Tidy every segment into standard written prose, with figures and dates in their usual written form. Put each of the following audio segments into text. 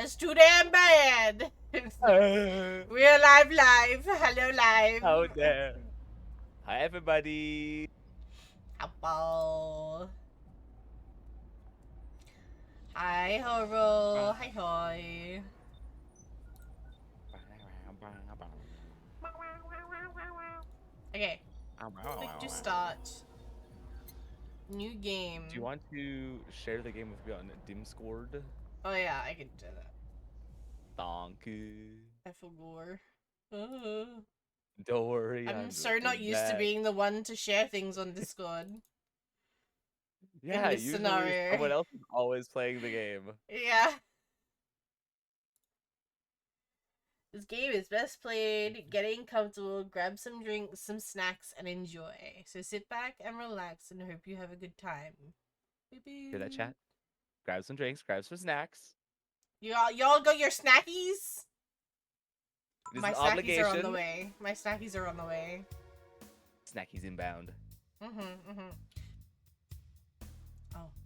That's too damn bad. We're live. Hello, live. Oh there. Hi everybody. Hello. Hi, Horo. Hi, hoy. Okay. Click to start. New game. Do you want to share the game with me on Discord? Oh yeah, I can do that. Thank you. I forgot. Don't worry, I'm I'm so not looking used to back. being the one to share things on Discord. Yeah, In this usually scenario. someone else is always playing the game. Yeah. This game is best played getting comfortable, grab some drinks, some snacks, and enjoy. So sit back and relax and hope you have a good time. Hear that chat? Grab some drinks, grab some snacks. Y'all got your snackies? It is My an snackies are on the obligation. way. My snackies are on the way. Snackies inbound. Oh,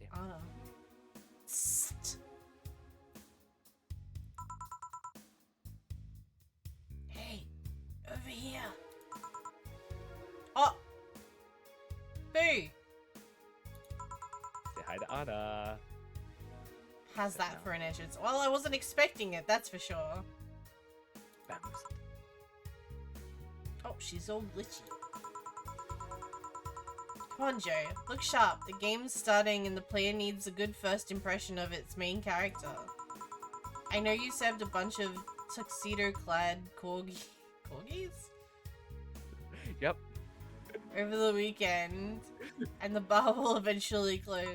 Damn. Anna. Psst. Hey, over here. Oh! Hey! Say hi to Anna. How's that for an entrance? Well, I wasn't expecting it, that's for sure. Vamos. Oh, she's all glitchy. Come on, Joe. Look sharp. The game's starting and the player needs a good first impression of its main character. I know you served a bunch of tuxedo-clad corgis? Yep. Over the weekend, and the bar will eventually close.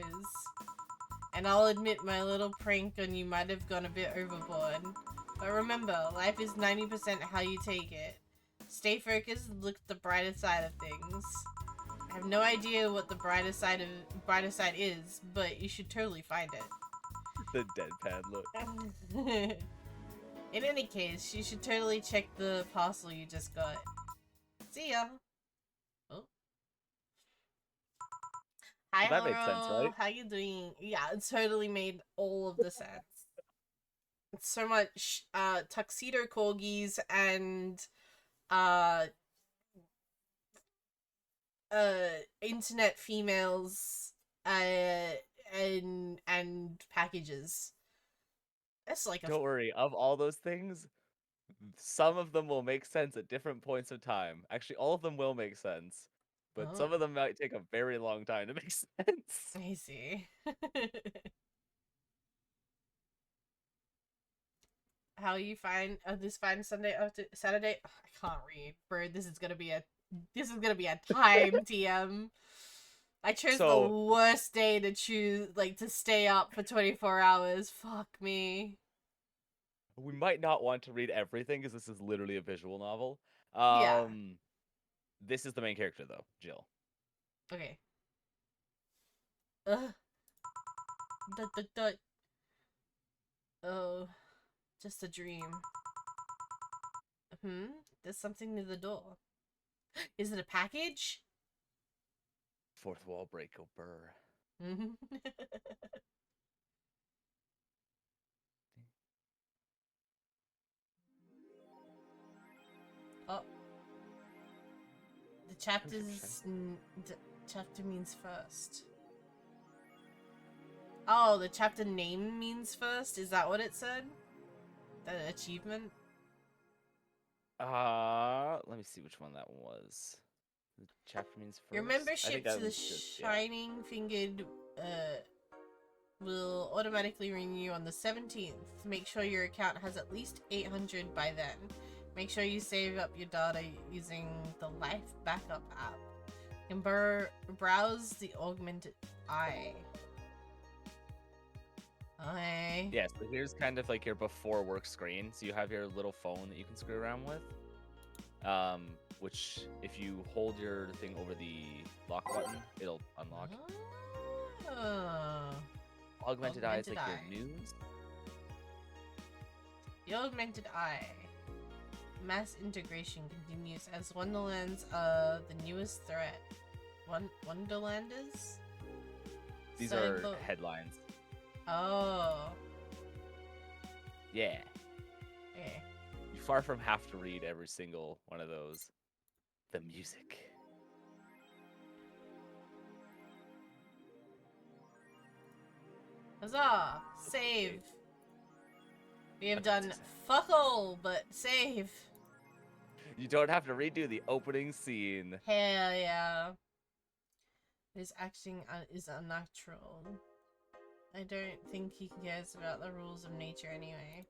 And I'll admit my little prank on you might have gone a bit overboard. But remember, life is 90% how you take it. Stay focused and look at the brighter side of things. I have no idea what the brighter side is, but you should totally find it. The deadpan look. In any case, you should totally check the parcel you just got. See ya! Oh. Hi, Well, that made sense, Horo. right? How you doing? Yeah, it totally made all of the sense. It's so much tuxedo corgis and uh internet females and packages. That's like a Don't worry, of all those things, some of them will make sense at different points of time. Actually, all of them will make sense, but some of them might take a very long time to make sense. I see. How you find this fine Sunday after Saturday? Oh, I can't read, bro. This is gonna be a time TM. I chose the So worst day to choose, like, to stay up for 24 hours. Fuck me. we might not want to read everything because this is literally a visual novel. Yeah. This is the main character though, Jill. Okay. Ugh. Dut. Oh, just a dream. There's something near the door. Is it a package? Fourth wall breakover. Oh. The chapter's... chapter means first. Oh, the chapter name means first? Is that what it said? That achievement? Let me see which one that was. The chapter means first. Your membership to the Shining Fingered will automatically renew on the 17th. Make sure your account has at least 800 by then. Make sure you save up your data using the Life Backup app. You can browse the Augmented Eye. Okay. Yeah, so here's kind of like your before work screen. So you have your little phone that you can screw around with. Which if you hold your thing over the lock button, it'll unlock. Augmented Eye is like your news. The Augmented Eye. Mass integration continues as Wonderland's the newest threat. Wonderlanders? These are headlines. Oh. Yeah. Okay. You far from have to read every single one of those. The music. Huzzah! Save. We have Okay, done fuck all but save. You don't have to redo the opening scene. Hell yeah. This acting is unnatural. I don't think he cares about the rules of nature anyway.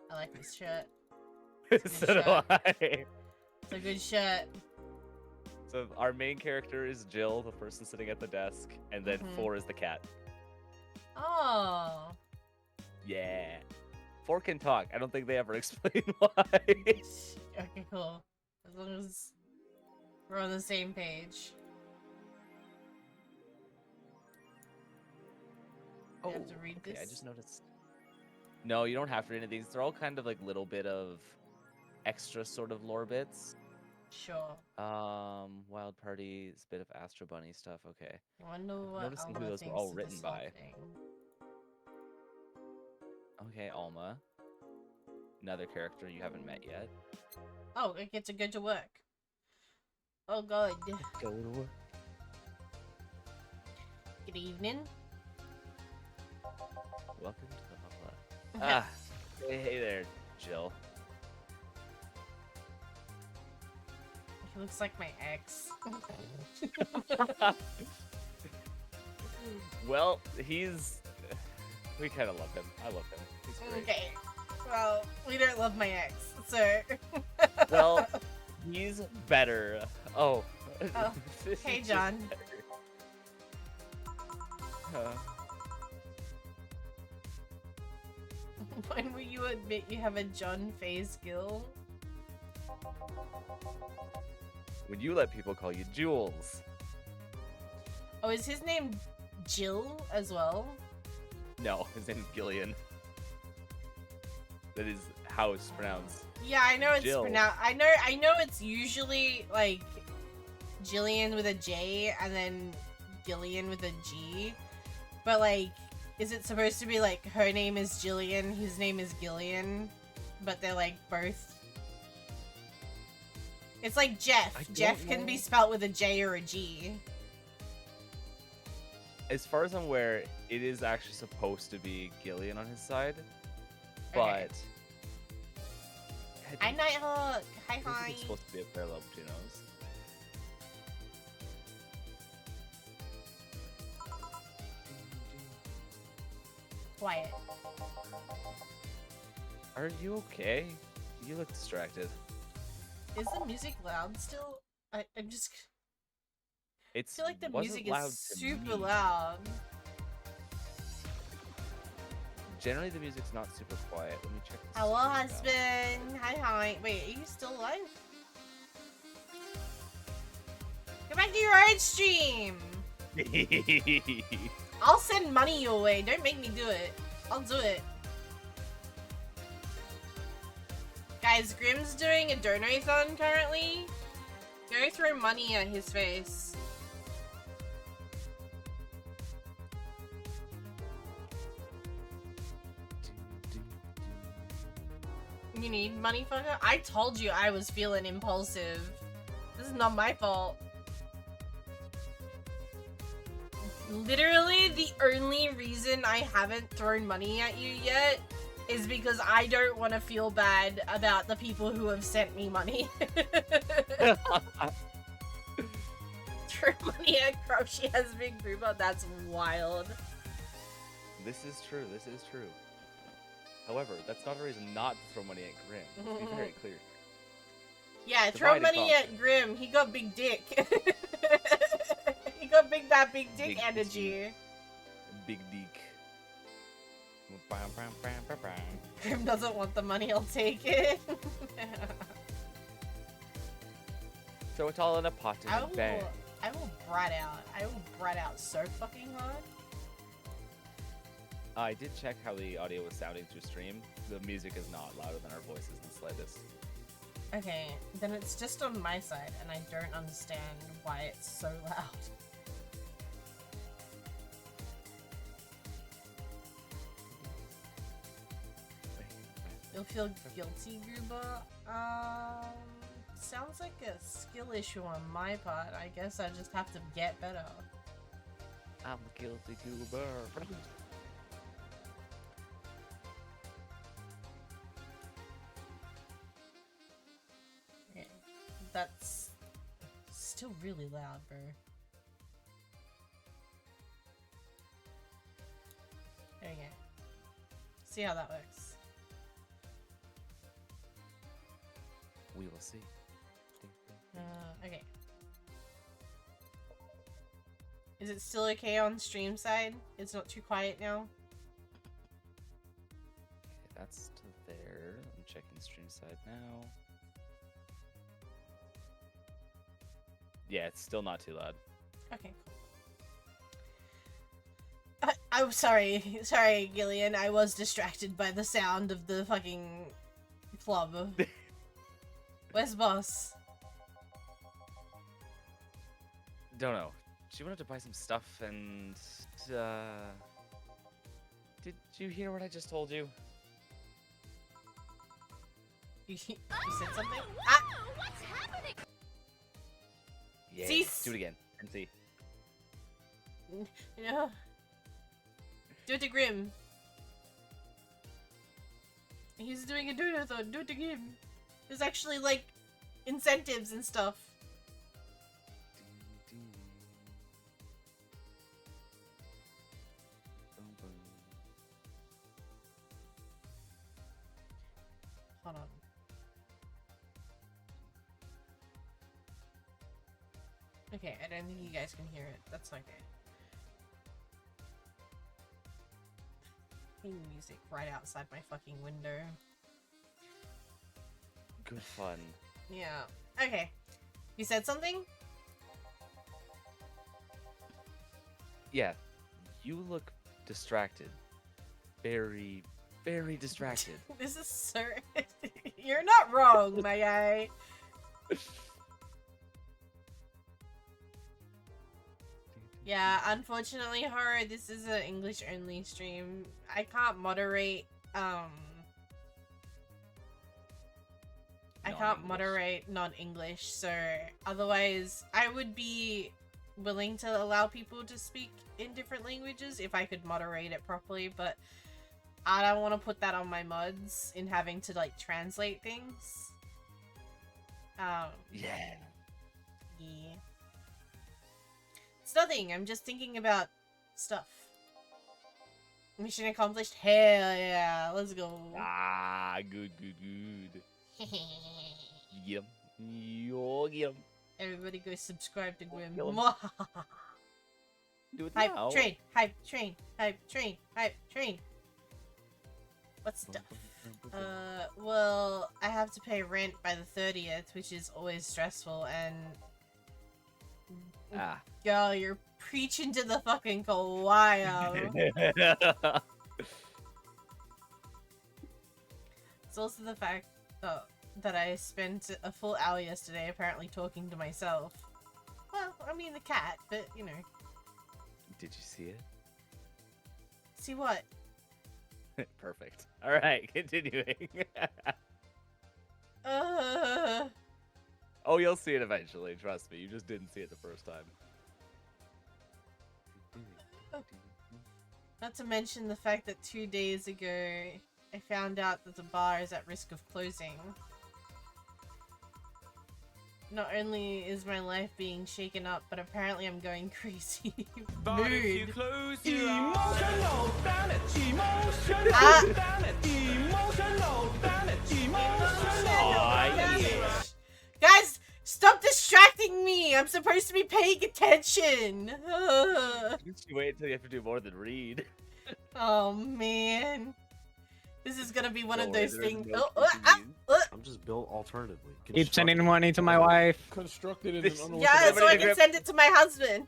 I like this shirt. So do I. It's a good shirt. So our main character is Jill, the person sitting at the desk, and then 4 is the cat. Oh. Yeah. 4 can talk. I don't think they ever explain why. Okay, cool. As long as we're on the same page. Oh, I have to read okay, this? I just noticed. No, you don't have to read any of these. They're all kind of like little bit of extra sort of lore bits. Sure. Wild Parties, bit of Astro Bunny stuff. Okay. I wonder what Noticing who Alma those were thinks all of written this whole by. thing. Okay, Alma. Another character you haven't met yet. Oh, I get to go to work. Oh god. Go to work. Good evening. Welcome to the Hubla. Hey there, Jill. He looks like my ex. Well, we kind of love him. I love him. He's great. Okay. Well, we don't love my ex, so... Well, he's better. Oh. Oh. Hey, He's John. When will you admit you have a John Fay skill? When you let people call you Jules. Oh, is his name Jill as well? No, his name's Gillian. That is how it's pronounced. Yeah, I know it's Jill. pronounced. I know it's usually like Jillian with a J and then Gillian with a G. But like, is it supposed to be like her name is Jillian, his name is Gillian, but they're like both? It's like Jeff. Jeff can be spelt with a J or a G. As far as I'm aware, it is actually supposed to be Gillian on his side, Okay. but Hi, Nighthawk. Hi, I think hi. it's supposed to be a parallel between those. Quiet. Are you okay? You look distracted. Is the music loud still? I'm just. I It's feel like the wasn't music loud is to super me. loud. Generally, the music's not super quiet. Let me check this. Hello, out. husband. Hi, hi. Wait, are you still alive? Go back to your own stream. I'll send money your way. Don't make me do it. I'll do it. Guys, Grimm's doing a donathon currently. Go throw money at his face. You need money, fucker? I told you I was feeling impulsive. This is not my fault. Literally, the only reason I haven't thrown money at you yet is because I don't want to feel bad about the people who have sent me money. Throw money at Crop, she has big booba. That's wild. This is true. This is true. However, that's not a reason not to throw money at Grim. Let's be very clear. Yeah, throw Divide and money at conquer. Grim. He got big dick. He got that big dick Big energy. Big Deek. Grim doesn't want the money, I'll take it. Throw it all in a pot I and will, bang. I will brat out. I will brat out so fucking hard. I did check how the audio was sounding through stream. The music is not louder than our voices in the slightest. Okay, then it's just on my side, and I don't understand why it's so loud. feel guilty, Goober. Sounds like a skill issue on my part. I guess I just have to get better. I'm a guilty goober. Okay. That's still really loud, bro. There you go. See how that works. We will see. Okay. Is it still okay on stream side? It's not too quiet now? Okay, that's still there. I'm checking stream side now. Yeah, it's still not too loud. Okay, cool. I'm sorry. Sorry, Gillian. I was distracted by the sound of the fucking club. Where's boss? Don't know. She wanted to buy some stuff and, did you hear what I just told you? You said something? Ah! What's happening? Yeah, Cease. do it again and see. Yeah. Do it to Grim. He's doing a do-it-a-thon. Do it to Grim. There's actually, like, incentives and stuff. Hold on. Okay, I don't think you guys can hear it. That's okay. Music right outside my fucking window. Good fun. Yeah. Okay. You said something? Yeah, you look distracted. Very, very distracted. This is so... You're not wrong, my guy. Yeah, unfortunately, Horror, this is an English-only stream. I can't moderate, I can't moderate non-English, so otherwise I would be willing to allow people to speak in different languages if I could moderate it properly, but I don't want to put that on my mods in having to, like, translate things. Yeah. Yeah. It's nothing, I'm just thinking about stuff. Mission accomplished? Hell yeah, let's go. Ah, good. Yum. Yum. Everybody go subscribe to Grim. Kill him. Do it Hype now. train, hype train, hype train, hype train. What stuff? Well, I have to pay rent by the 30th, which is always stressful, and... Ah. Yo, you're preaching to the fucking choir. It's also the fact that I spent a full hour yesterday apparently talking to myself. Well, I mean the cat, but you know. Did you see it? See what? Perfect. All right, continuing. Oh, you'll see it eventually. Trust me. You just didn't see it the first time. Not to mention the fact that 2 days ago, I found out that the bar is at risk of closing. Not only is my life being shaken up, but apparently I'm going crazy. Mood. Emotional damage. Emotional Ah. damage. Emotional damage. Emotional Aw, Guys, stop distracting me! I'm supposed to be paying attention! You wait until you have to do more than read. Oh man. This is gonna be one of Don't worry, those there is things. no Oh, convenience. I'm just built alternatively. Keep sending money to my wife. Constructed in This- an yeah, unorthodox so I Somebody can grab- send it to my husband.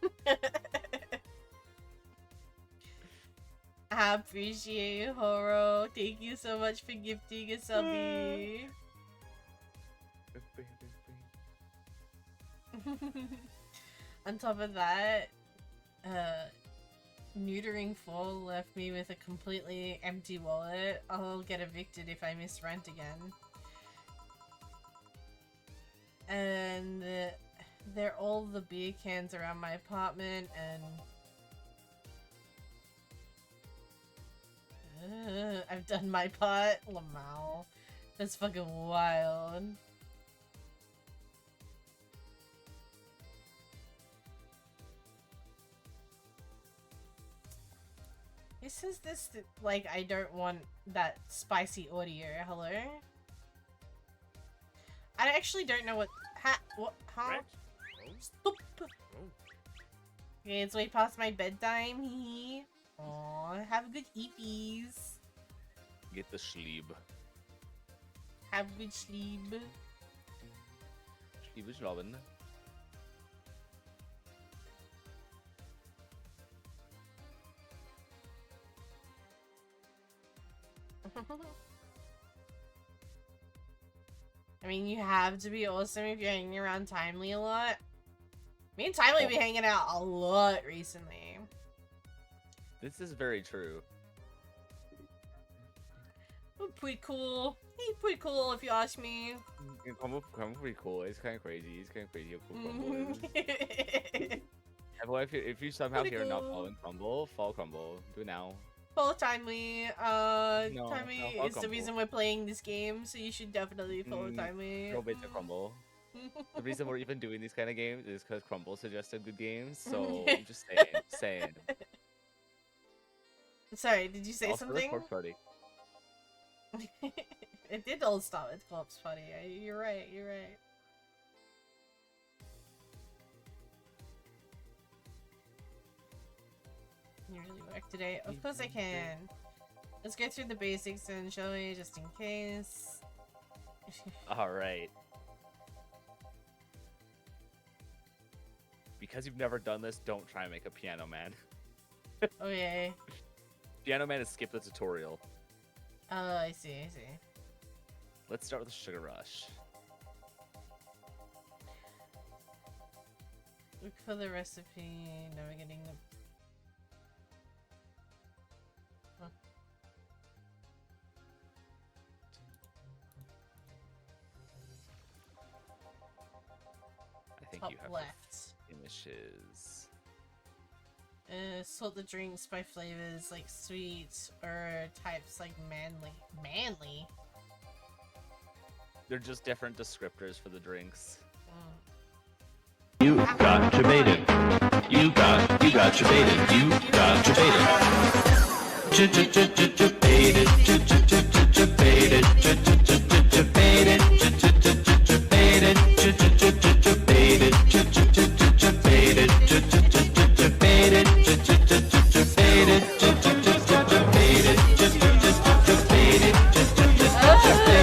I appreciate you, Horo. Thank you so much for gifting a subby. On top of that, neutering 4 left me with a completely empty wallet. I'll get evicted if I miss rent again. And they're all the beer cans around my apartment, and I've done my part. Lamau. That's fucking wild. Who says this? Like, I don't want that spicy audio. Hello? I actually don't know what. What? How? Stop. Okay, it's way past my bedtime. Aww, have a good eepies. Get the sleep. Have a good sleep. Sleep is Robin. I mean, you have to be awesome if you're hanging around Timely a lot. Me and Timely be hanging out a lot recently. This is very true. Pretty cool. He's pretty cool if you ask me. Crumble pretty cool. It's kind of crazy. He's kind of crazy how cool Crumble is. Everyone, if you somehow Pretty hear not cool. following Crumble, follow Crumble. Do it now. Follow Timely. No, Timely follow is the Crumble. reation we're playing this game, so you should definitely follow Timely. Go bait to Crumble. The reason we're even doing these kind of games is because Crumble suggested good games. So I'm just saying. Sorry, did you say Also, something? Corpse Party. It did all start with Corpse Party. You're right, you're right. Can you really work today? Of course I can. Let's go through the basics then, shall we? Just in case. All right. Because you've never done this, don't try and make a Piano Man. Oh yay. Piano Man has skipped the tutorial. Oh, I see, I see. Let's start with the Sugar Rush. Look for the recipe. Now we're getting the. Huh. I think Top you have left. finishes. Sort the drinks by flavors like sweet or types like manly. Manly? They're just different descriptors for the drinks. You got your baited. You got your baited. You got your baited. Baited.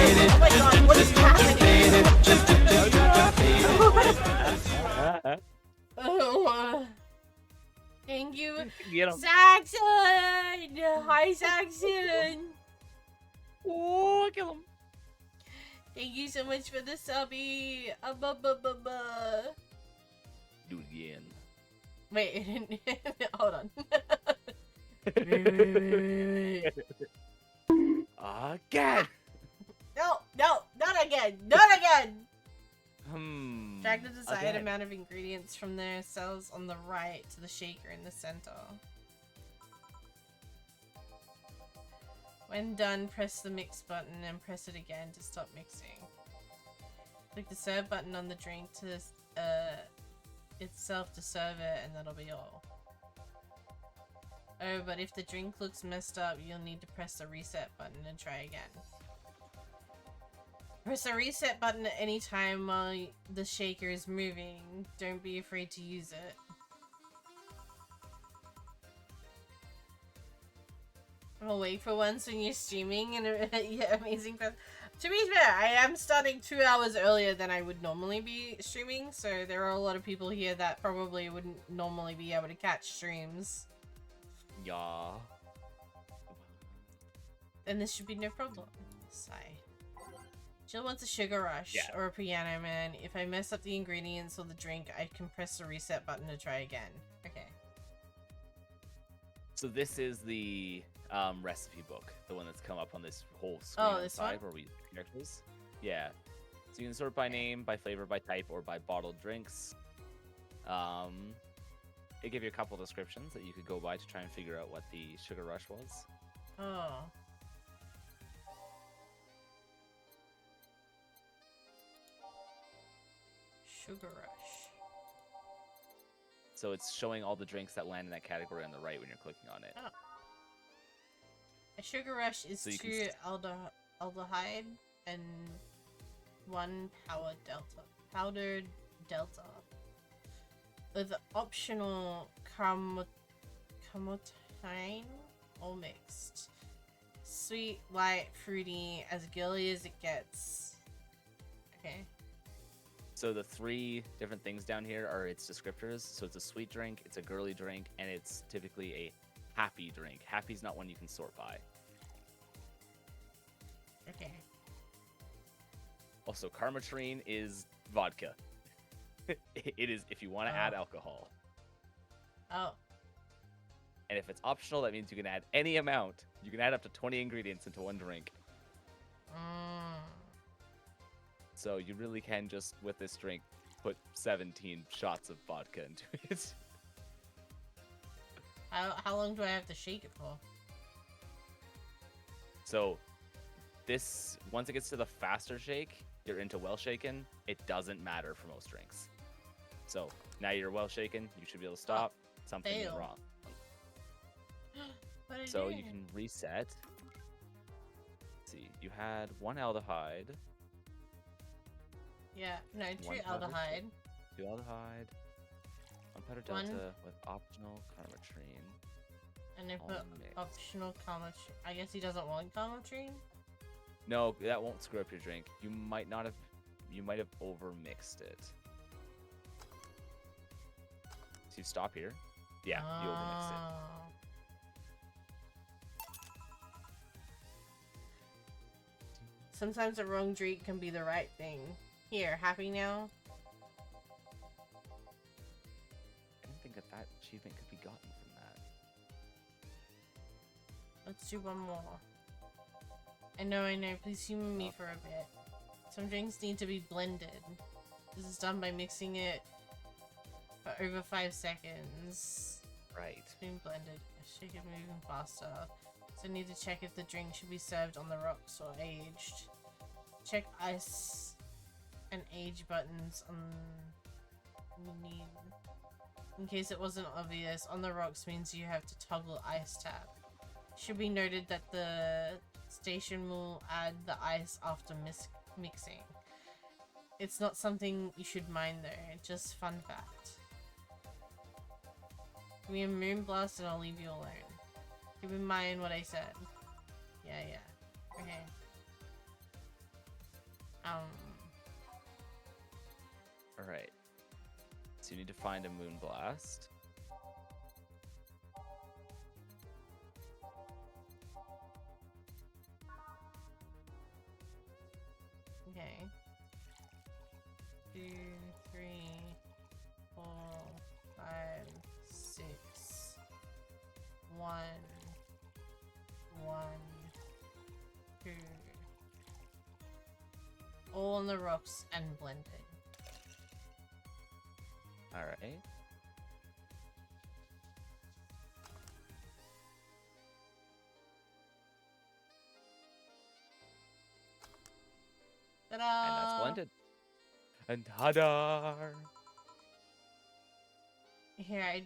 Baited. Oh my god, what is happening? Oh, thank you, Get 'em. Saxon! Hi, Saxon! Oh, kill him. Thank you so much for the subby. Do it again. Wait, hold on. wait. Again. No, not again, not again! Drag the desired Again. amount of ingredients from their cells on the right to the shaker in the center. When done, press the mix button and press it again to stop mixing. Click the serve button on the drink to itself to serve it, and that'll be all. Oh, but if the drink looks messed up, you'll need to press the reset button and try again. Press the reset button at any time while the shaker is moving. Don't be afraid to use it. I'm awake for once when you're streaming and yeah, amazing. To be fair, I am starting 2 hours earlier than I would normally be streaming, so there are a lot of people here that probably wouldn't normally be able to catch streams. Yeah. Then this should be no problem. Sigh. Jill wants a sugar rush Yeah. or a piano man. If I mess up the ingredients or the drink, I can press the reset button to try again. Okay. So this is the recipe book, the one that's come up on this whole screen on the this side one? where we characters. Yeah. So you can sort by name, by flavor, by type, or by bottled drinks. It gave you a couple descriptions that you could go by to try and figure out what the Sugar Rush was. Oh. Sugar Rush. So it's showing all the drinks that land in that category on the right when you're clicking on it. Oh. A Sugar Rush is So you can 2 aldehyde and 1 powdered delta. With optional camotyne, all mixed. Sweet, light, fruity, as girly as it gets. Okay. So the 3 different things down here are its descriptors. So it's a sweet drink, it's a girly drink, and it's typically a happy drink. Happy's not one you can sort by. Okay. Also, Carmatrine is vodka. It is if you want to add alcohol. Oh. And if it's optional, that means you can add any amount. You can add up to 20 ingredients into one drink. So you really can just, with this drink, put 17 shots of vodka into it. How long do I have to shake it for? So this, once it gets to the faster shake, you're into well shaken. It doesn't matter for most drinks. So now you're well shaken. You should be able to stop. Something is fail. wrong. What did I So do? you can reset. Let's see, you had 1 aldehyde, Yeah, no, 2 1 powdered aldehyde. 2 aldehyde, 1 powdered One- delta with optional carmatrine. And I all put mixed. optional camotrine. I guess he doesn't want camotrine? No, that won't screw up your drink. You might not have. You might have over mixed it. So you stop here. Yeah, you over mixed it. Oh. Sometimes the wrong drink can be the right thing. Here, happy now? I don't think that achievement could be gotten from that. Let's do one more. I know. Please humor me for a bit. Some drinks need to be blended. This is done by mixing it for over 5 seconds. Right. It's being blended. Shake it moving faster. So I need to check if the drink should be served on the rocks or aged. Check ice and age buttons on the need. In case it wasn't obvious, on the rocks means you have to toggle ice tap. Should be noted that the station will add the ice after mixing. It's not something you should mind though, just fun fact. Give me a moonblast and I'll leave you alone. Keep in mind what I said. Yeah. Okay. Alright. So you need to find a moonblast. Okay. 2, 3, 4, 5, 6. 1, 2. All on the rocks and blended. Alright. Ta-da! And that's blended. And ta-da! Here, I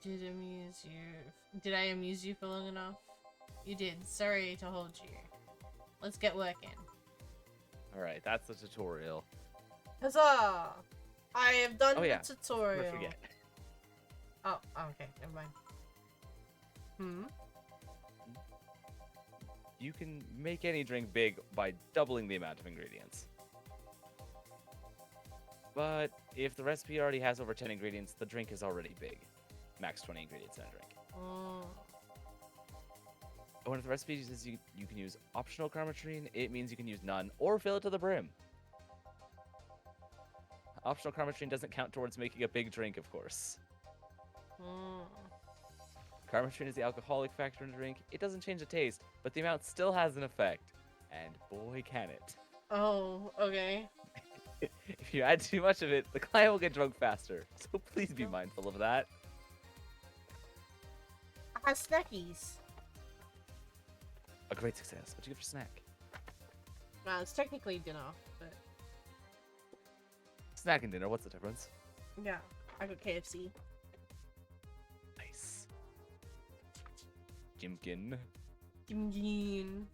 did amuse you. Did I amuse you for long enough? You did. Sorry to hold you. Let's get working. Alright, that's the tutorial. Huzzah! I have done Oh, yeah. the tutorial. Never forget. Oh, okay. Never mind. You can make any drink big by doubling the amount of ingredients. But if the recipe already has over 10 ingredients, the drink is already big. Max 20 ingredients in a drink. Oh. When the recipe says you can use optional carmatrine, it means you can use none or fill it to the brim. Optional carmatrine doesn't count towards making a big drink, of course. Carmethrin is the alcoholic factor in the drink. It doesn't change the taste, but the amount still has an effect. And boy, can it. Oh, okay. If you add too much of it, the client will get drunk faster. So please be mindful of that. I have snackies. A great success. What'd you get for snack? Well, it's technically dinner, but Snack and dinner, what's the difference? yeah, I got KFC. Nice. Jimkin. Jim.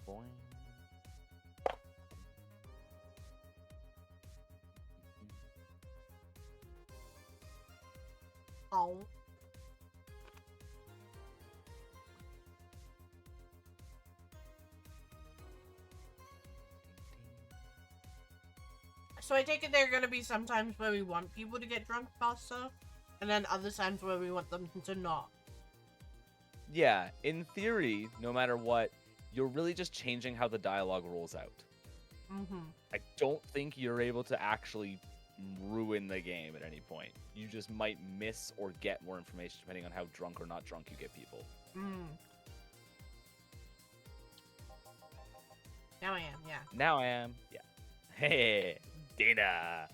Boing. Oh. So I take it there are gonna be some times where we want people to get drunk faster, and then other times where we want them to not. Yeah, in theory, no matter what, you're really just changing how the dialogue rolls out. Mm-hmm. I don't think you're able to actually ruin the game at any point. You just might miss or get more information depending on how drunk or not drunk you get people. Mm. Now I am, yeah. Now I am. Yeah. Hey, Dana.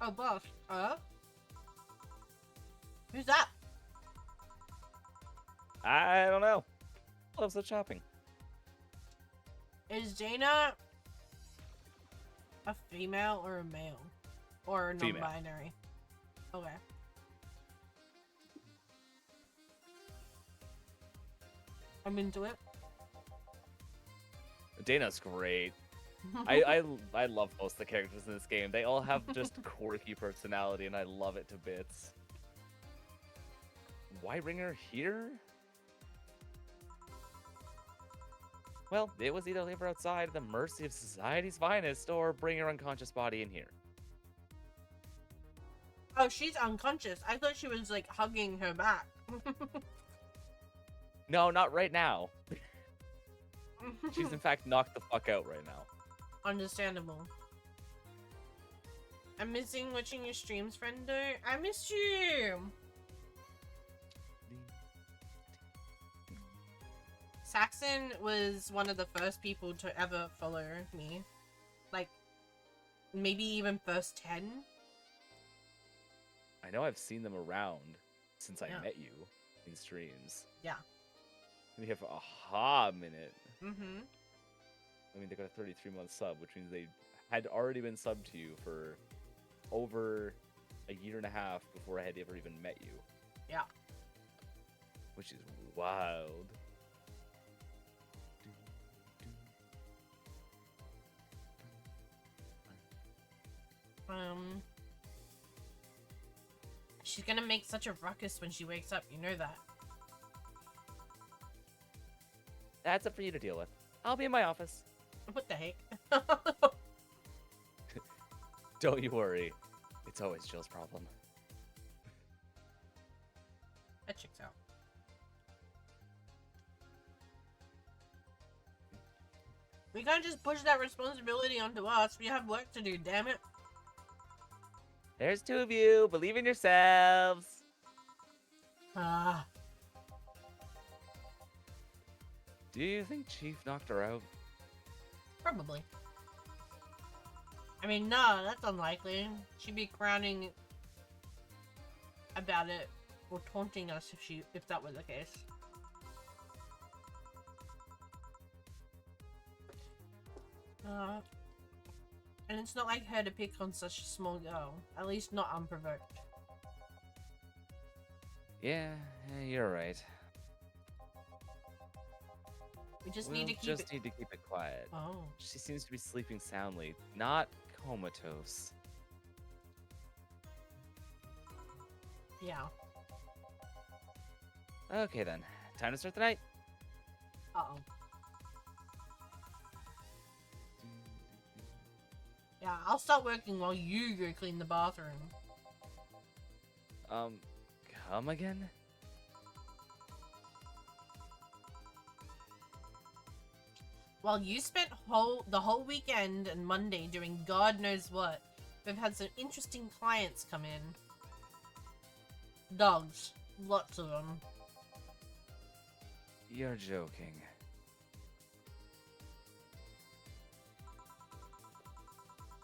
Oh, boss. Who's that? I don't know. Loves the shopping. Is Dana a female or a male? Or Female. non-binary? Okay. I'm into it. Dana's great. I love most of the characters in this game. They all have just quirky personality, and I love it to bits. Why bring her here? Well, it was either leave her outside at the mercy of society's finest, or bring her unconscious body in here. Oh, she's unconscious. I thought she was like hugging her back. No, not right now. She's in fact knocked the fuck out right now. Understandable. I'm missing watching your streams, friendo. I missed you. Saxon was one of the first people to ever follow me. Like, maybe even first 10. I know I've seen them around since I Yeah. met you in streams. Yeah. We have a hot minute. Mm-hmm. I mean, they got a 33-month sub, which means they had already been subbed to you for over a year and a half before I had ever even met you. Yeah. Which is wild. She's gonna make such a ruckus when she wakes up, you know that. That's up for you to deal with. I'll be in my office. What the heck? Don't you worry. It's always Jill's problem. That checks out. We can't just push that responsibility onto us. We have work to do, damn it. There's two of you. Believe in yourselves. Ah. Do you think Chief knocked her out? Probably. I mean, no, that's unlikely. She'd be crowning about it or taunting us if that were the case. And it's not like her to pick on such a small girl. At least not unprovoked. Yeah, you're right. We just We'll need to keep just it. need to keep it quiet. Oh. She seems to be sleeping soundly, not comatose. Yeah. Okay then, time to start the night. Uh-oh. Yeah, I'll start working while you go clean the bathroom. Come again? While you spent the whole weekend and Monday doing God knows what, We've had some interesting clients come in. Dogs. Lots of them. You're joking.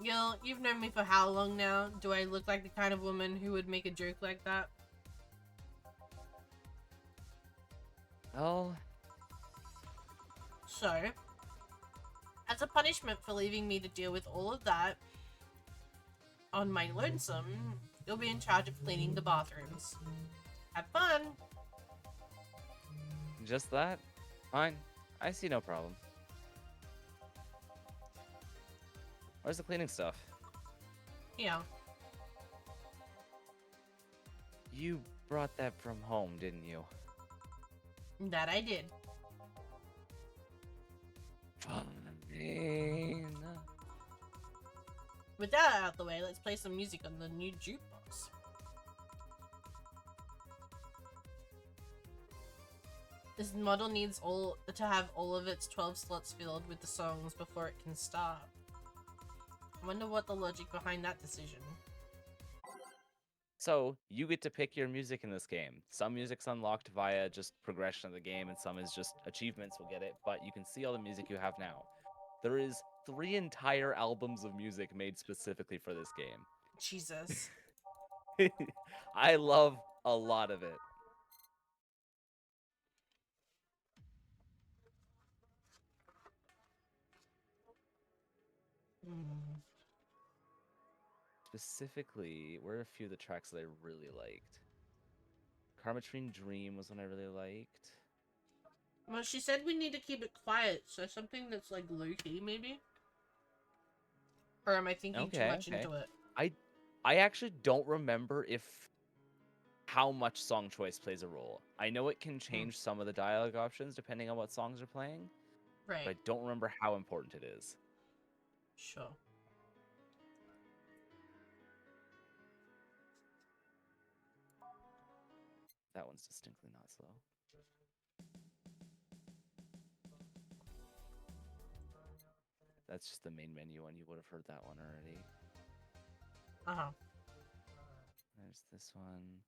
Gil, you've known me for how long now? Do I look like the kind of woman who would make a joke like that? Oh, So, as a punishment for leaving me to deal with all of that on my lonesome, you'll be in charge of cleaning the bathrooms. Have fun! just that? Fine. I see no problem. Where's the cleaning stuff? Yeah. You brought that from home, didn't you? That I did. Fine. With that out the way, let's play some music on the new jukebox. This model needs to have all of its 12 slots filled with the songs before it can start. I wonder what the logic behind that decision. So, you get to pick your music in this game. Some music's unlocked via just progression of the game, and some is just achievements will get it, but you can see all the music you have now. There is 3 entire albums of music made specifically for this game. Jesus. I love a lot of it. Hmm. Specifically, were a few of the tracks that I really liked. Karmatrine Dream was one I really liked. Well, she said we need to keep it quiet, so something that's like low-key, maybe? Or am I thinking too much into it? I actually don't remember how much song choice plays a role. I know it can change some of the dialogue options depending on what songs are playing, Right. but I don't remember how important it is. Sure. That one's distinctly not slow. That's just the main menu one. You would have heard that one already. Uh-huh. There's this one.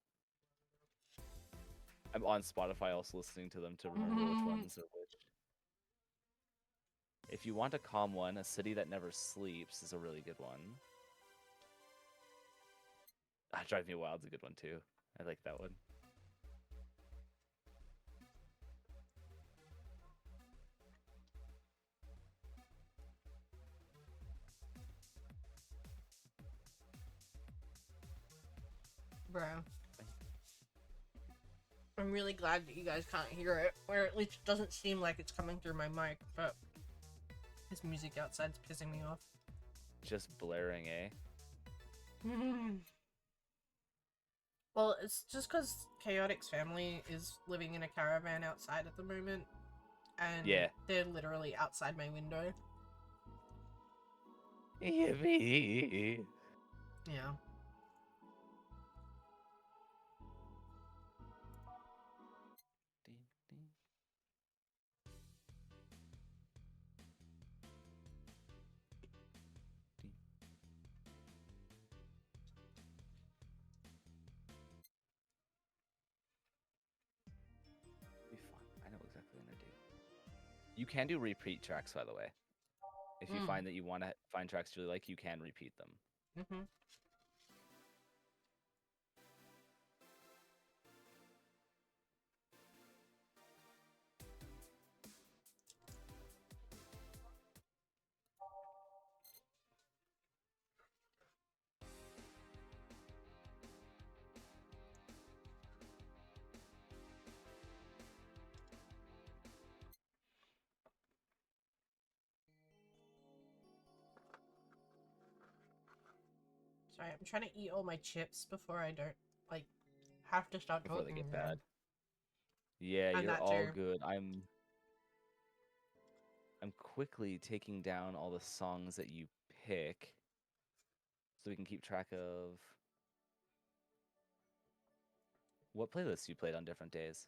I'm on Spotify also listening to them to remember which ones are which. If you want a calm one, A City That Never Sleeps is a really good one. Drive Me Wild's a good one too. I like that one. Bro. I'm really glad that you guys can't hear it, or at least it doesn't seem like it's coming through my mic, but this music outside's pissing me off. Just blaring, eh? Well, it's just because Chaotic's family is living in a caravan outside at the moment, and Yeah. they're literally outside my window. Yippee. Yeah. Be fun. I know exactly what I'm gonna do. You can do repeat tracks, by the way. If you find that you want to find tracks you really like, you can repeat them. Mm-hmm. Sorry, I'm trying to eat all my chips before I don't, like, have to start Before talking they get again. bad. Yeah, And you're that all too. good. I'm quickly taking down all the songs that you pick so we can keep track of what playlists you played on different days.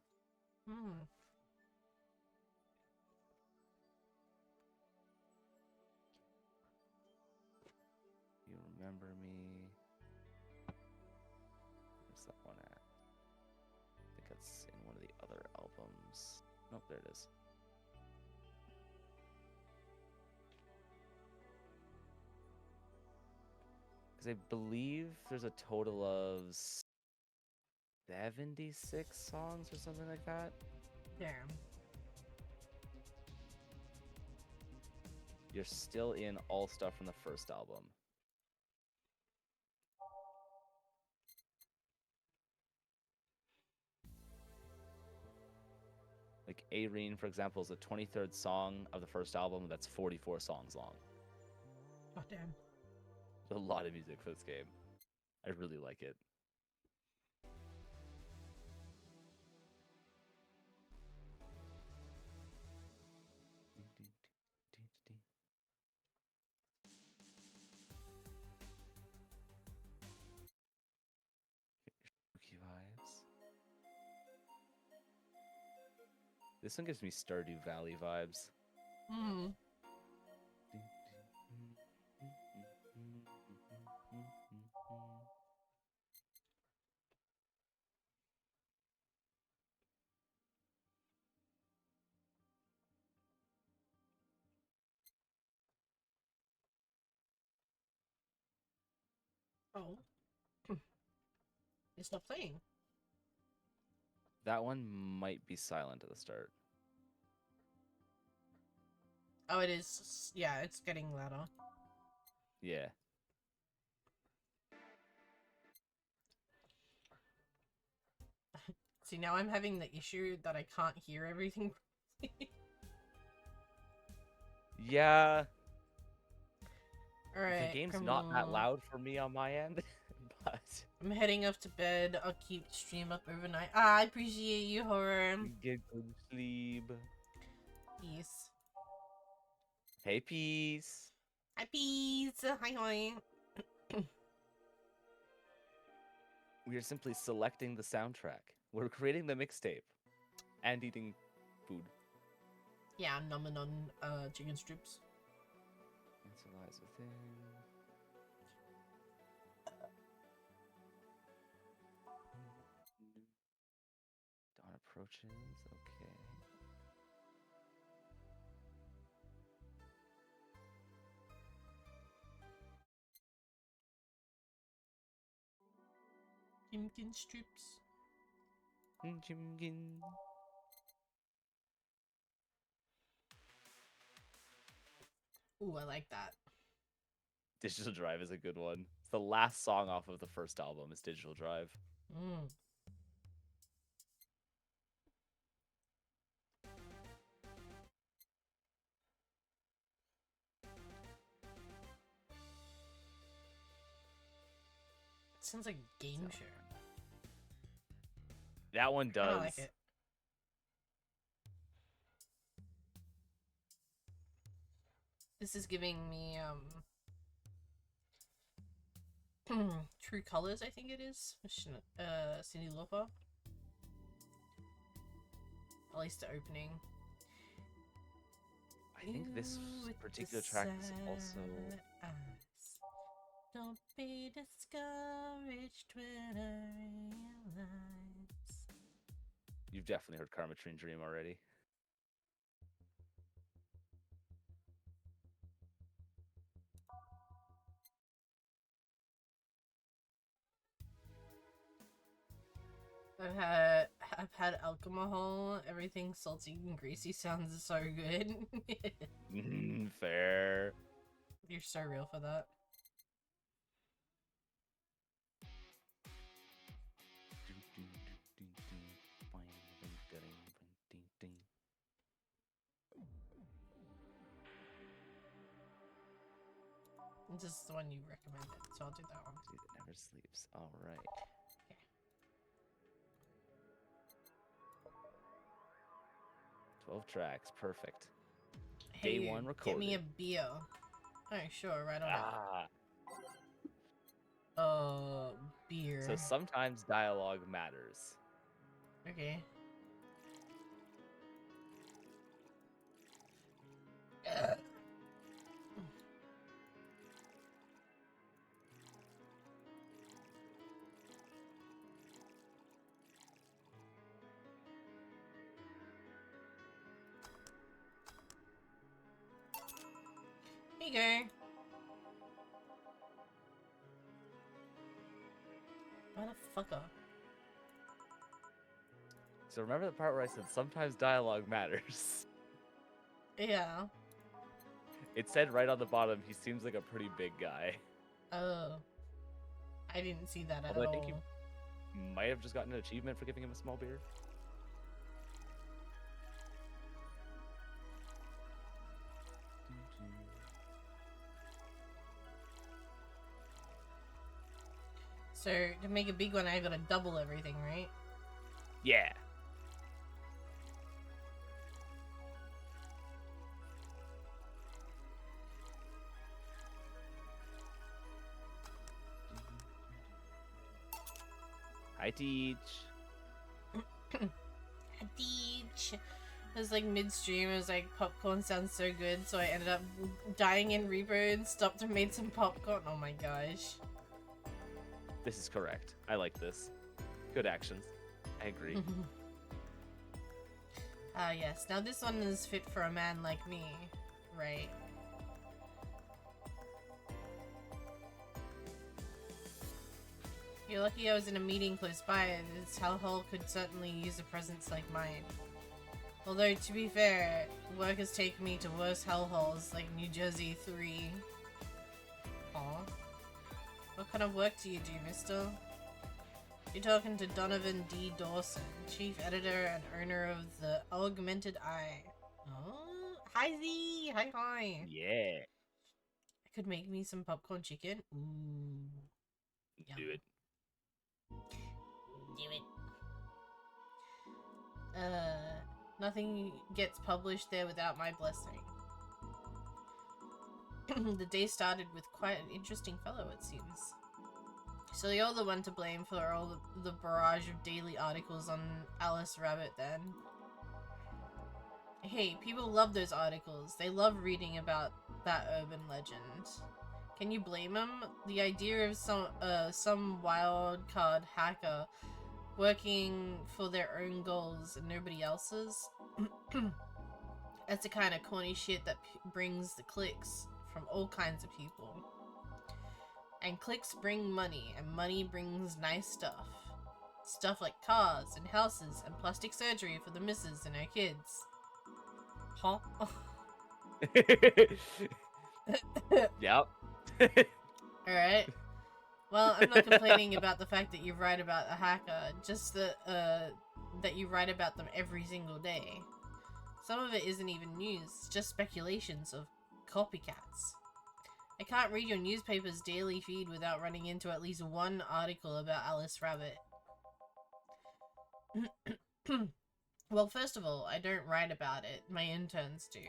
Hmm. You Remember Me. Where's that one at? I think that's in one of the other albums. Nope, there it is. Because I believe there's a total of 76 songs or something like that. Damn. You're still in all stuff from the first album. Like Arene, for example, is the 23rd song of the first album that's 44 songs long. Oh damn. There's a lot of music for this game. I really like it. Spooky vibes. This one gives me Stardew Valley vibes. Hmm. Oh. It's not playing. That one might be silent at the start. Oh, it is. Yeah, it's getting louder. Yeah. See, now I'm having the issue that I can't hear everything. Yeah. Alright. The game's not that loud for me on my end, but I'm heading off to bed. I'll keep the stream up overnight. Ah, I appreciate you, Horror. get good sleep. Peace. Hey, peace. Hi, peace. Hi, hi. We are simply selecting the soundtrack. We're creating the mixtape and eating food. Yeah, I'm numbing on chicken strips. Answer lies within. Dawn approaches. Okay. Chicken strips. Jimgin. Ooh, I like that. Digital Drive is a good one. It's the last song off of the first album is Digital Drive. Mm. Sounds like a game show. That one does. I like it. This is giving me True Colors, I think it is. Cindy Lauper. At least the opening. I think this Ooh, with particular the track is also. sad eyes. Don't be discouraged when I realize. You've definitely heard Karma Train Dream already. I've had alcohol. Everything salty and greasy sounds so good. Fair. You're so real for that. This is the one you recommended, so I'll do that one. See, it never sleeps. All right. Okay. 12 tracks, perfect. Hey, Day one get me a recorded. beer. Alright, sure, right on Ah. it. Beer. So sometimes dialogue matters. Okay. Here you go. Motherfucker. So remember the part where I said sometimes dialogue matters? Yeah. It said right on the bottom, he seems like a pretty big guy. Oh. I didn't see that at Although I all. think you might have just gotten an achievement for giving him a small beard. So, to make a big one, I gotta double everything, right? Yeah. I teach. Teach. It was like midstream, it was like popcorn sounds so good, so I ended up dying in Reaper and stopped and made some popcorn. Oh my gosh. This is correct. I like this. Good actions. I agree. Ah, yes. Now this one is fit for a man like me, right? You're lucky I was in a meeting close by. This hellhole could certainly use a presence like mine. Although, to be fair, work has taken me to worse hellholes like New Jersey 3. Aw. What kind of work do you do, mister? You're talking to Donovan D. Dawson, chief editor and owner of the Augmented Eye. Oh, hi Z! Hi! Yeah. Could make me some popcorn chicken. Ooh. Yum. Do it. Do it. Nothing gets published there without my blessing. The day started with quite an interesting fellow, it seems. So you're the one to blame for all the barrage of daily articles on Alice Rabbit, then? Hey, people love those articles. They love reading about that urban legend. Can you blame them? The idea of some wild card hacker working for their own goals and nobody else's? That's the kind of corny shit that brings the clicks from all kinds of people. And clicks bring money, and money brings nice stuff. Stuff like cars and houses and plastic surgery for the missus and her kids. Huh? Yep. Alright. Well, I'm not complaining about the fact that you write about a hacker, just that you write about them every single day. Some of it isn't even news, it's just speculations of copycats. I can't read your newspaper's daily feed without running into at least one article about Alice Rabbit. Well, first of all, I don't write about it, my interns do.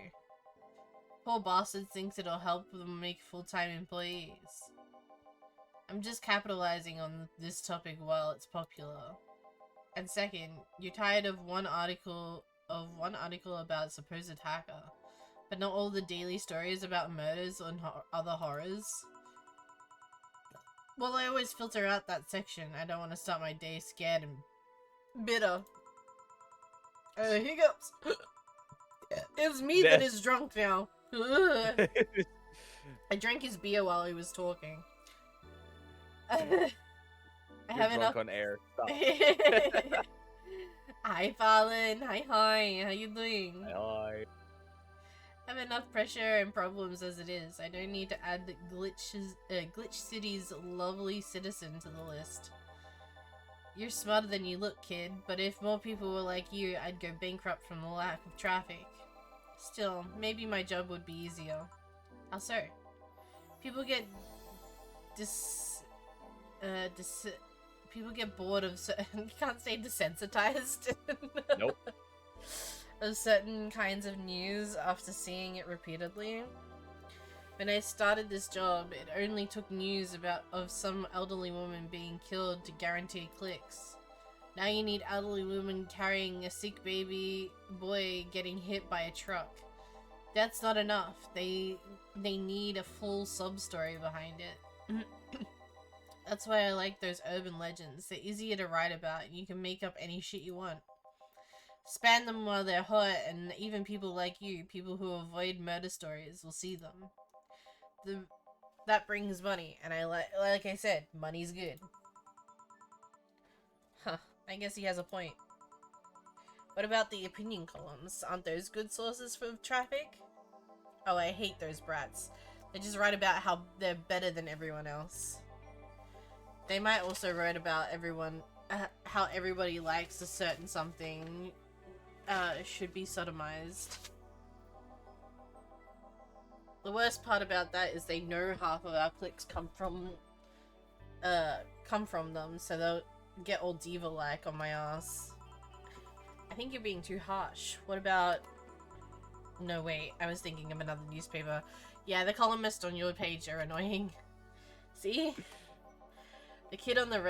Poor bastard thinks it'll help them make full-time employees. I'm just capitalizing on this topic while it's popular. And second, you're tired of one article about supposed hacker, but not all the daily stories about murders and other horrors. Well, I always filter out that section. I don't want to start my day scared and bitter. Hiccups! It's me that is drunk now. I drank his beer while he was talking. I have enough on air. Stop. Hi, Fallon. Hi. How you doing? Hi. I have enough pressure and problems as it is. I don't need to add the Glitch City's lovely citizen to the list. You're smarter than you look, kid, but if more people were like you, I'd go bankrupt from the lack of traffic. Still, maybe my job would be easier. How so? People get people get bored of you can't say desensitized. Nope. Of certain kinds of news after seeing it repeatedly. When I started this job, it only took news of some elderly woman being killed to guarantee clicks. Now you need elderly women carrying a sick baby boy getting hit by a truck. That's not enough. They need a full sub-story behind it. That's why I like those urban legends. They're easier to write about, and you can make up any shit you want. Span them while they're hot, and even people like you, people who avoid murder stories, will see them. that brings money, and like I said, money's good. Huh, I guess he has a point. What about the opinion columns? Aren't those good sources for traffic? Oh, I hate those brats. They just write about how they're better than everyone else. They might also write about how everybody likes a certain something should be sodomized. The worst part about that is they know half of our clicks come from them, so they'll get all diva-like on my ass. I think you're being too harsh. What about... No, wait, I was thinking of another newspaper. Yeah, the columnists on your page are annoying. See? The kid on the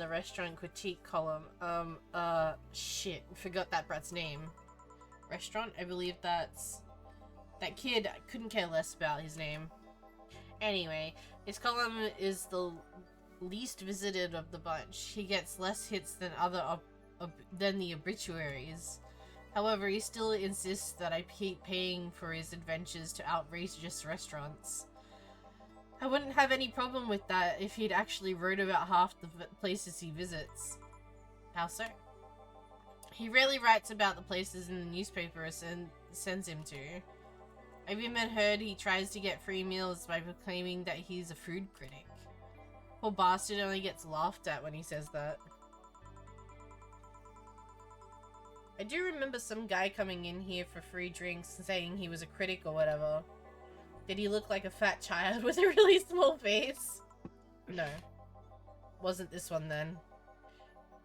restaurant critique column, shit, forgot that brat's name. Restaurant? I believe that's... That kid, I couldn't care less about his name. Anyway, his column is the least visited of the bunch. He gets less hits than than the obituaries. However, he still insists that I keep paying for his adventures to outrageous restaurants. I wouldn't have any problem with that if he'd actually wrote about half the places he visits. How so? He rarely writes about the places in the newspaper and sends him to. I've even heard he tries to get free meals by proclaiming that he's a food critic. Poor bastard only gets laughed at when he says that. I do remember some guy coming in here for free drinks and saying he was a critic or whatever. Did he look like a fat child with a really small face? No. Wasn't this one then.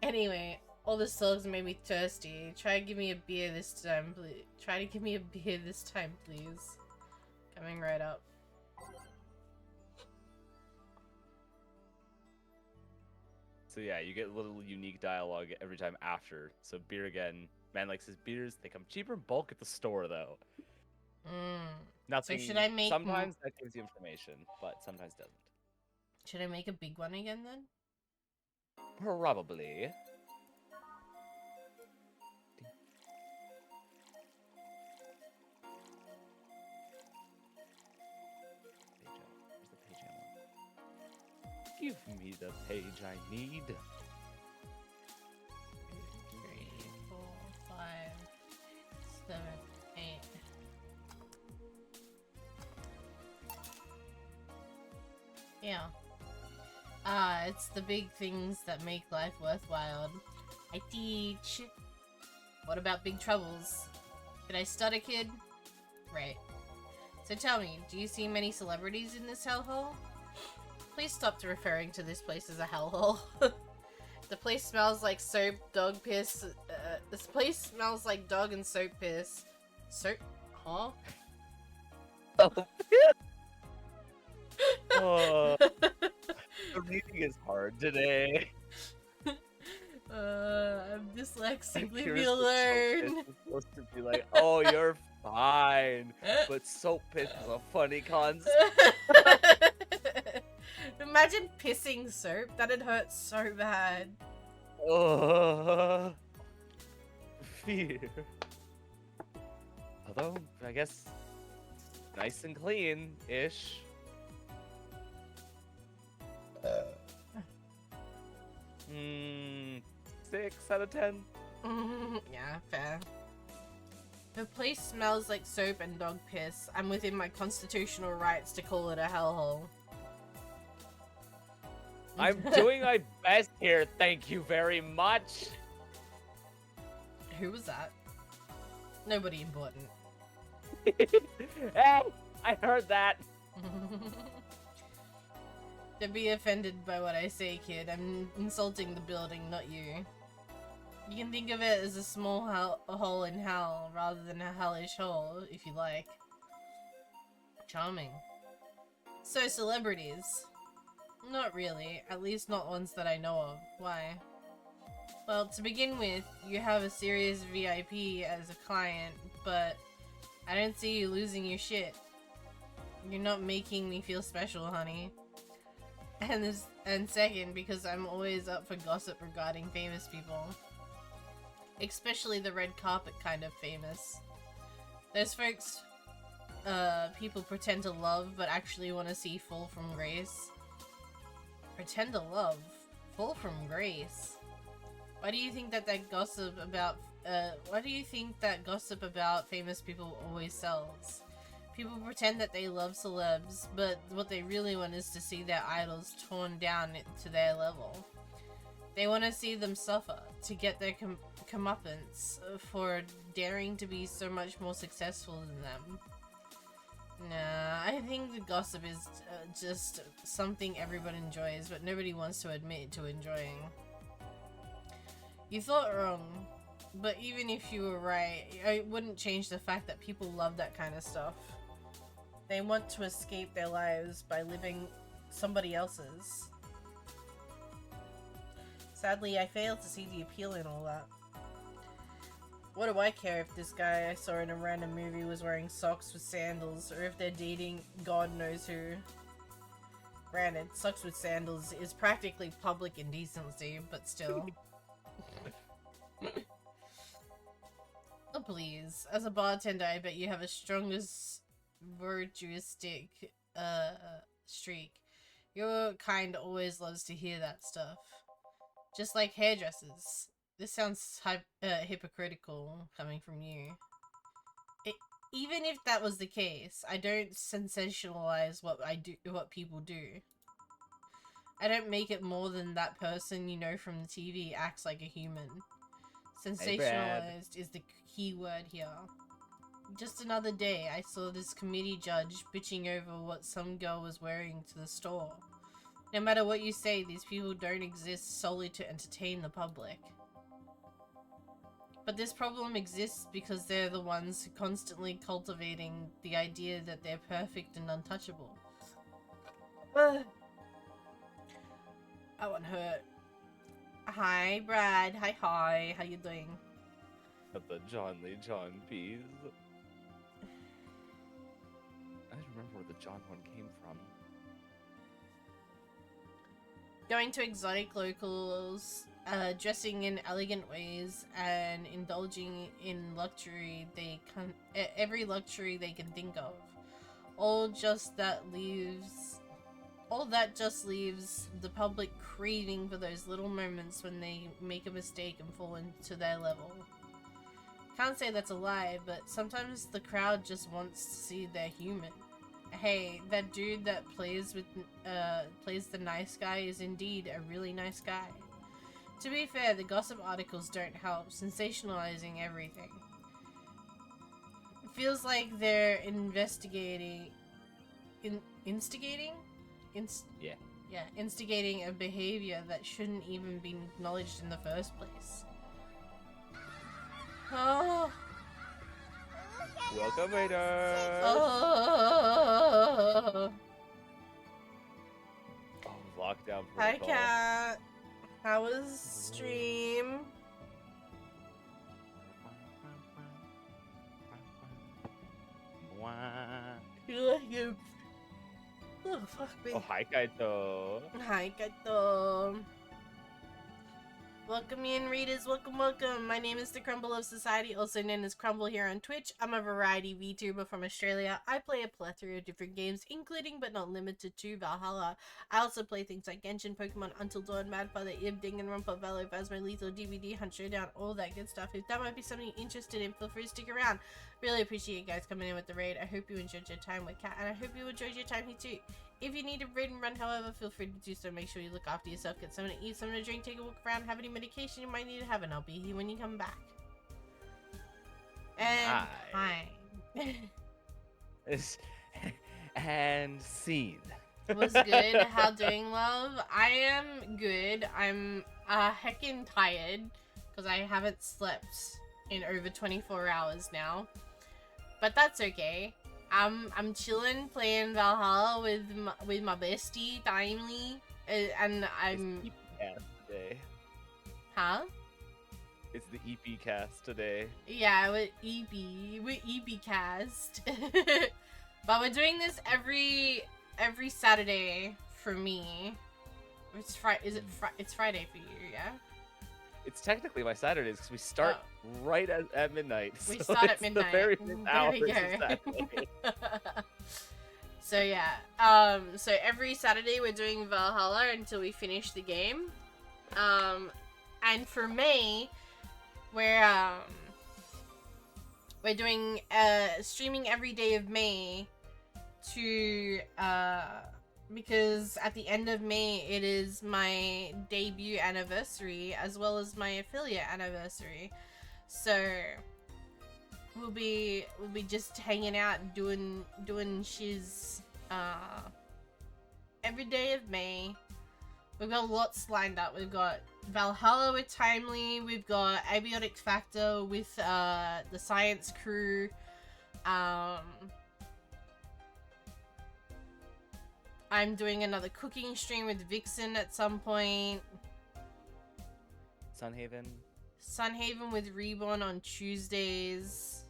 Anyway, all the songs made me thirsty. Try to give me a beer this time, please. Coming right up. So yeah, you get a little unique dialogue every time after. So beer again. Man likes his beers. They come cheaper in bulk at the store though. Nothing. So should I make... Sometimes that gives you information, but sometimes doesn't. Should I make a big one again then? Probably. Give me the page I need. 2, 3, 4, 5, 7, 8. Yeah. It's the big things that make life worthwhile. I teach. What about big troubles? Did I stutter, kid? Right. So tell me, do you see many celebrities in this hellhole? Please stop referring to this place as a hellhole. The place smells like soap, dog piss. This place smells like dog and soap piss. Soap? Huh? Oh, the reading is hard today. I'm dyslexic. Leave me Here's the soap alone. piss. It's supposed to be like, oh, you're fine. But soap piss is a funny concept. Imagine pissing soap. That'd hurt so bad. Fear. Although, I guess, nice and clean-ish. 6 out of 10. Yeah, fair. The place smells like soap and dog piss. I'm within my constitutional rights to call it a hellhole. I'm doing my best here, thank you very much. Who was that? Nobody important. Hey, I heard that. Don't be offended by what I say, kid. I'm insulting the building, not you. You can think of it as a small hole in hell, rather than a hellish hole, if you like. Charming. So, celebrities. Not really. At least not ones that I know of. Why? Well, to begin with, you have a serious VIP as a client, but I don't see you losing your shit. You're not making me feel special, honey. And second, because I'm always up for gossip regarding famous people. Especially the red carpet kind of famous. Those folks people pretend to love but actually want to see fall from grace. Pretend to love, fall from grace. Why do you think that gossip about famous people always sells? People pretend that they love celebs, but what they really want is to see their idols torn down to their level. They want to see them suffer, to get their comeuppance for daring to be so much more successful than them. Nah, I think the gossip is just something everyone enjoys, but nobody wants to admit to enjoying. You thought wrong, but even if you were right, it wouldn't change the fact that people love that kind of stuff. They want to escape their lives by living somebody else's. Sadly, I failed to see the appeal in all that. What do I care if this guy I saw in a random movie was wearing socks with sandals, or if they're dating God knows who? Granted, socks with sandals is practically public indecency, but still. Oh please, as a bartender I bet you have a strongest virtuistic streak. Your kind always loves to hear that stuff. Just like hairdressers. This sounds hypocritical coming from you. Even if that was the case, I don't sensationalize what people do. I don't make it more than that person you know from the TV acts like a human. Sensationalized is the key word here. Just another day, I saw this committee judge bitching over what some girl was wearing to the store. No matter what you say, these people don't exist solely to entertain the public. But this problem exists because they're the ones constantly cultivating the idea that they're perfect and untouchable. That one hurt. Hi, Brad. Hi. How you doing? At the John Lee John piece. I don't remember where the John one came from. Going to exotic locals, dressing in elegant ways, and indulging in luxury every luxury they can think of. All that just leaves the public craving for those little moments when they make a mistake and fall into their level. Can't say that's a lie, but sometimes the crowd just wants to see they're human. Hey, that dude that plays the nice guy is indeed a really nice guy. To be fair, the gossip articles don't help, sensationalizing everything. It feels like they're instigating a behavior that shouldn't even be acknowledged in the first place. Oh. Welcome, waiters! Oh. Lockdown Hi, protocol. Cat. How was stream? You. Oh, fuck me. Oh, hi, Kaito. Hi, Kaito. Welcome in, readers. Welcome. My name is the Crumble of Society, also known as Crumble here on Twitch. I'm a variety VTuber from Australia. I play a plethora of different games, including but not limited to Valhalla. I also play things like Genshin, Pokemon, Until Dawn, Madfather, Ib, Danganronpa, Valo, Phasmo, Lethal, DVD, Hunt Showdown, all that good stuff. If that might be something you're interested in, feel free to stick around. Really appreciate you guys coming in with the raid. I hope you enjoyed your time with Kat, and I hope you enjoyed your time here too. If you need a raid and run, however, feel free to do so. Make sure you look after yourself, get something to eat, something to drink, take a walk around, have any medication you might need to have, and I'll be here when you come back. And hi. And scene. Was good. How doing, love? I am good. I'm heckin' tired because I haven't slept in over 24 hours now, but that's okay. I'm chilling, playing Valhalla with my bestie, Timely, and I'm. It's EP cast today. Huh? It's the EP cast today. Yeah, with EP cast. But we're doing this every Saturday for me. It's Friday. It's Friday for you, yeah? It's technically my Saturdays because we start right at midnight. We so start at it's midnight. The very first There hours we of go. Saturday. So yeah, so every Saturday we're doing Valhalla until we finish the game. And for May, we're doing streaming every day of May to because at the end of May it is my debut anniversary as well as my affiliate anniversary. So we'll be just hanging out and doing shiz every day of May. We've got lots lined up. We've got Valhalla with Timely, we've got Abiotic Factor with the Science Crew. I'm doing another cooking stream with Vixen at some point. Sunhaven with Reborn on Tuesdays.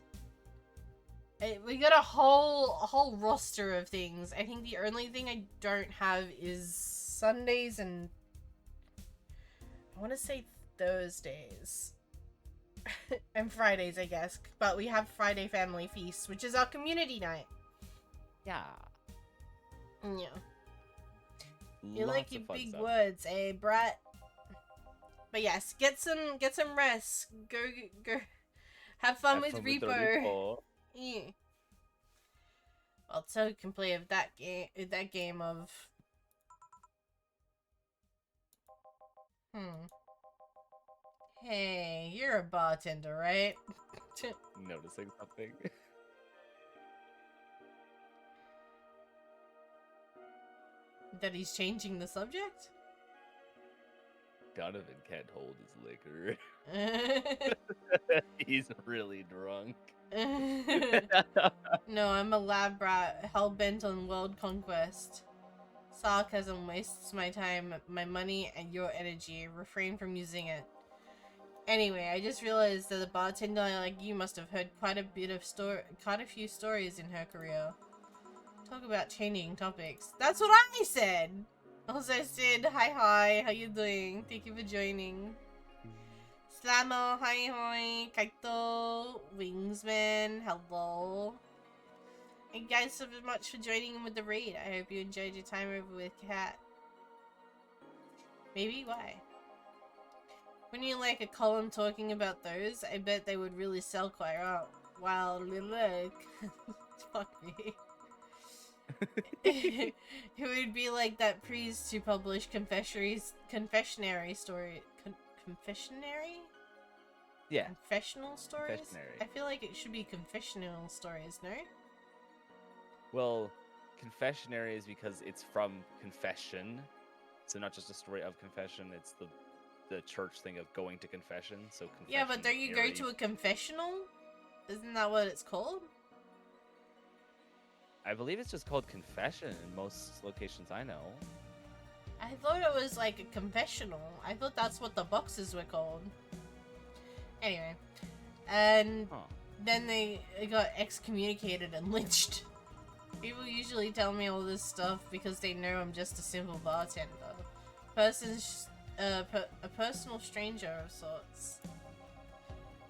We got a whole roster of things. I think the only thing I don't have is Sundays and I want to say Thursdays and Fridays, I guess. But we have Friday Family Feast, which is our community night. Yeah. Yeah. You Lots like your of fun big stuff. words, eh, brat? But yes, get some rest. Go have fun with the Repo. Repo. Yeah. Well, so can play of that game of Hey, you're a bartender, right? Noticing something. That he's changing the subject? Donovan can't hold his liquor. He's really drunk. No, I'm a lab rat, hell-bent on world conquest. Sarcasm wastes my time, my money, and your energy. Refrain from using it. Anyway, I just realized that a bartender like you must have heard quite a few stories in her career. Talk about changing topics. That's what I said! Also said, hi, how you doing? Thank you for joining. Slammer, hi, Kaito, Wingsman, hello. Thank you guys so much for joining in with the raid. I hope you enjoyed your time over with Kat. Maybe? Why? When you like a column talking about those, I bet they would really sell quite well. Wow, look. Fuck me. It would be like that priest who published confessionary story. Confessionary? Yeah. Confessional stories? Confessionary. I feel like it should be confessional stories, no? Well, confessionary is because it's from confession. So not just a story of confession, it's the church thing of going to confession. So Yeah, but don't you go to a confessional? Isn't that what it's called? I believe it's just called confession in most locations I know. I thought it was like a confessional. I thought that's what the boxes were called. Anyway. And then they got excommunicated and lynched. People usually tell me all this stuff because they know I'm just a simple bartender. A personal stranger of sorts.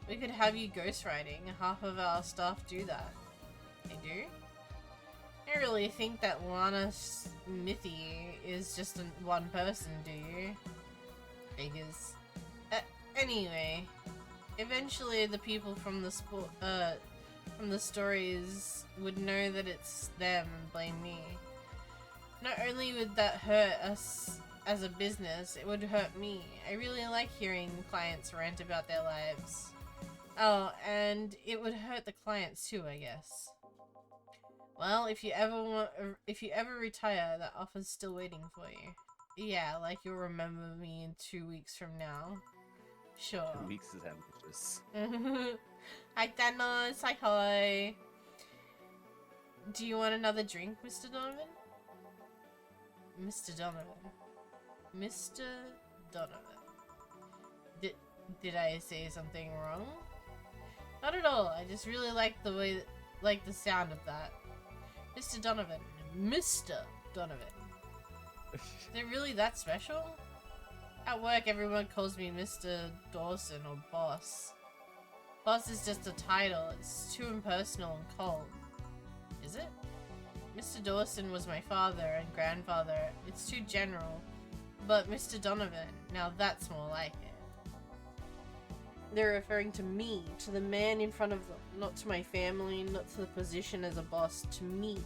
We could have you ghostwriting. Half of our staff do that. They do? I don't really think that Lana Smithy is just one person, do you? Because, anyway, eventually the people from the stories would know that it's them and blame me. Not only would that hurt us as a business, it would hurt me. I really like hearing clients rant about their lives. Oh, and it would hurt the clients too, I guess. Well, if you ever retire, that offer's still waiting for you. Yeah, like you'll remember me in 2 weeks from now. Sure. 2 weeks is ambitious. Hi Thanos, hi. Do you want another drink, Mr. Donovan? Mr. Donovan. Mr. Donovan. Did I say something wrong? Not at all. I just really like the sound of that. Mr. Donovan. Mr. Donovan. Is it really that special? At work, everyone calls me Mr. Dawson or Boss. Boss is just a title. It's too impersonal and cold. Is it? Mr. Dawson was my father and grandfather. It's too general. But Mr. Donovan, now that's more like it. They're referring to me, to the man in front of them, not to my family, not to the position as a boss, to me.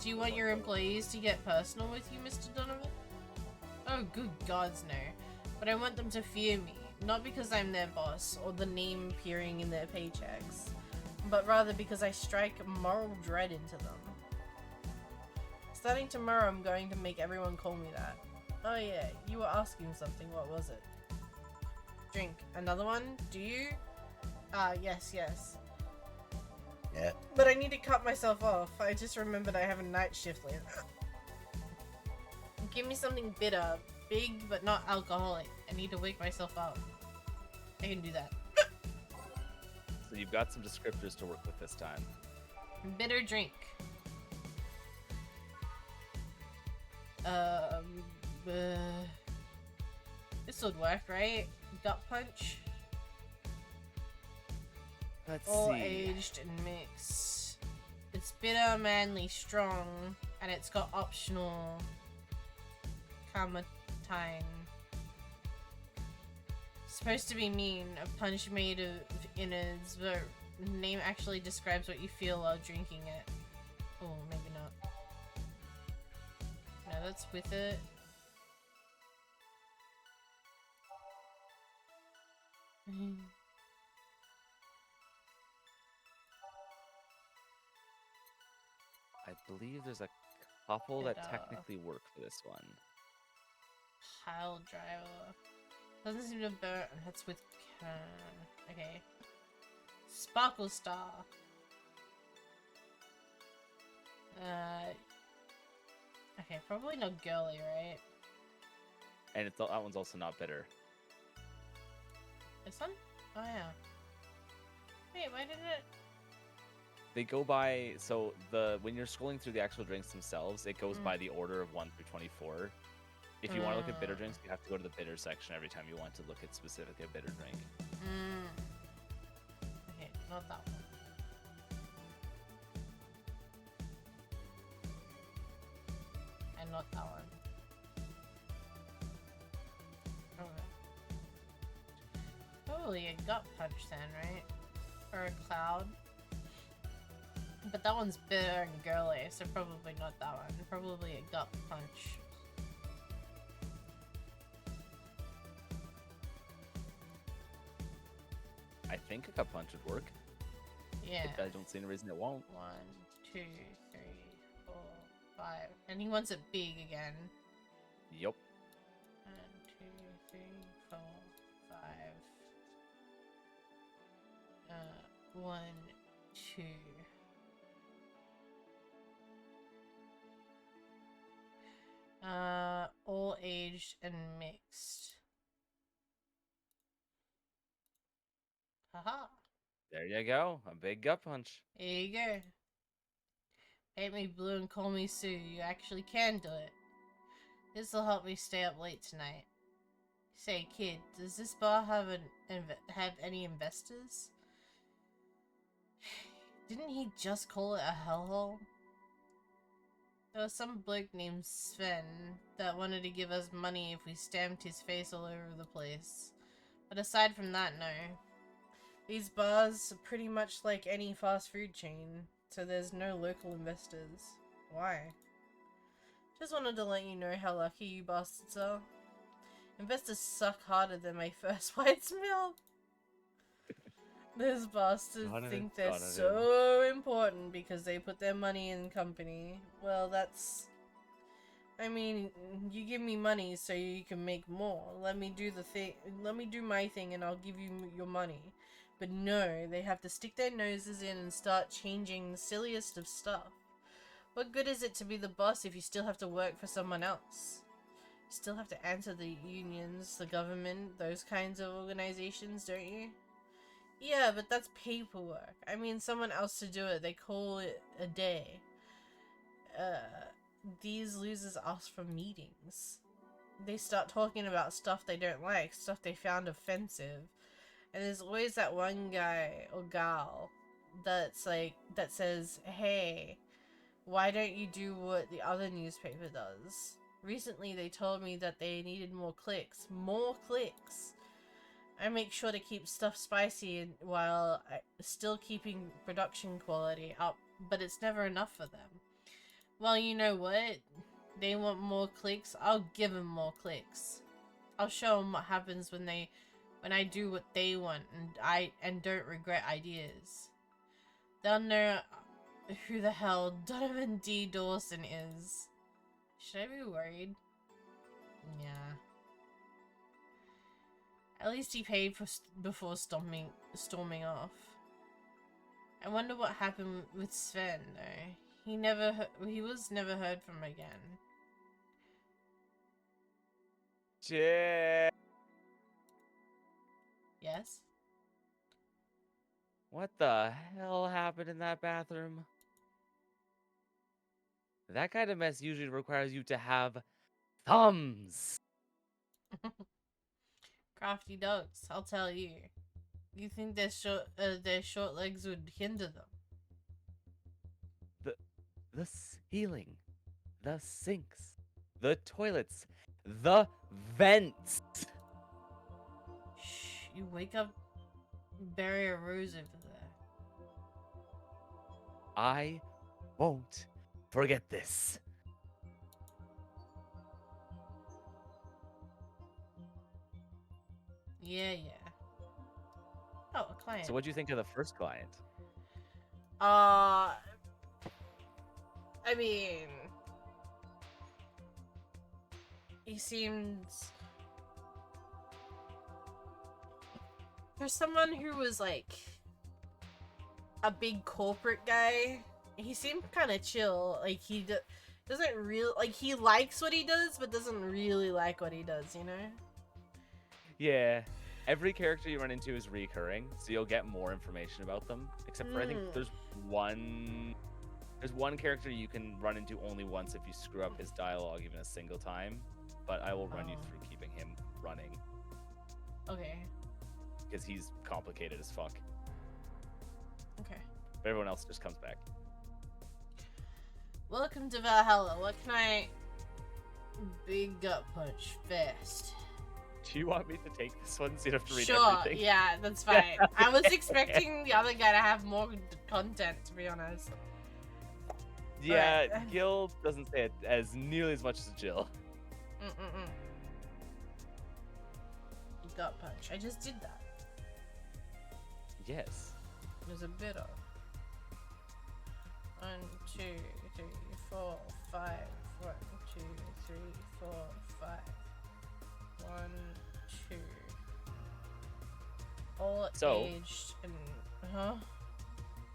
Do you want your employees to get personal with you, Mr. Donovan? Oh, good gods, no. But I want them to fear me, not because I'm their boss or the name appearing in their paychecks, but rather because I strike moral dread into them. Starting tomorrow, I'm going to make everyone call me that. Oh yeah, you were asking something, what was it? Drink. Another one? Do you? Yes. Yeah. But I need to cut myself off. I just remembered I have a night shift later. Give me something bitter, big but not alcoholic. I need to wake myself up. I can do that. So you've got some descriptors to work with this time. Bitter drink. This would work, right? Gut punch. Let's All see. aged and mixed. It's bitter, manly, strong, and it's got optional Kamatine. Supposed to be mean, a punch made of innards, but the name actually describes what you feel while drinking it. Oh, maybe not. No, that's with it. I believe there's a couple that It, technically work for this one. Pile driver. Doesn't seem to burn. That's with. Okay. Sparkle Star. Okay, probably not girly, right? And it's, that one's also not bitter. This one? Oh yeah. Wait, why didn't it? They go by, so when you're scrolling through the actual drinks themselves, it goes by the order of 1 through 24. If you want to look at bitter drinks, you have to go to the bitter section every time you want to look at specifically a bitter drink. Okay, not that one. And not that one. Okay. Probably a gut punch then, right? Or a cloud. But that one's bitter and girly, so probably not that one. Probably a gut punch. I think a gut punch would work. Yeah. I don't see any reason it won't. 1, 2, 3, 4, 5. And he wants it big again. Yup. 1, 2, 3, 4, 5. 1, 2. All aged and mixed. Haha. There you go. A big gut punch. There you go. Paint me blue and call me Sue. You actually can do it. This'll help me stay up late tonight. Say, kid, does this bar have have any investors? Didn't he just call it a hellhole? There was some bloke named Sven that wanted to give us money if we stamped his face all over the place. But aside from that, no. These bars are pretty much like any fast food chain, so there's no local investors. Why? Just wanted to let you know how lucky you bastards are. Investors suck harder than my first white's milk. Those bastards think they're so important because they put their money in company. Well, that's... I mean, you give me money so you can make more. Let me do the thing. Let me do my thing and I'll give you your money. But no, they have to stick their noses in and start changing the silliest of stuff. What good is it to be the boss if you still have to work for someone else? You still have to answer the unions, the government, those kinds of organizations, don't you? Yeah, but that's paperwork. I mean, someone else to do it. They call it a day. These losers ask for meetings. They start talking about stuff they don't like, stuff they found offensive. And there's always that one guy or gal that's like that says, "Hey, why don't you do what the other newspaper does?" Recently, they told me that they needed more clicks. More clicks. I make sure to keep stuff spicy while still keeping production quality up, but it's never enough for them. Well, you know what? They want more clicks. I'll give them more clicks. I'll show them what happens when I do what they want and don't regret ideas. They'll know who the hell Donovan D. Dawson is. Should I be worried? Yeah. At least he paid for before storming off. I wonder what happened with Sven though. He was never heard from again. Shit. Yes? What the hell happened in that bathroom? That kind of mess usually requires you to have thumbs. Crafty dogs, I'll tell you. You think their short legs would hinder them? The ceiling, the sinks, the toilets, the vents. Shh, you wake up, bury a rose over there. I won't forget this. Yeah. Oh, a client. So what'd you think of the first client? I mean, he seems, for someone who was like a big corporate guy, he seemed kind of chill. Like he doesn't really, like, he likes what he does, but doesn't really like what he does, you know? Yeah, every character you run into is recurring, so you'll get more information about them. Except for I think there's one character you can run into only once if you screw up his dialogue even a single time. But I will run you through keeping him running. Okay. Because he's complicated as fuck. Okay. But everyone else just comes back. Welcome to Valhalla. What can I... Big gut punch fast. Do you want me to take this one so you don't have to read Sure, everything? yeah, that's fine. I was expecting the other guy to have more content, to be honest. Yeah, Alright. Gil doesn't say it as nearly as much as Jill. Gut punch. I just did that. Yes. There's a bit of 1, 2, 3, 4, 5. 1, 2, 3, 4, 5. 1, 2. All So- aged and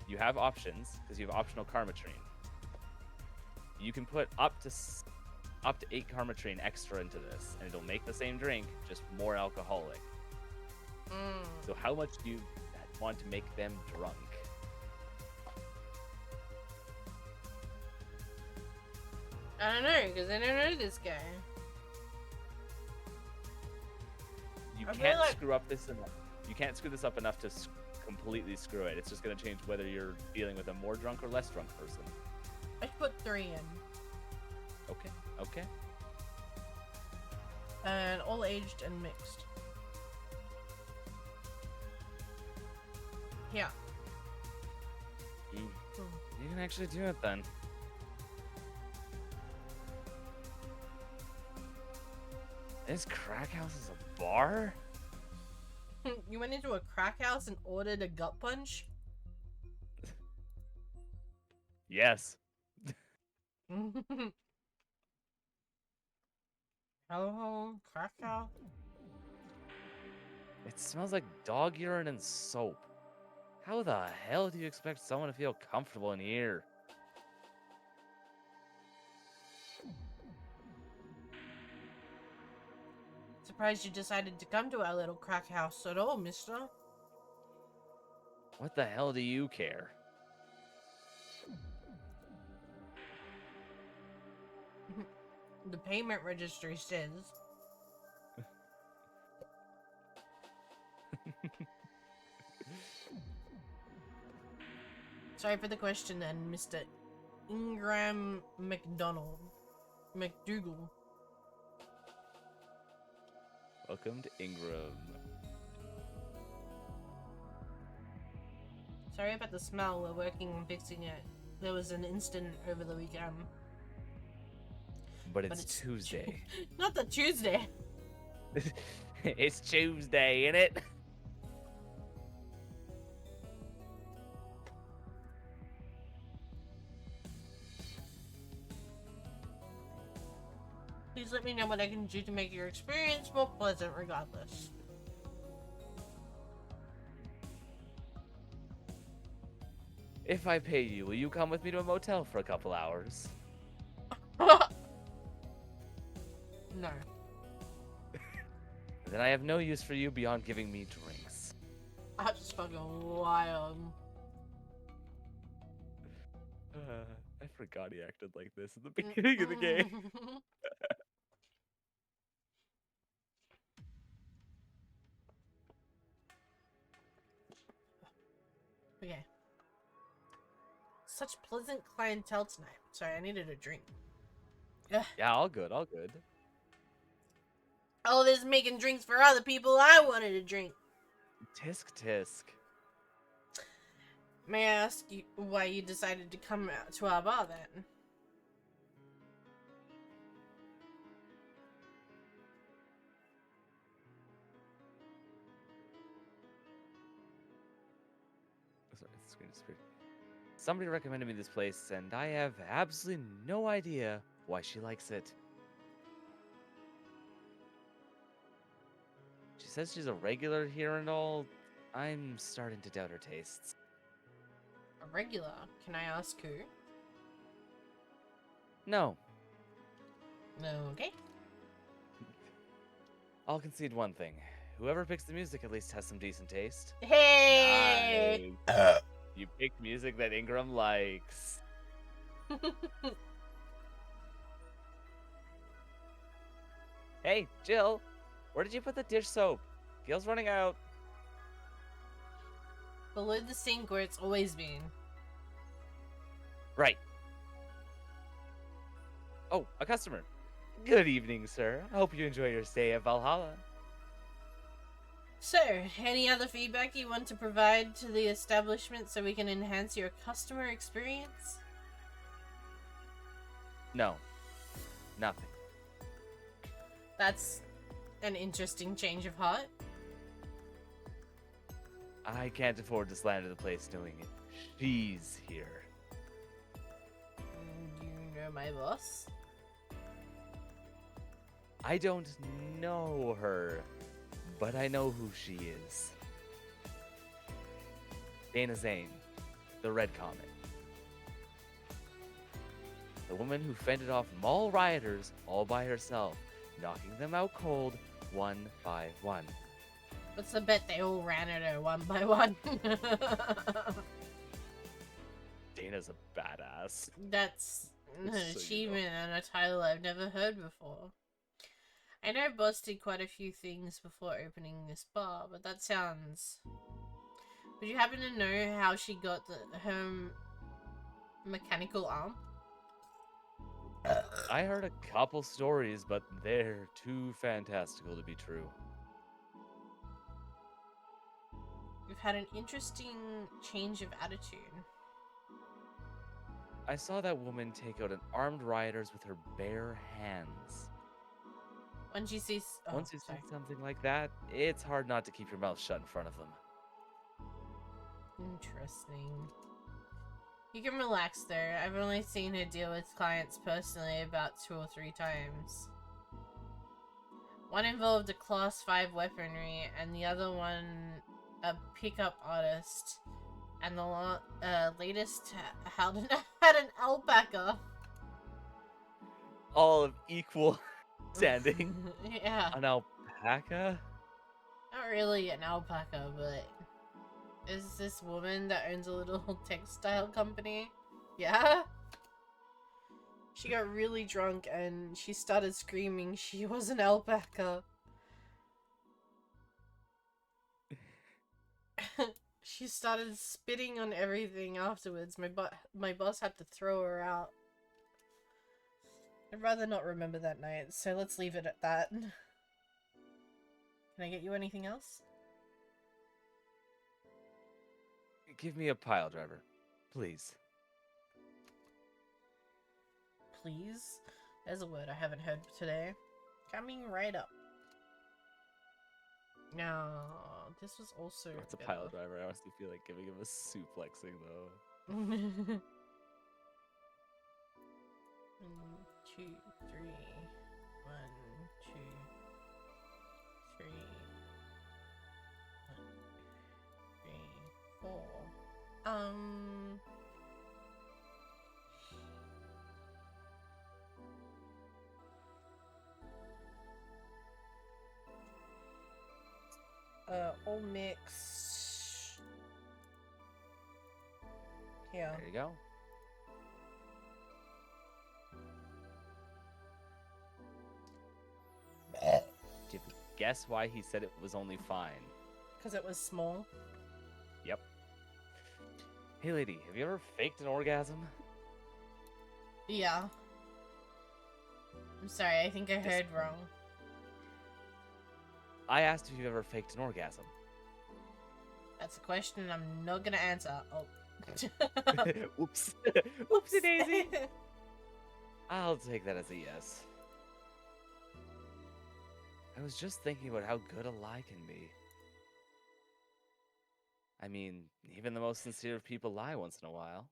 You have options because you have optional Karmatrine. You can put up to 8 Karmatrine extra into this, and it'll make the same drink, just more alcoholic. So how much do you want to make them drunk? I don't know, because I don't know this guy. You I feel can't like- screw up this enough. You can't screw this up enough to completely screw it. It's just going to change whether you're dealing with a more drunk or less drunk person. I put 3 in. Okay. And all aged and mixed. Yeah. You can actually do it then. This crack house is a bar? You went into a crack house and ordered a gut punch? Yes. Hello, crack house? It smells like dog urine and soap. How the hell do you expect someone to feel comfortable in here? Surprised you decided to come to our little crack house at all, mister. What the hell do you care? The payment registry says. Sorry for the question then, Mr. Ingram McDougal. Welcome to Ingram. Sorry about the smell, we're working on fixing it. There was an incident over the weekend. But it's Tuesday. Not the Tuesday! It's Tuesday, innit? Please let me know what I can do to make your experience more pleasant regardless. If I pay you, will you come with me to a motel for a couple hours? No. Then I have no use for you beyond giving me drinks. That's fucking wild. I forgot he acted like this at the beginning of the game. Okay. Such pleasant clientele tonight. Sorry, I needed a drink. Ugh. Yeah, all good, all good. All this making drinks for other people I wanted a drink. Tisk tisk. May I ask you why you decided to come out to our bar then? Sorry, the screen disappeared. Somebody recommended me this place, and I have absolutely no idea why she likes it. She says she's a regular here and all. I'm starting to doubt her tastes. A regular? Can I ask who? No, Okay. I'll concede one thing. Whoever picks the music at least has some decent taste. Hey! Nice. You picked music that Ingram likes. Hey, Jill, where did you put the dish soap? Gil's running out. Below the sink where it's always been. Right. Oh, a customer. Good evening, sir. I hope you enjoy your stay at Valhalla. So, any other feedback you want to provide to the establishment so we can enhance your customer experience? No. Nothing. That's an interesting change of heart. I can't afford to slander the place knowing it. She's here. Do you know my boss? I don't know her, but I know who she is. Dana Zane, the Red Comet. The woman who fended off mall rioters all by herself, knocking them out cold, one by one. What's the bet they all ran at her one by one? Dana's a badass. That's an Just so you know. achievement and a title I've never heard before. I know Boss did quite a few things before opening this bar, but that sounds... Would you happen to know how she got her mechanical arm? I heard a couple stories, but they're too fantastical to be true. You've had an interesting change of attitude. I saw that woman take out an armed rioters with her bare hands. Once you see... Oh, Once you sorry. see something like that, it's hard not to keep your mouth shut in front of them. Interesting. You can relax there. I've only seen her deal with clients personally about 2 or 3 times. One involved a class 5 weaponry, and the other one a pickup artist. And the latest had an alpaca. All of equal standing. Yeah. An alpaca? Not really an alpaca, but... Is this woman that owns a little textile company? Yeah? She got really drunk and she started screaming she was an alpaca. She started spitting on everything afterwards. My boss had to throw her out. I'd rather not remember that night, so let's leave it at that. Can I get you anything else? Give me a pile driver, please. Please? There's a word I haven't heard today. Coming right up. No, this was also. It's a better. pile driver. I honestly feel like giving him a suplexing though. 1, 2, 3. 1, 2, 3. 1, 2, 3, 4. All mixed. Yeah. There you go. Meh. Do you guess why he said it was only fine? Because it was small. Yep. Hey lady, have you ever faked an orgasm? Yeah. I'm sorry, I think I heard wrong. I asked if you've ever faked an orgasm. That's a question I'm not gonna answer. Oh. Oops. Oopsie daisy. I'll take that as a yes. I was just thinking about how good a lie can be. I mean, even the most sincere of people lie once in a while.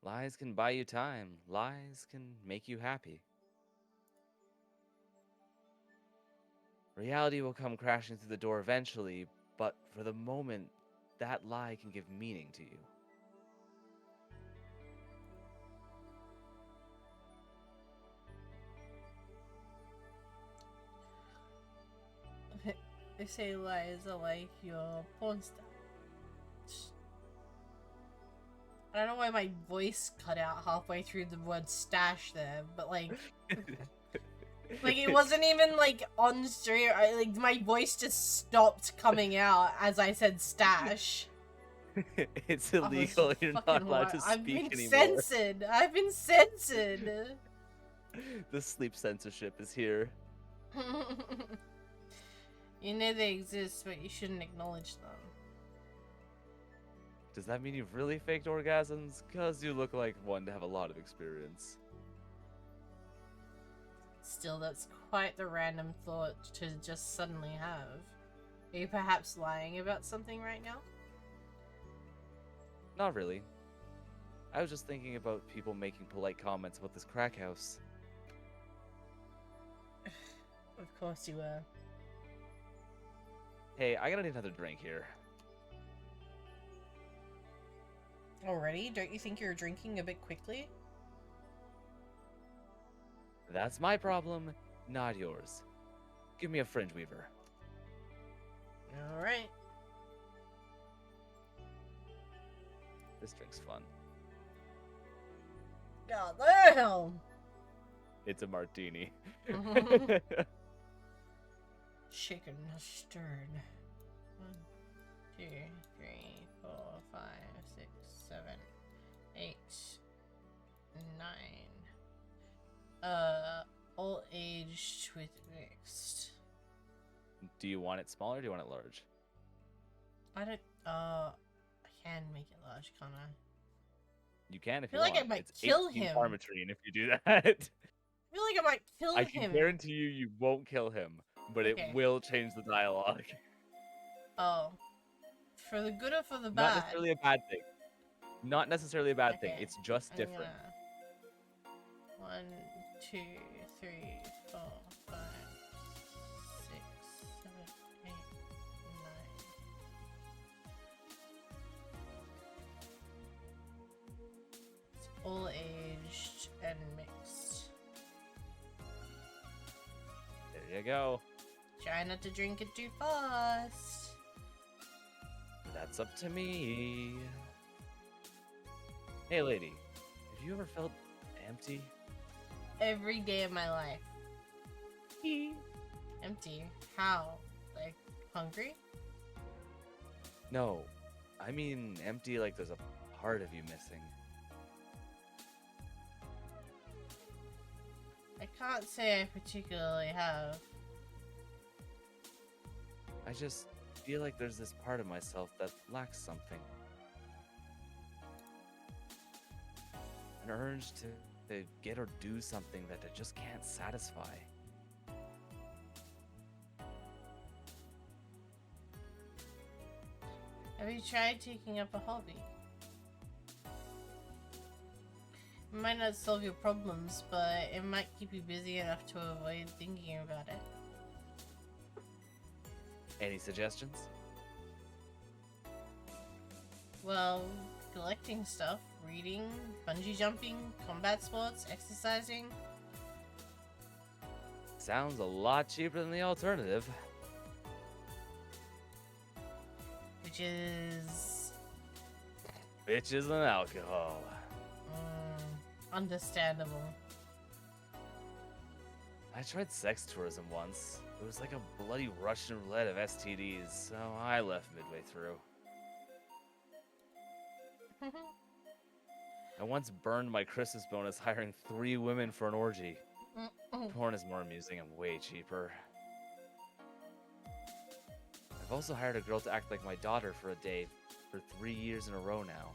Lies can buy you time. Lies can make you happy. Reality will come crashing through the door eventually, but for the moment, that lie can give meaning to you. They say lies are like your porn stars. I don't know why my voice cut out halfway through the word stash there, but like... Like, it wasn't even, like, on stream. Like, my voice just stopped coming out as I said stash. It's I was illegal. You're not fucking allowed to I've speak been anymore. censored. I've been censored. The sleep censorship is here. You know they exist, but you shouldn't acknowledge them. Does that mean you've really faked orgasms? Because you look like one to have a lot of experience. Still, that's quite the random thought to just suddenly have. Are you perhaps lying about something right now? Not really. I was just thinking about people making polite comments about this crack house. Of course you were. Hey, I gotta need another drink here. Already? Don't you think you're drinking a bit quickly? That's my problem, not yours. Give me a fringe weaver. Alright. This drink's fun. God damn! It's a martini. Shaken, stirred. 1, 2, 3, 4, 5, 6, 7, 8, 9. All aged with mixed. Do you want it small or do you want it large? I don't. I can make it large, can't I? You can if feel you like I want. might It's kill 18 him. Parmetrine if you do that. I feel like I might kill I him. can guarantee you won't kill him, but Okay. it will change the dialogue. Oh. For the good or for the Not bad? necessarily a bad thing. Not necessarily a bad thing. Okay, It's just I'm different. gonna- 1, 2, 3, 4, 5, 6, 7, 8, 9. It's all aged and mixed. There you go. Try not to drink it too fast. That's up to me. Hey, lady. Have you ever felt empty? Every day of my life. Empty? How? Like, hungry? No, I mean empty like there's a part of you missing. I can't say I particularly have. I just feel like there's this part of myself that lacks something. An urge to get or do something that I just can't satisfy. Have you tried taking up a hobby? It might not solve your problems, but it might keep you busy enough to avoid thinking about it. Any suggestions? Well, collecting stuff, reading, bungee jumping, combat sports, exercising. Sounds a lot cheaper than the alternative. Which is... Bitches and alcohol. Understandable. I tried sex tourism once. It was like a bloody Russian roulette of STDs, so I left midway through. I once burned my Christmas bonus hiring 3 women for an orgy. Porn is more amusing and way cheaper. I've also hired a girl to act like my daughter for a day for 3 years in a row now.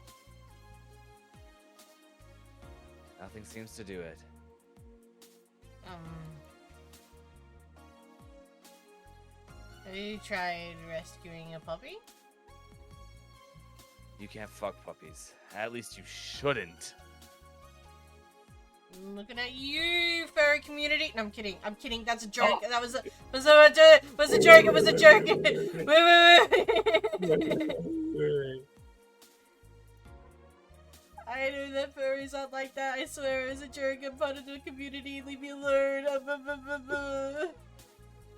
Nothing seems to do it. Have you tried rescuing a puppy? You can't fuck puppies. At least you shouldn't. I'm looking at you, furry community. No, I'm kidding. I'm kidding. That's a joke. That was a joke. It was a joke. Wait. I knew that furries aren't like that. I swear it was a joke. I'm part of the community. Leave me alone.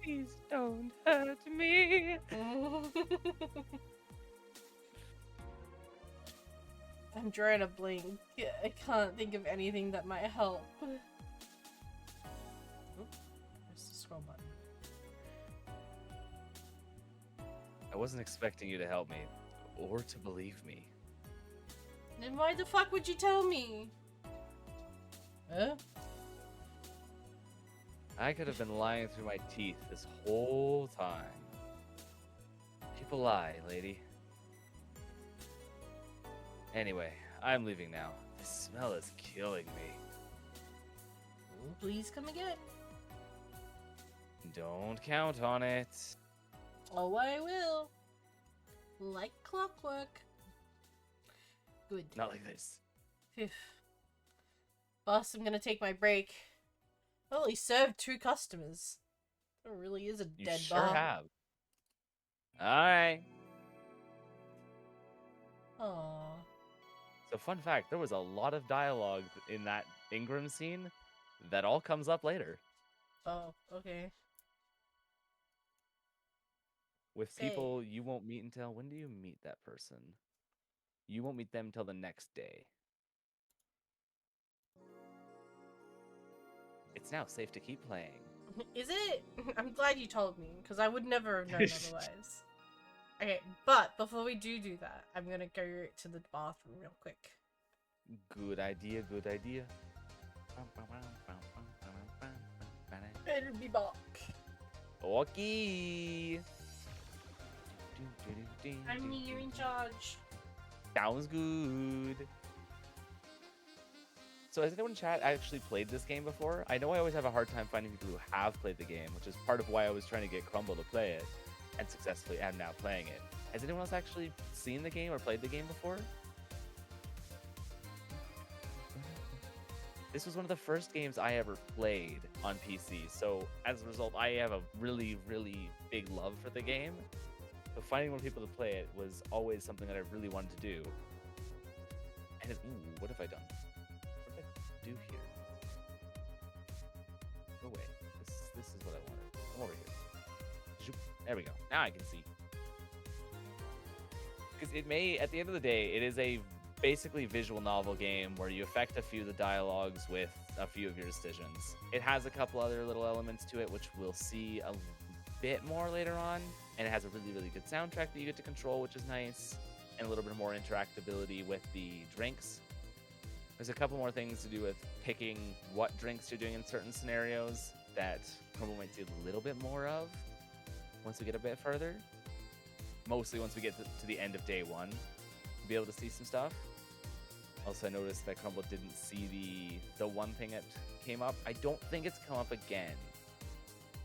Please don't hurt me. I'm trying to blink. I can't think of anything that might help. Oop, there's the scroll button. I wasn't expecting you to help me, or to believe me. Then why the fuck would you tell me? Huh? I could have been lying through my teeth this whole time. People lie, lady. Anyway, I'm leaving now. The smell is killing me. Please come again. Don't count on it. Oh, I will. Like clockwork. Good. Not like this. Phew. Boss, I'm gonna take my break. I only served 2 customers. That really is a You dead sure bomb. have. Alright. Aww. So fun fact, there was a lot of dialogue in that Ingram scene that all comes up later. Oh, okay. With Say. people you won't meet until... When do you meet that person? You won't meet them until the next day. It's now safe to keep playing. Is it? I'm glad you told me, because I would never have known otherwise. Okay, but before we do that, I'm gonna go to the bathroom real quick. Good idea, good idea. It'll be back. Okay. I'm here in charge. Sounds good. So has anyone in chat actually played this game before? I know I always have a hard time finding people who have played the game, which is part of why I was trying to get Crumble to play it, and successfully am now playing it. Has anyone else actually seen the game or played the game before? This was one of the first games I ever played on PC, so as a result, I have a really, really big love for the game. So finding more people to play it was always something that I really wanted to do. And it's, ooh, what have I done? What did I do here? Go away. This is what I wanted. Come over here. Zoop. There we go. Now I can see. Because it may, at the end of the day, it is a basically visual novel game where you affect a few of the dialogues with a few of your decisions. It has a couple other little elements to it, which we'll see a bit more later on, and it has a really, really good soundtrack that you get to control, which is nice, and a little bit more interactability with the drinks. There's a couple more things to do with picking what drinks you're doing in certain scenarios that Crumble might see a little bit more of once we get a bit further. Mostly once we get to the end of day one, we'll be able to see some stuff. Also, I noticed that Crumble didn't see the one thing that came up. I don't think it's come up again.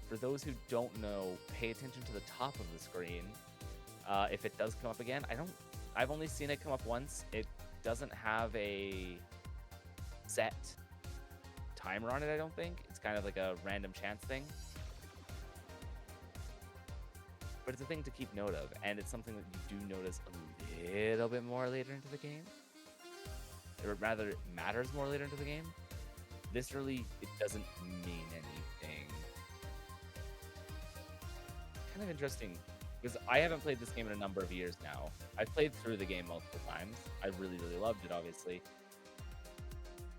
For those who don't know, pay attention to the top of the screen. If it does come up again, I've only seen it come up once. It doesn't have a set timer on it, I don't think. It's kind of like a random chance thing. But it's a thing to keep note of, and it's something that you do notice a little bit more later into the game. Or rather, it matters more later into the game. This early, it doesn't mean anything. Kind of interesting, because I haven't played this game in a number of years now. I've played through the game multiple times. I really, really loved it, obviously.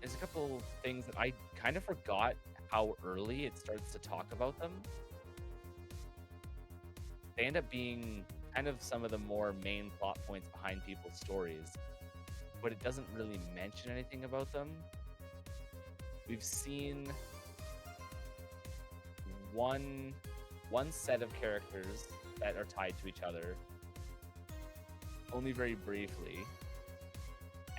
There's a couple things that I kind of forgot how early it starts to talk about them. They end up being kind of some of the more main plot points behind people's stories, but it doesn't really mention anything about them. We've seen one set of characters that are tied to each other, only very briefly,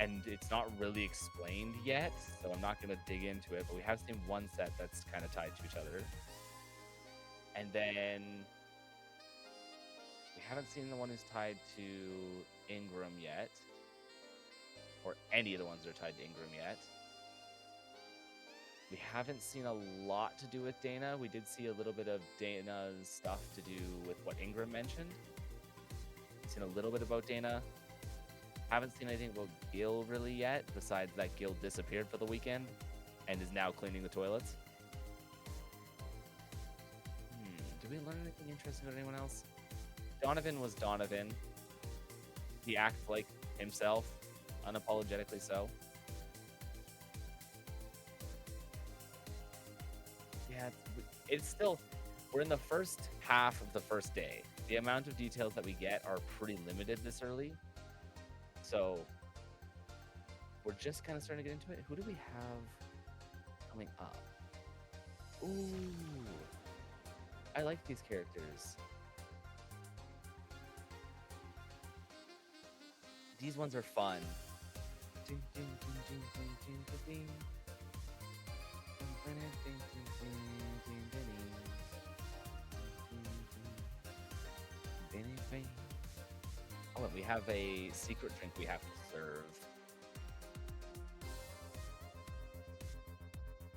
and it's not really explained yet, so I'm not going to dig into it, but we have seen one set that's kind of tied to each other. And then we haven't seen the one who's tied to Ingram yet, or any of the ones that are tied to Ingram yet. We haven't seen a lot to do with Dana. We did see a little bit of Dana's stuff to do with what Ingram mentioned. We've seen a little bit about Dana. Haven't seen anything about Gil really yet, besides that Gil disappeared for the weekend and is now cleaning the toilets. Did we learn anything interesting about anyone else? Donovan was Donovan. He acts like himself, unapologetically so. Yeah, it's still, we're in the first half of the first day. The amount of details that we get are pretty limited this early. So we're just kind of starting to get into it. Who do we have coming up? Ooh, I like these characters. These ones are fun. Oh, and we have a secret drink we have to serve.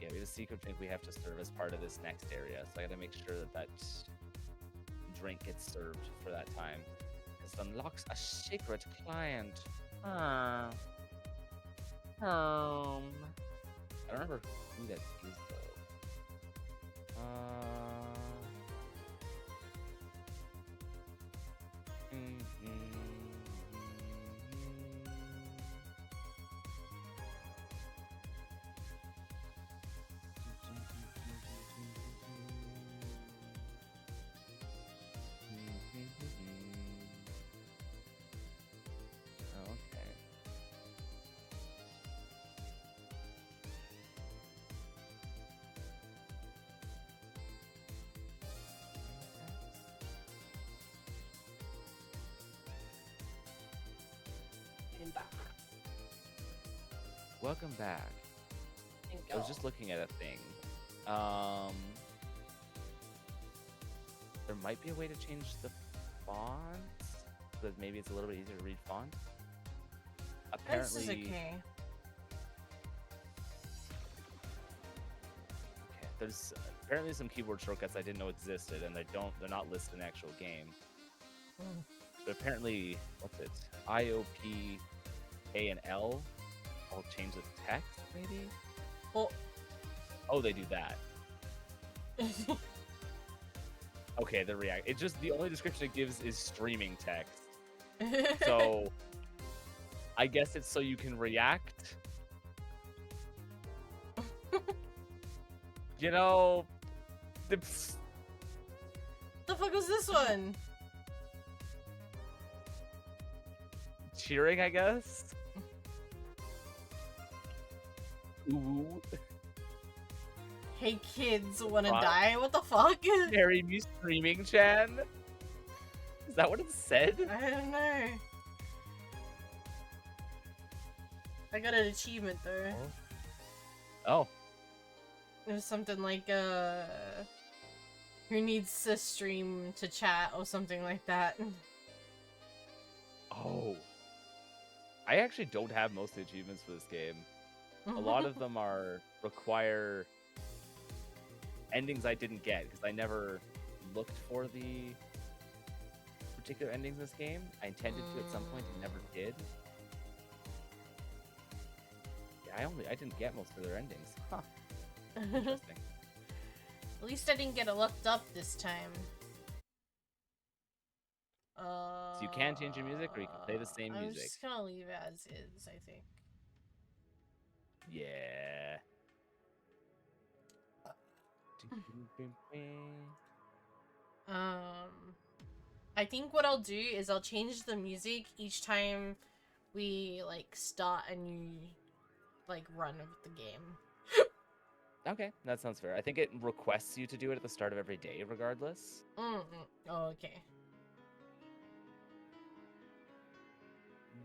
Yeah, we have a secret drink we have to serve as part of this next area. So I gotta make sure that that drink gets served for that time. This unlocks a secret client. I don't remember who that is though. Welcome back. I was just looking at a thing. There might be a way to change the font, so that maybe it's a little bit easier to read font. Apparently, this is okay. Okay, there's apparently some keyboard shortcuts I didn't know existed, and they're not listed in the actual game. But apparently, what's it? IOP, A, and L. I'll change the text, maybe? Well, oh, they do that. Okay, the react. It's just the only description it gives is streaming text. So, I guess it's so you can react. You know, the fuck was this one? Cheering, I guess. Ooh. Hey kids, wanna What? die? What the fuck? Marry me screaming, Chan? Is that what it said? I don't know. I got an achievement though. Oh. It was something like, who needs to stream to chat or something like that. Oh. I actually don't have most of the achievements for this game. A lot of them require endings I didn't get because I never looked for the particular endings in this game. I intended to at some point and never did. Yeah, I didn't get most of their endings. Huh. Interesting. At least I didn't get it looked up this time. So you can change your music or you can play the same I'm music. just gonna leave it as is, I think. Yeah. I think what I'll do is I'll change the music each time we like start a new like run of the game. Okay, that sounds fair. I think it requests you to do it at the start of every day, regardless. Oh, okay.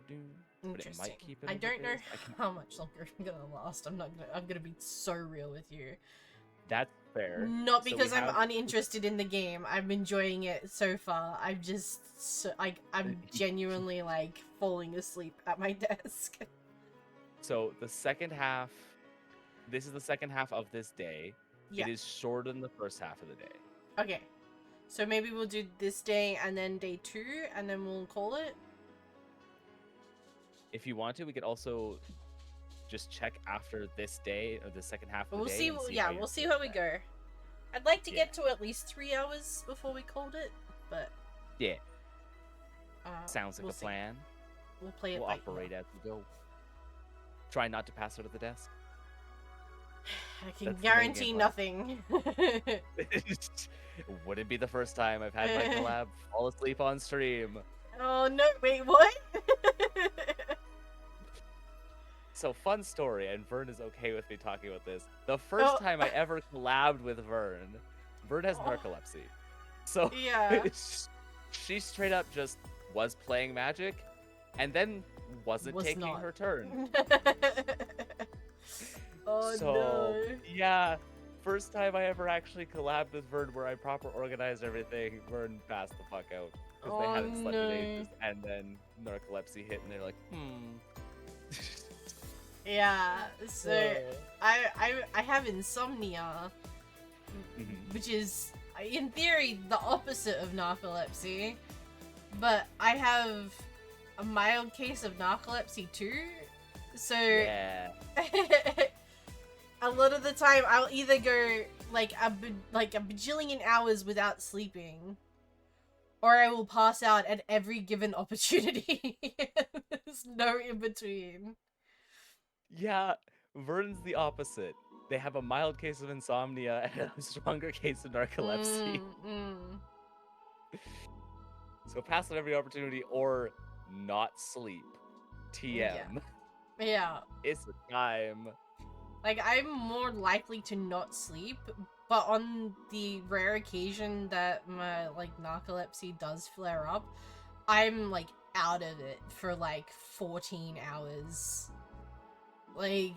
But it Interesting. might keep it I as don't it know is. how much longer I'm gonna last. I'm gonna be so real with you. That's fair. Not So we because I'm have- uninterested in the game. I'm enjoying it so far. I'm just I'm genuinely like falling asleep at my desk. So the second half, this is the second half of this day. Yeah. It is shorter than the first half of the day. Okay. So maybe we'll do this day and then day 2 and then we'll call it. If you want to, we could also just check after this day or the second half of But the we'll day. see. and Yeah, how you're we'll see feeling how we then. go. I'd like to Yeah. get to at least 3 hours before we called it, but Yeah, sounds like we'll a see. plan. We'll play it We'll by operate ear. as we go. Try not to pass out at the desk. I can That's the main guarantee game plan. nothing. Wouldn't be the first time I've had my collab fall asleep on stream. Oh no! Wait, what? So, fun story, and Vern is okay with me talking about this. The first Oh. time I ever collabed with Vern has Oh. narcolepsy. So, Yeah. she straight up just was playing Magic, and then wasn't Was taking not. her turn. Oh So, no. yeah, first time I ever actually collabed with Vern where I proper organized everything, Vern passed the fuck out. Because they Oh, hadn't slept in no. ages, and then narcolepsy hit, and they're like, Yeah. So I have insomnia, Mhm. which is in theory the opposite of narcolepsy, but I have a mild case of narcolepsy too. So Yeah. a lot of the time I'll either go like a bajillion hours without sleeping, or I will pass out at every given opportunity. There's no in between. Yeah, Vern's the opposite. They have a mild case of insomnia and a stronger case of narcolepsy. So pass on every opportunity or not sleep. TM. Yeah. It's the time. Like, I'm more likely to not sleep, but on the rare occasion that my, like, narcolepsy does flare up, I'm, like, out of it for, like, 14 hours. Like,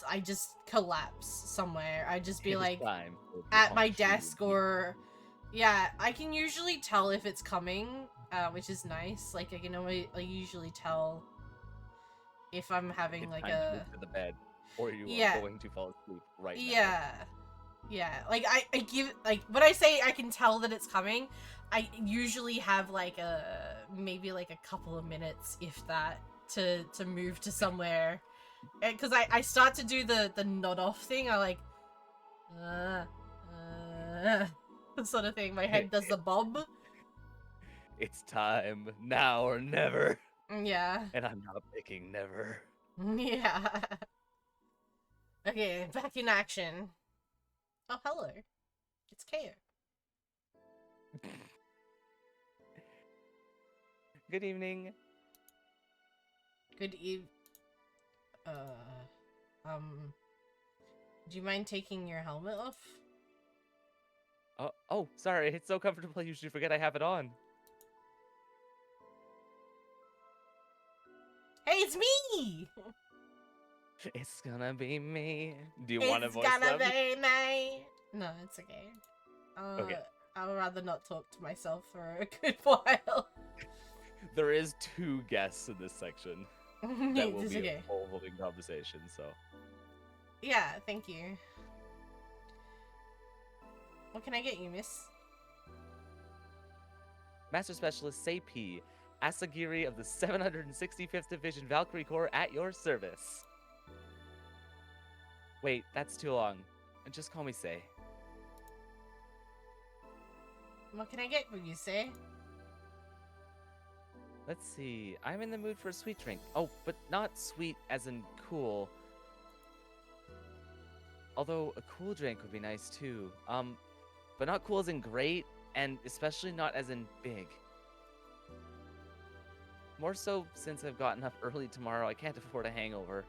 I just collapse somewhere. I just be, It is like, time for the at my punch. desk or... Yeah, I can usually tell if it's coming, which is nice. Like, I usually tell if I'm having, It's like, time to a... move to the bed, or you Yeah. are going to fall asleep right now. Yeah, like I give, like, when I say I can tell that it's coming, I usually have like maybe like a couple of minutes, if that, to move to somewhere, because I start to do the nod off thing. I like sort of thing. My head does the bob. It's time, now or never. Yeah. And I'm not picking never. Yeah. Okay, back in action. Oh, hello. It's KO. Good evening. Good eve. Do you mind taking your helmet off? Oh, sorry. It's so comfortable. I usually forget I have it on. Hey, it's me! It's gonna be me. Do you want to It's voice gonna them? be me! No, it's okay. Okay. I would rather not talk to myself for a good while. There is 2 guests in this section that will It's be okay. a full holding conversation, so. Yeah, thank you. What can I get you, miss? Master Specialist Seipi, Asagiri of the 765th Division Valkyrie Corps at your service. Wait, that's too long. Just call me Sei. What can I get for you, say? Let's see. I'm in the mood for a sweet drink. Oh, but not sweet as in cool. Although a cool drink would be nice too. But not cool as in great, and especially not as in big. More so since I've gotten up early tomorrow, I can't afford a hangover.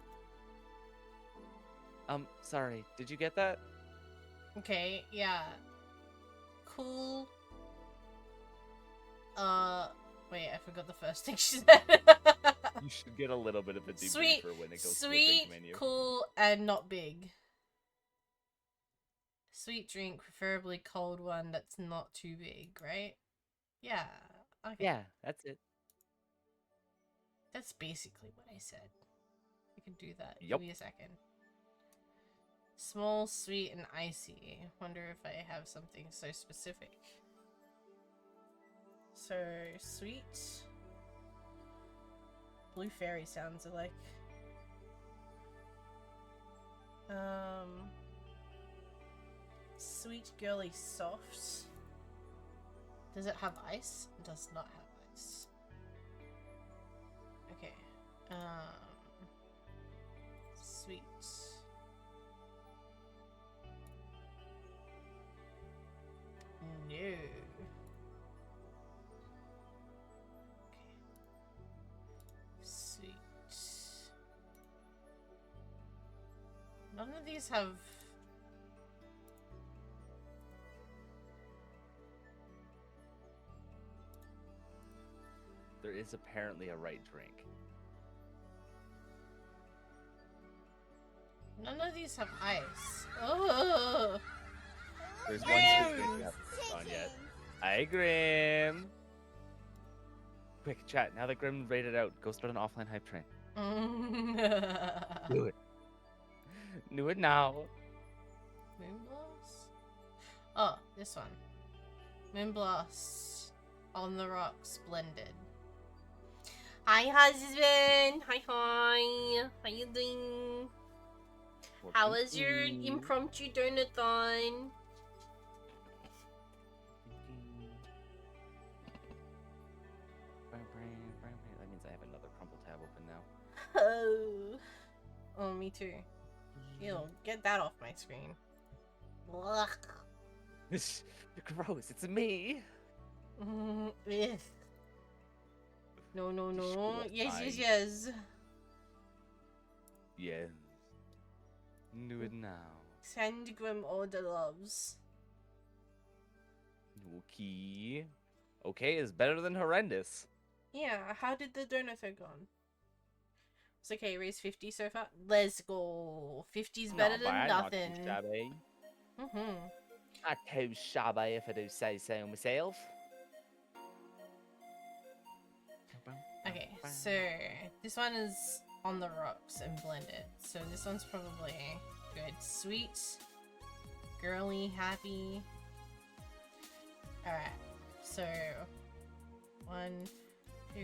Sorry, did you get that? Okay, yeah. Cool. Wait, I forgot the first thing she said. You should get a little bit of a Sweet, debriefer when it goes to the sweet, drink menu. cool, and not big. Sweet drink, preferably cold one that's not too big, right? Yeah. Okay. Yeah, that's it. That's basically what I said. I can do that. Yup. Give me a second. Small, sweet, and icy. Wonder if I have something so specific. So, sweet. Blue fairy sounds like. Sweet, girly, soft. Does it have ice? It does not have ice. Okay. Sweet. No. Okay. Sweet. None of these have. There is apparently a right drink. None of these have ice. Oh. There's one sweet drink we haven't put on yet. Hi, Grim. Quick, chat. Now that Grim rated out, go start an offline hype train. Do it. Do it now. Moonblast? Oh, this one. Moonblast on the rocks blended. Hi, husband. Hi. How you doing? How was your impromptu donathon? That means I have another crumple tab open now. Oh, me too. Ew, get that off my screen. Ugh. Gross, it's me. Ugh. No, no, no. Sure, Yes, fine. yes, yes. Yes. Do it now. Send Grim all the loves. Okay. Okay is better than horrendous. Yeah, how did the donathon go on? It's okay, raise 50 so far. Let's go. 50's better Not than bad, nothing. Not too shabby. Mm-hmm. Not too shabby if I do say so myself. Okay, so this one is on the rocks and blended. So this one's probably good. Sweet, girly, happy. Alright, so 1, 2,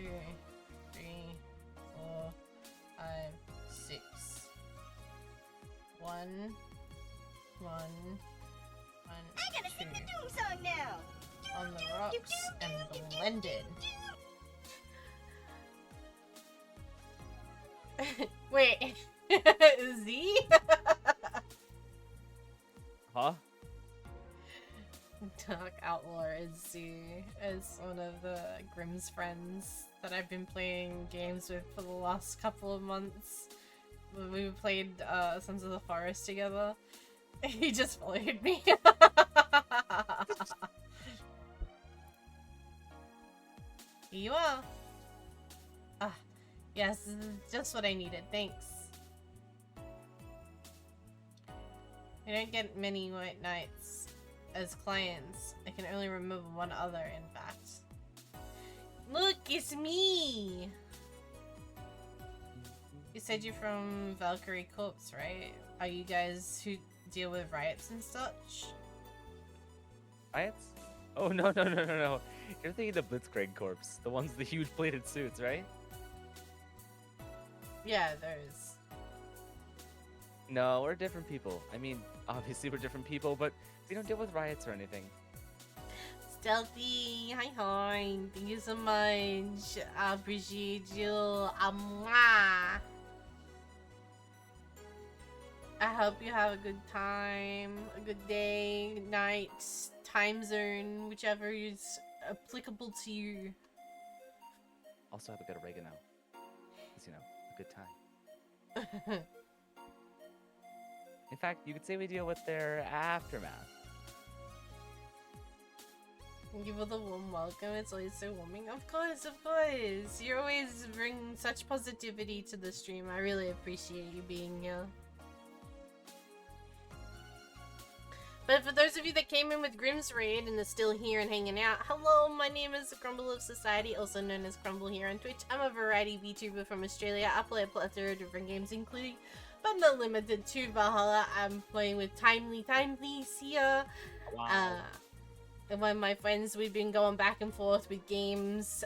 3, 4, 5, 6. 1, 1, 1, I gotta sing the doom song now. on the rocks and blended. Wait, Z? Huh? Dark Outlaw is one of the Grimm's friends that I've been playing games with for the last couple of months. We played Sons of the Forest together. He just followed me. Here you are. Ah, yes, this is just what I needed. Thanks. We don't get many white knights as clients. I can only remember one other, in fact. Look, it's me! You said you're from Valkyrie Corps, right? Are you guys who deal with riots and such? Riots? Oh, no. You're thinking the Blitzkrieg Corps, the ones with the huge plated suits, right? Yeah, those. No, we're different people. I mean, obviously we're different people, but we don't deal with riots or anything. Stealthy, hi. Thank you so much. I appreciate you. Mwah. I hope you have a good time, a good day, night, time zone, whichever is applicable to you. Also have a good oregano. It's, a good time. In fact, you could say we deal with their aftermath. Thank you for the warm welcome. It's always so warming. Of course. You always bring such positivity to the stream. I really appreciate you being here. But for those of you that came in with Grimm's Raid and are still here and hanging out, hello, my name is Crumble of Society, also known as Crumble here on Twitch. I'm a variety VTuber from Australia. I play a plethora of different games, including, but not limited to, Valhalla. I'm playing with Timely here. Wow. And one of my friends, we've been going back and forth with games.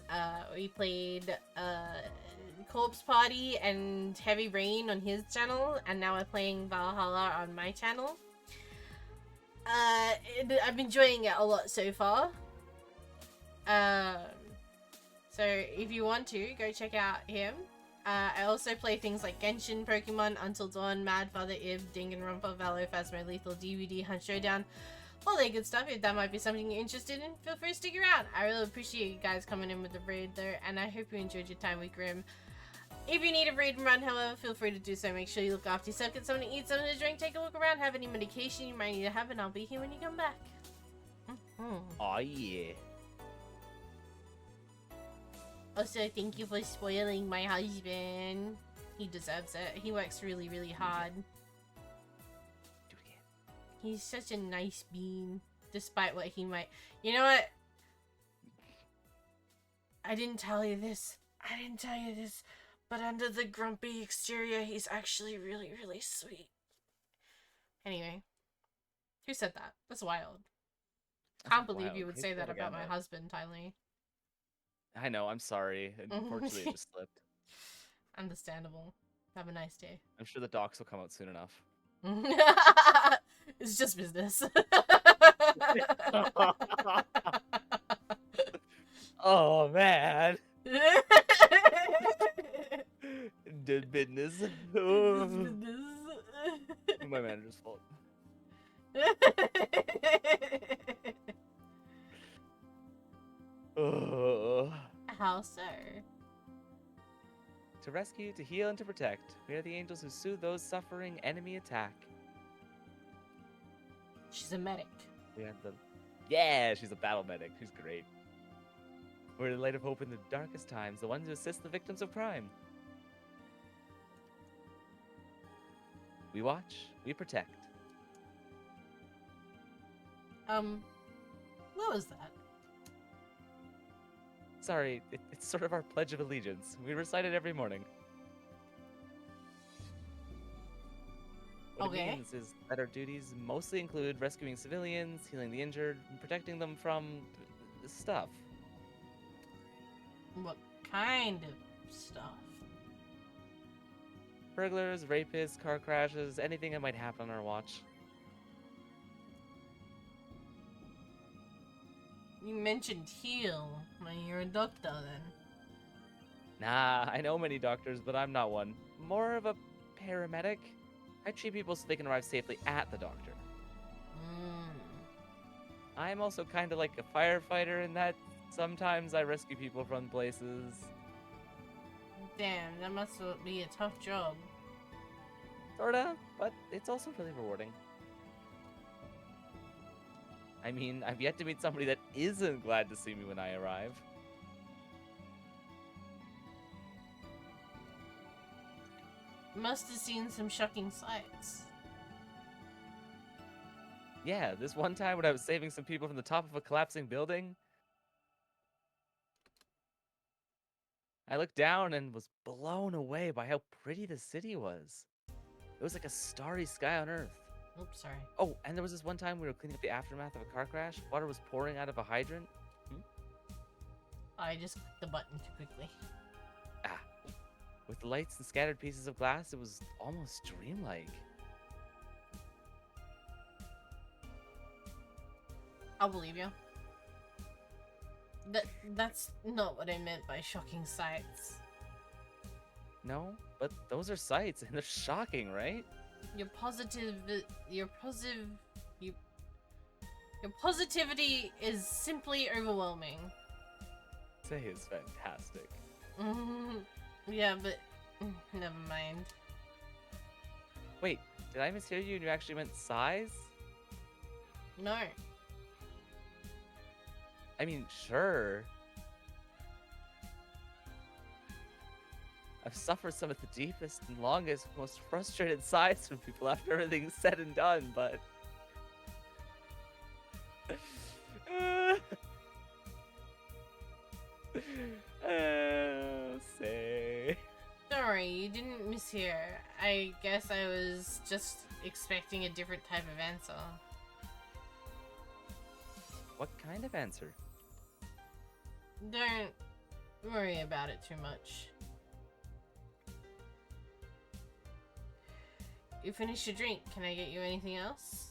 We played Corpse Party and Heavy Rain on his channel, and now we're playing Valhalla on my channel. I'm enjoying it a lot so far. So if you want to, go check out him. I also play things like Genshin, Pokemon, Until Dawn, Mad Father Ib, Danganronpa, Valo, Phasmo, Lethal, DVD, Hunt Showdown, all that good stuff. If that might be something you're interested in, feel free to stick around. I really appreciate you guys coming in with the raid though, and I hope you enjoyed your time with Grimm. If you need a raid run, however, feel free to do so. Make sure you look after yourself, get something to eat, something to drink, take a look around, have any medication you might need to have, and I'll be here when you come back. Oh yeah. Also, thank you for spoiling my husband. He deserves it. He works really, really hard. Do it again. He's such a nice bean, despite what he might... You know what? I didn't tell you this, but under the grumpy exterior, he's actually really, really sweet. Anyway. Who said that? That's wild. Can't believe you would say that about my husband, Tylee. I know, I'm sorry. Unfortunately, it just slipped. Understandable. Have a nice day. I'm sure the docs will come out soon enough. It's just business. Oh, man. Did business. Oh. My manager's fault. Oh. How so? To rescue, to heal, and to protect. We are the angels who soothe those suffering enemy attack. She's a medic. We have the... Yeah, she's a battle medic. She's great. We're the light of hope in the darkest times, the ones who assist the victims of crime. We watch, we protect. What was that? Sorry, it's sort of our Pledge of Allegiance. We recite it every morning. What it means is that our duties mostly include rescuing civilians, healing the injured, and protecting them from stuff. What kind of stuff? Burglars, rapists, car crashes, anything that might happen on our watch. You mentioned heal. Well, you're a doctor then. Nah, I know many doctors, but I'm not one. More of a paramedic. I treat people so they can arrive safely at the doctor. I'm also kind of like a firefighter in that sometimes I rescue people from places. Damn, that must be a tough job. Sorta, but it's also really rewarding. I mean, I've yet to meet somebody that isn't glad to see me when I arrive. Must have seen some shocking sights. Yeah, this one time when I was saving some people from the top of a collapsing building, I looked down and was blown away by how pretty the city was. It was like a starry sky on Earth. Oops, sorry. Oh, and there was this one time we were cleaning up the aftermath of a car crash. Water was pouring out of a hydrant. I just clicked the button too quickly. Ah, with the lights and scattered pieces of glass, it was almost dreamlike. I'll believe you. That's not what I meant by shocking sights. No, but those are sights, and they're shocking, right? Your positivity is simply overwhelming. Say is fantastic. Yeah, but never mind. Wait, did I mishear you and you actually meant size? No. I mean, sure. I've suffered some of the deepest and longest, most frustrated sighs from people after everything's said and done, but... Say... Don't worry, you didn't mishear. I guess I was just expecting a different type of answer. What kind of answer? Don't worry about it too much. You finished your drink. Can I get you anything else?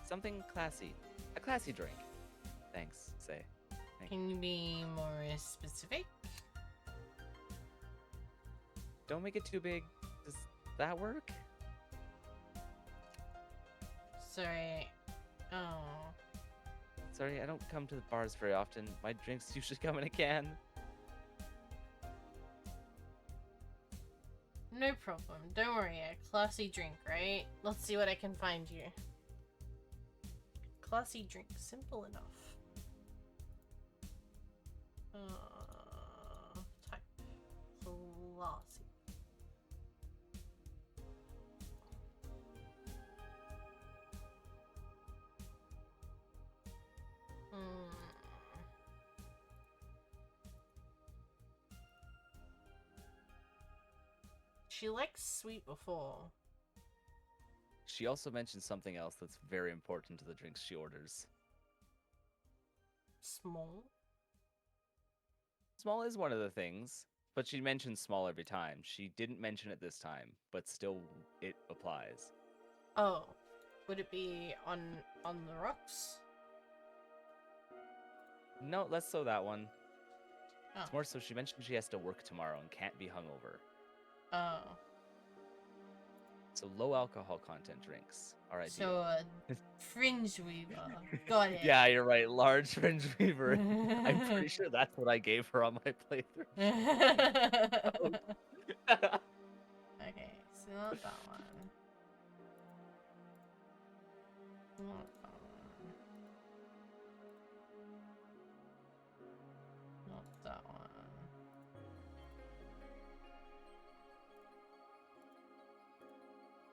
Something classy. A classy drink. Thanks, Say. Thank you. Can you be more specific? Don't make it too big. Does that work? Sorry. Oh. Sorry, I don't come to the bars very often. My drinks usually come in a can. No problem. Don't worry. A classy drink, right? Let's see what I can find you. Classy drink. Simple enough. Type. Classy. She liked sweet before. She also mentioned something else that's very important to the drinks she orders. Small? Small is one of the things, but she mentions small every time. She didn't mention it this time, but still it applies. Oh. Would it be on the rocks? No, less so that one. Oh. It's more so she mentioned she has to work tomorrow and can't be hungover. Oh. So low alcohol content drinks are ideal. So, fringe weaver. Got it. Yeah, you're right. Large fringe weaver. I'm pretty sure that's what I gave her on my playthrough. Okay, so not that one. Not that one. Not that one.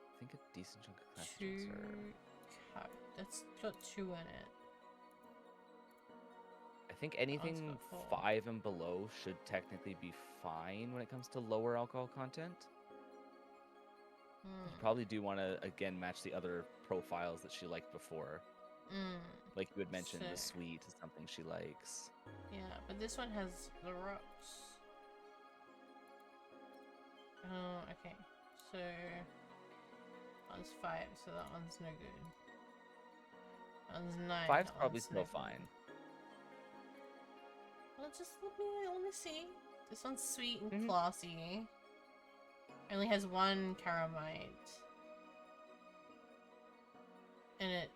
I think a decent chunk of class Two. drinks are... That's got 2 in it. I think anything got 4. 5 and below should technically be fine when it comes to lower alcohol content. You probably do want to, again, match the other profiles that she liked before. Like you had mentioned, the Sick. sweet is something she likes. Yeah, but this one has the rocks. Oh, okay. So, that one's 5, so that one's no good. That one's 9. 5's that probably one's still no good. fine. Well, just let me see. This one's sweet and classy. Only has one caramite. And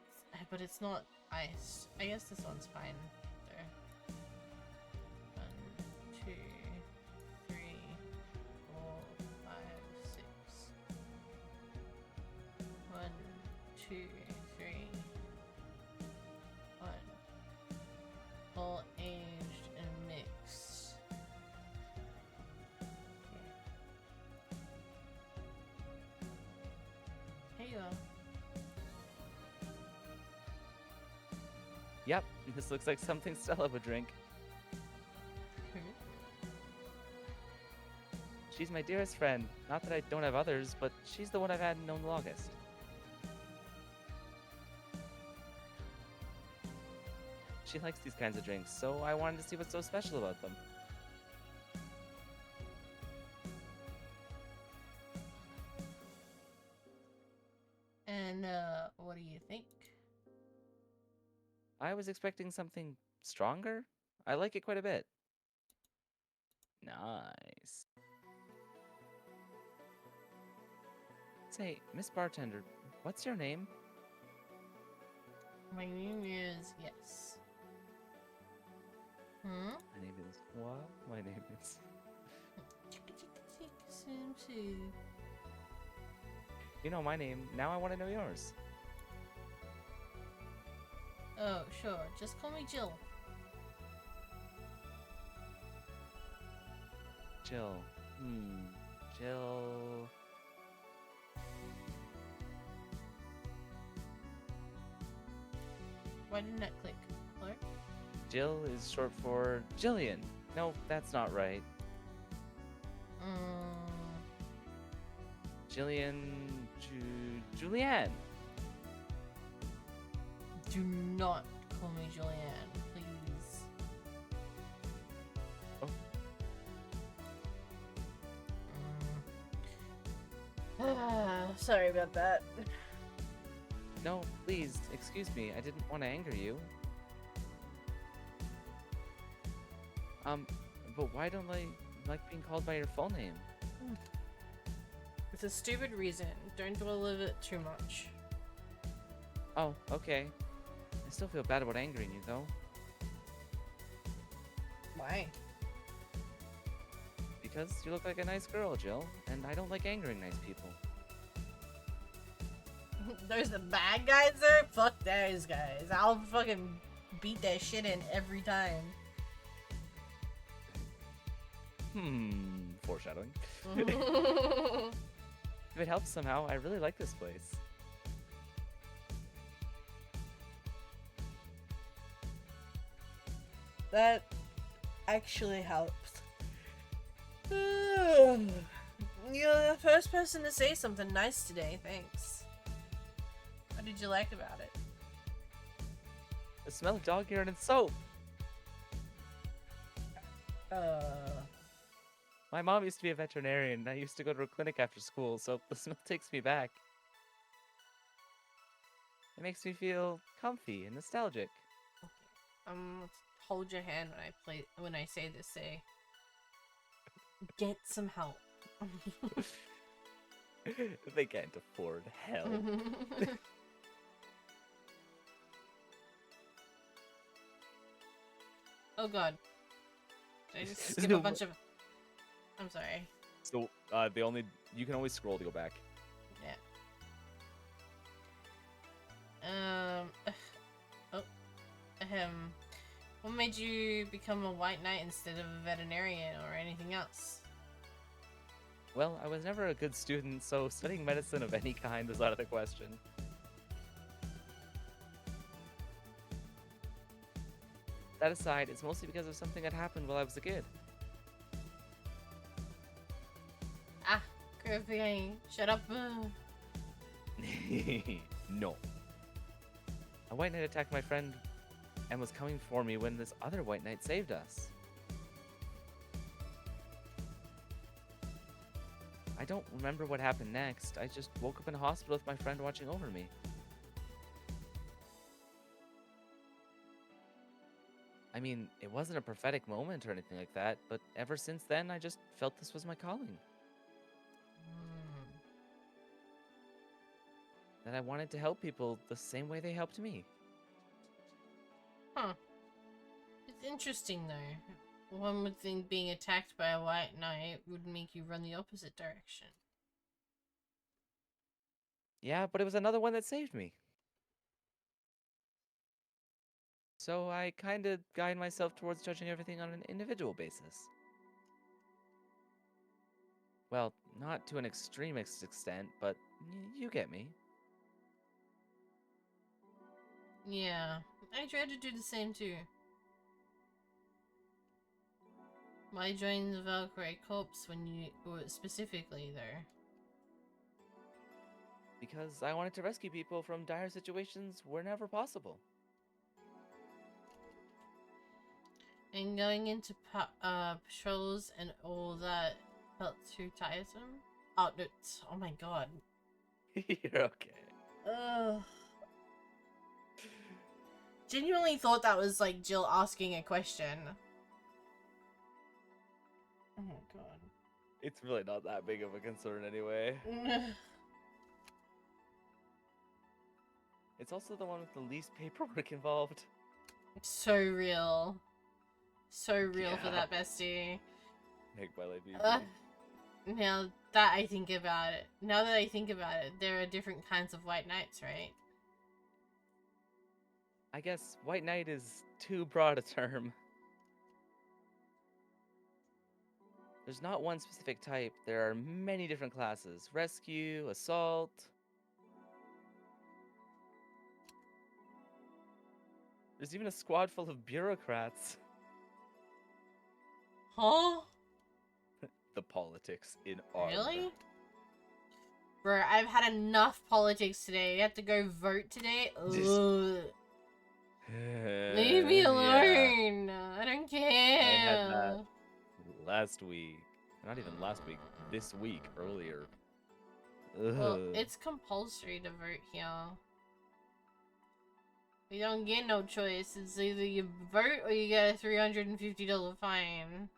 but it's not iced. I guess this one's fine though. 1, 2, 3, 4, 5, 6. 1, 2, 3. 1. All aged and mixed. Here you are. Yep, this looks like something Stella would drink. She's my dearest friend. Not that I don't have others, but she's the one I've had known the longest. She likes these kinds of drinks, so I wanted to see what's so special about them. And, what do you think? I was expecting something stronger. I like it quite a bit. Nice. Say, Miss Bartender, what's your name? My name is yes. Hmm? My name is what? My name is... You know my name. Now I want to know yours. Oh, sure. Just call me Jill. Jill. Jill... Why didn't that click? Hello? Jill is short for Jillian. No, that's not right. Jillian... Julianne. Do not call me Julianne, please. Oh. Sorry about that. No, please, excuse me. I didn't want to anger you. But why don't I like being called by your full name? It's a stupid reason. Don't dwell on it too much. Oh, okay. I still feel bad about angering you, though. Why? Because you look like a nice girl, Jill, and I don't like angering nice people. There's the bad guys there? Fuck those guys. I'll fucking beat that shit in every time. Foreshadowing. If it helps somehow, I really like this place. That actually helps. You're the first person to say something nice today, thanks. What did you like about it? The smell of dog urine and soap. My mom used to be a veterinarian, and I used to go to a clinic after school, so the smell takes me back. It makes me feel comfy and nostalgic. Let's hold your hand when I say this. Say, get some help. They can't afford help. Oh god. Did I just skip a bunch of... I'm sorry. So, you can always scroll to go back. Yeah. What made you become a white knight instead of a veterinarian or anything else? Well, I was never a good student, so studying medicine of any kind was out of the question. That aside, it's mostly because of something that happened while I was a kid. Ah, Kirby, shut up. No. A white knight attacked my friend and was coming for me when this other white knight saved us. I don't remember what happened next. I just woke up in a hospital with my friend watching over me. I mean, it wasn't a prophetic moment or anything like that, but ever since then, I just felt this was my calling. that I wanted to help people the same way they helped me. Huh. It's interesting though. One would think being attacked by a white knight would make you run the opposite direction. Yeah, but it was another one that saved me. So I kind of guide myself towards judging everything on an individual basis. Well, not to an extreme extent, but you get me. Yeah, I try to do the same too. Why join the Valkyrie Corps when you... specifically though? Because I wanted to rescue people from dire situations whenever possible. And going into patrols and all that felt too tiresome? Oh, no, oh my god. You're okay. Ugh. Genuinely thought that was like Jill asking a question. Oh my god. It's really not that big of a concern anyway. It's also the one with the least paperwork involved. So real. So real for Yeah. that bestie. Make my life easy. Now that I think about it, there are different kinds of white knights, right? I guess White Knight is too broad a term. There's not one specific type. There are many different classes. Rescue, assault. There's even a squad full of bureaucrats. Huh? The politics in armor. Really? Bro, I've had enough politics today. You have to go vote today? Ugh. Leave me Yeah. alone. I don't care. I had that last week. Not even last week. This week, earlier. Well, Ugh. it's compulsory to vote here. You don't get no choice. It's either you vote or you get a $350 fine.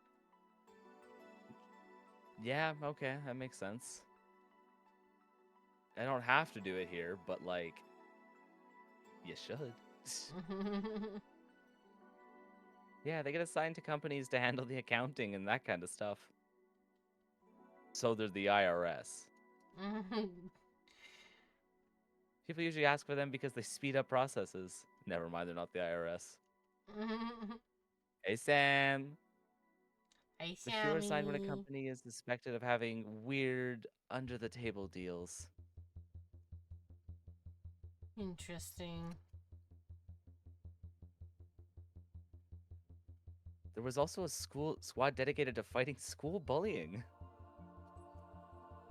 Yeah, okay, that makes sense. I don't have to do it here, but like, you should. Yeah, they get assigned to companies to handle the accounting and that kind of stuff. So there's the IRS. People usually ask for them because they speed up processes. Never mind, they're not the IRS. Hey, Sam. Hey, The fewer assigned when a Sammy. company is suspected of having weird, under-the-table deals. Interesting. There was also a school squad dedicated to fighting school bullying.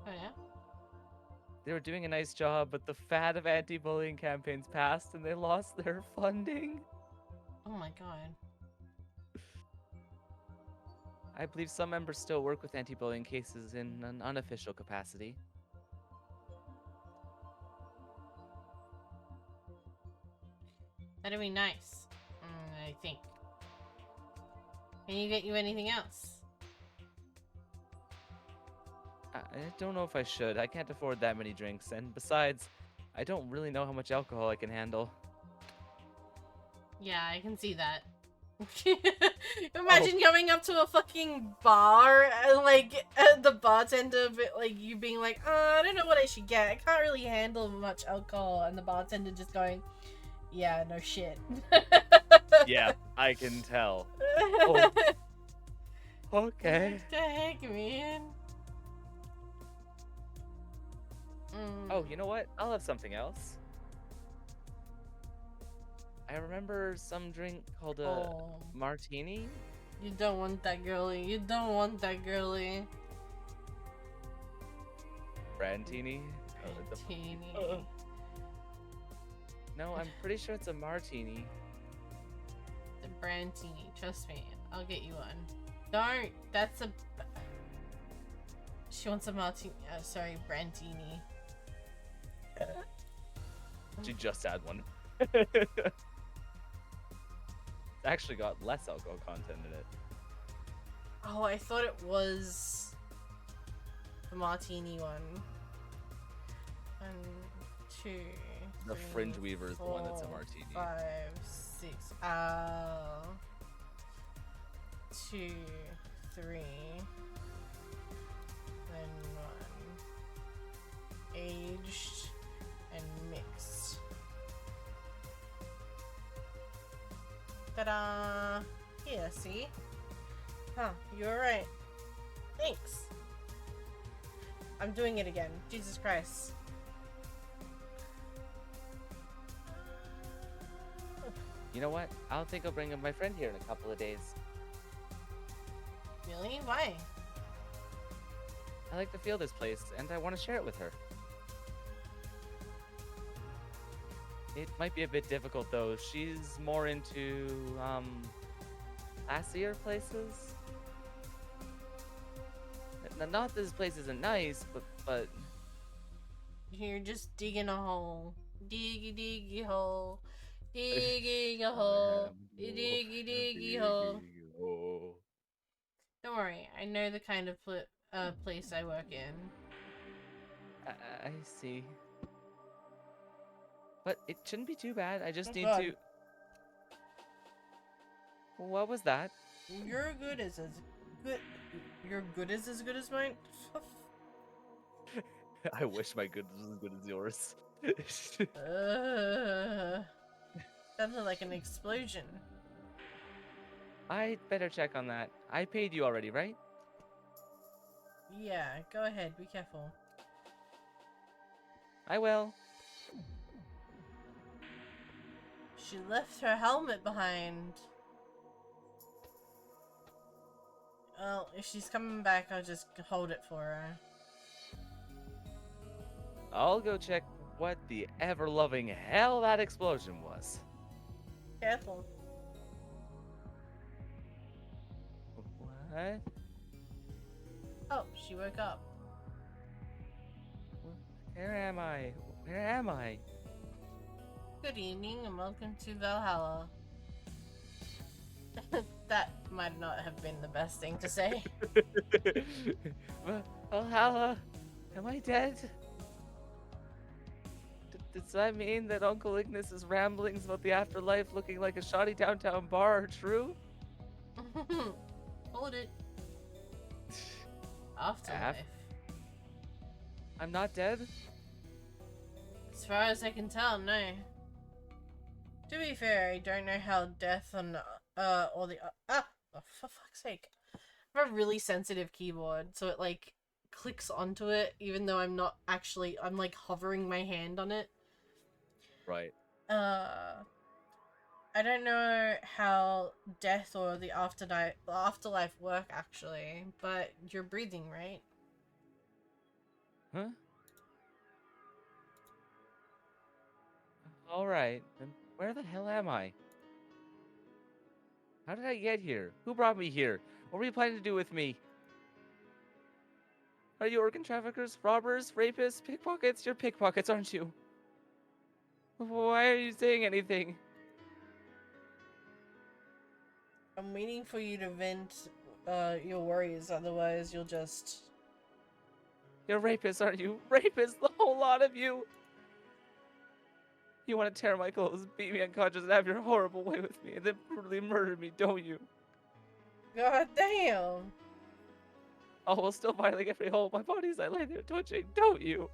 Oh yeah? They were doing a nice job, but the fad of anti-bullying campaigns passed and they lost their funding. Oh my god. I believe some members still work with anti-bullying cases in an unofficial capacity. That'd be nice. I think. Can you get you anything else? I don't know if I should. I can't afford that many drinks, and besides, I don't really know how much alcohol I can handle. Yeah, I can see that. Imagine going up to a fucking bar and like the bartender, like you being like, I don't know what I should get. I can't really handle much alcohol, and the bartender just going, yeah, no shit. Yeah, I can tell. Oh. Okay. What the heck, man? Oh, you know what? I'll have something else. I remember some drink called a Oh, martini. you don't want that girly. You don't want that girly. Brandtini? Teeny. No, I'm pretty sure it's a martini. The Brandtini. Trust me, I'll get you one. Don't. That's a. She wants a martini. Sorry, Brandtini. She just had one. It's actually got less alcohol content in it. Oh, I thought it was the martini one. 2. The 3, Fringe Weaver is the one that's a 4, martini. 5, 6. Oh. 2, 3. Then 1. Aged and mixed. Ta-da! Here, see? Huh, you're right. Thanks. I'm doing it again. Jesus Christ. You know what? I don't think I'll bring up my friend here in a couple of days. Really? Why? I like the feel of this place, and I want to share it with her. It might be a bit difficult, though. She's more into, classier places. Not that this place isn't nice, but You're just digging a hole. Diggy hole. Digging a hole. Diggy hole. Don't worry, I know the kind of place I work in. I see. But it shouldn't be too bad. I just Oh, need God. to... What was that? Your good is as good. Your good is as good as mine. I wish my good was as good as yours. Sounded like an explosion. I'd better check on that. I paid you already, right? Yeah, go ahead. Be careful. I will. She left her helmet behind. Well, if she's coming back, I'll just hold it for her. I'll go check what the ever-loving hell that explosion was. Careful. What? Oh, she woke up. Where am I? Where am I? Good evening and welcome to Valhalla. That might not have been the best thing to say. Valhalla, am I dead? Does that mean that Uncle Ignis's ramblings about the afterlife looking like a shoddy downtown bar are true? Hold it. Afterlife. I'm not dead? As far as I can tell, no. To be fair, I don't know how death and or the oh, for fuck's sake. I have a really sensitive keyboard, so it like clicks onto it even though I'm not actually I'm like hovering my hand on it. Right. I don't know how death or the afterlife work actually, but you're breathing, right? Huh? Alright, then where the hell am I? How did I get here? Who brought me here? What were you planning to do with me? Are you organ traffickers, robbers, rapists, pickpockets? You're pickpockets, aren't you? Why are you saying anything? I'm waiting for you to vent your worries, otherwise you'll just... You're rapists, aren't you? Rapists, the whole lot of you! You want to tear my clothes, beat me unconscious, and have your horrible way with me, and then brutally murder me, don't you? God damn! Oh, we'll still violate every hole of my body as I lay there twitching, don't you?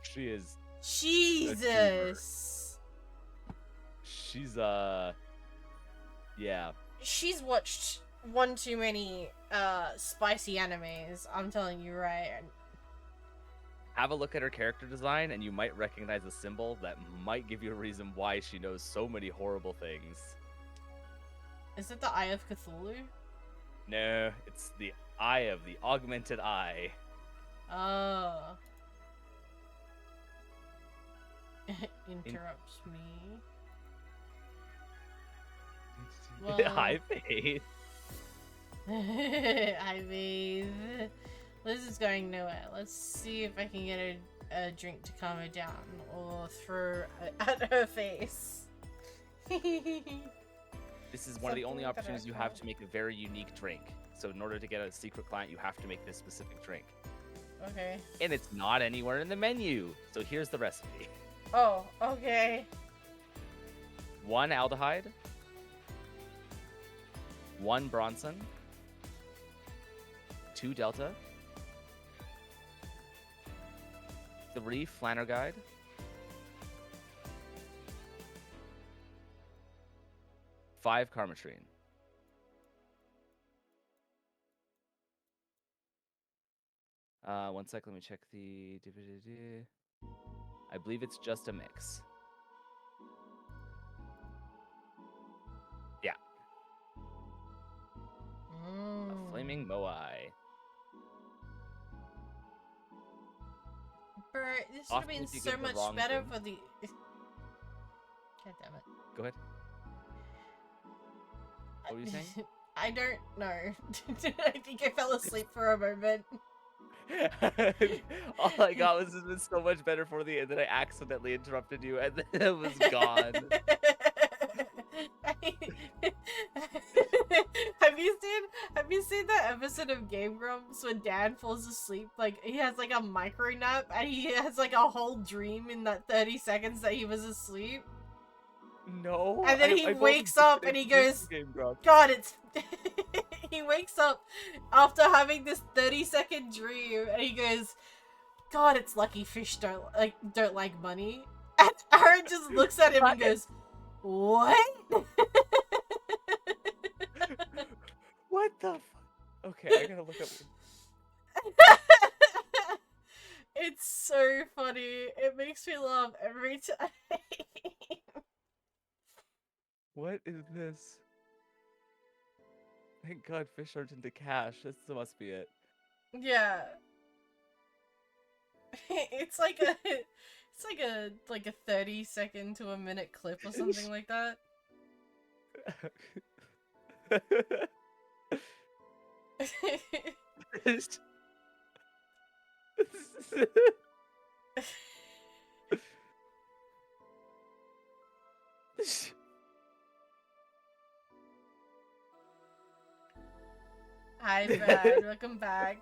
She is... Jesus! She's, yeah. She's watched one too many, spicy animes, I'm telling you right. Have a look at her character design, and you might recognize a symbol that might give you a reason why she knows so many horrible things. Is it the Eye of Cthulhu? No, it's the Eye of the Augmented Eye. Oh. Interrupts me. Well, Hi, Faith. I mean, Liz is going nowhere. Let's see if I can get a drink to calm her down, or throw at her face. This is one of the only Something that opportunities I you have call- to make a very unique drink. So in order to get a secret client, you have to make this specific drink. Okay. And it's not anywhere in the menu. So here's the recipe. Oh, okay. 1 aldehyde, 1 Bronson, 2 delta, 3 Flannerguide, 5 Carmetrine. One sec, let me check the... I believe it's just a mix. Yeah. A flaming moai. Bro, this would have Often been if you so give the much wrong better drink- for the... God damn it. Go ahead. What were you saying? I don't know. I think I fell asleep for a moment. All I got was, "This is so much better for the," and then I accidentally interrupted you, and then it was gone. Have you seen that episode of Game Grumps when Dan falls asleep? Like, he has like a micro nap and he has like a whole dream in that 30 seconds that he was asleep. No. And then he wakes up and he goes, God, it's... He wakes up after having this 30-second dream and he goes, God, it's lucky fish don't like money. And Aaron just looks at him and goes, what? What the fuck? Okay, I gotta look up. It's so funny. It makes me laugh every time. What is this? Thank God fish aren't into cash. This must be it. Yeah. It's like a 30-second to a minute clip or something like that. Hi, Brad. Welcome back.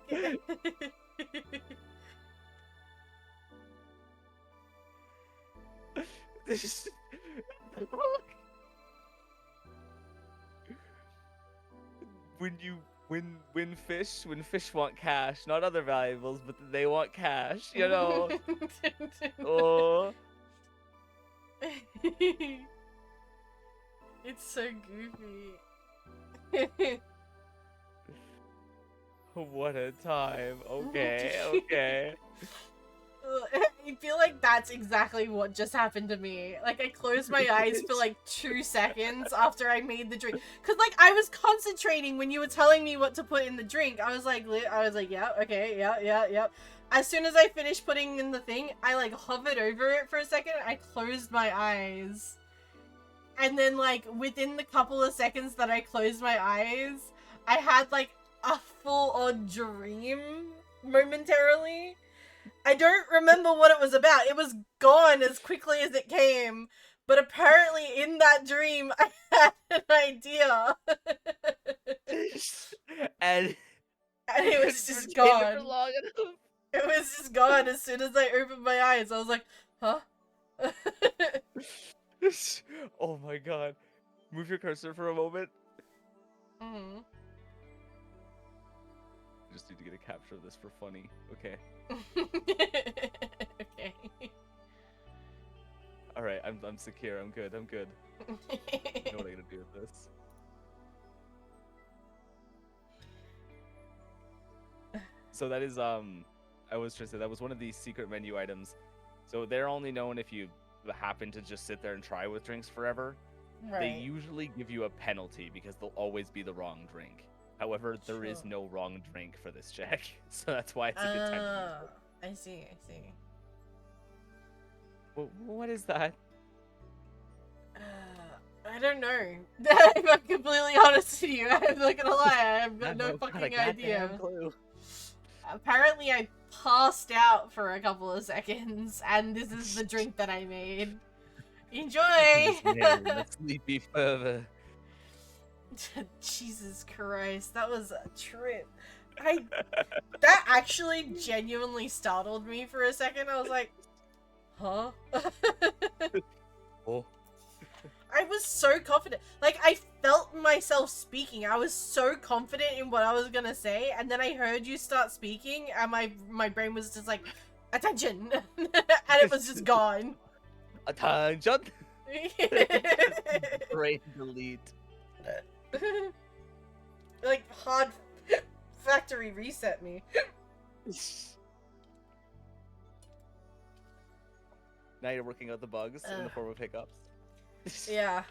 when fish want cash, not other valuables, but they want cash, you know. Oh. It's so goofy. What a time. Okay, okay. I feel like that's exactly what just happened to me. Like, I closed my eyes for like 2 seconds after I made the drink. Cause like, I was concentrating when you were telling me what to put in the drink. I was like, yeah, okay, yeah. As soon as I finished putting in the thing, I like hovered over it for a second. I closed my eyes. And then like, within the couple of seconds that I closed my eyes, I had like a full-on dream momentarily. I don't remember what it was about. It was gone as quickly as it came. But apparently in that dream, I had an idea. and it was just retain it gone. for long enough. It was just gone as soon as I opened my eyes. I was like, huh? Oh my god. Move your cursor for a moment. Mm-hmm. Just need to get a capture of this for funny. Okay. Okay. Alright, I'm secure. I'm good. I know what I'm gonna do with this. So that is I was trying to say that was one of these secret menu items. So they're only known if you happen to just sit there and try with drinks forever. Right. They usually give you a penalty because they'll always be the wrong drink. However, there is Sure. no wrong drink for this check, so that's why it's a good time to use it. I see. What is that? I don't know. If I'm completely honest with you, I'm not gonna lie, I've got no Not a fucking goddamn idea. clue. Apparently I passed out for a couple of seconds, and this is the drink that I made. Enjoy! Sleepy further. Jesus Christ, that was a trip. That actually genuinely startled me for a second. I was like, huh? Oh. I was so confident. Like, I felt myself speaking. I was so confident in what I was gonna say, and then I heard you start speaking, and my brain was just like, attention! And it was just gone. Attention! Brain delete. Like, hard factory reset me. Now you're working out the bugs in the form of hiccups. Yeah.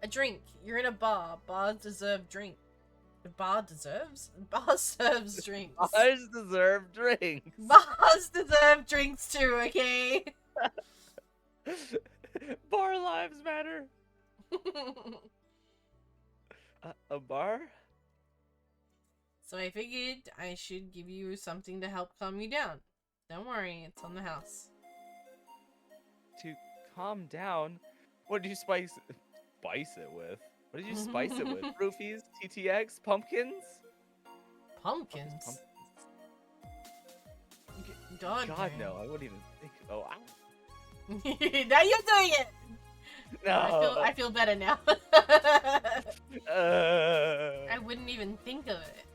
A drink. You're in a bar. Bars deserve drink. The bar deserves? Bar serves drinks. Bars deserve drinks. Bars deserve drinks too, okay? Bar lives matter. A bar? So I figured I should give you something to help calm you down. Don't worry, it's on the house. To calm down? What did you spice it with? What did you spice it with? Roofies? TTX? Pumpkins? Pumpkins? God no, I wouldn't even think. Oh, ow. now you're doing it! No. I feel better now. Uh, I wouldn't even think of it.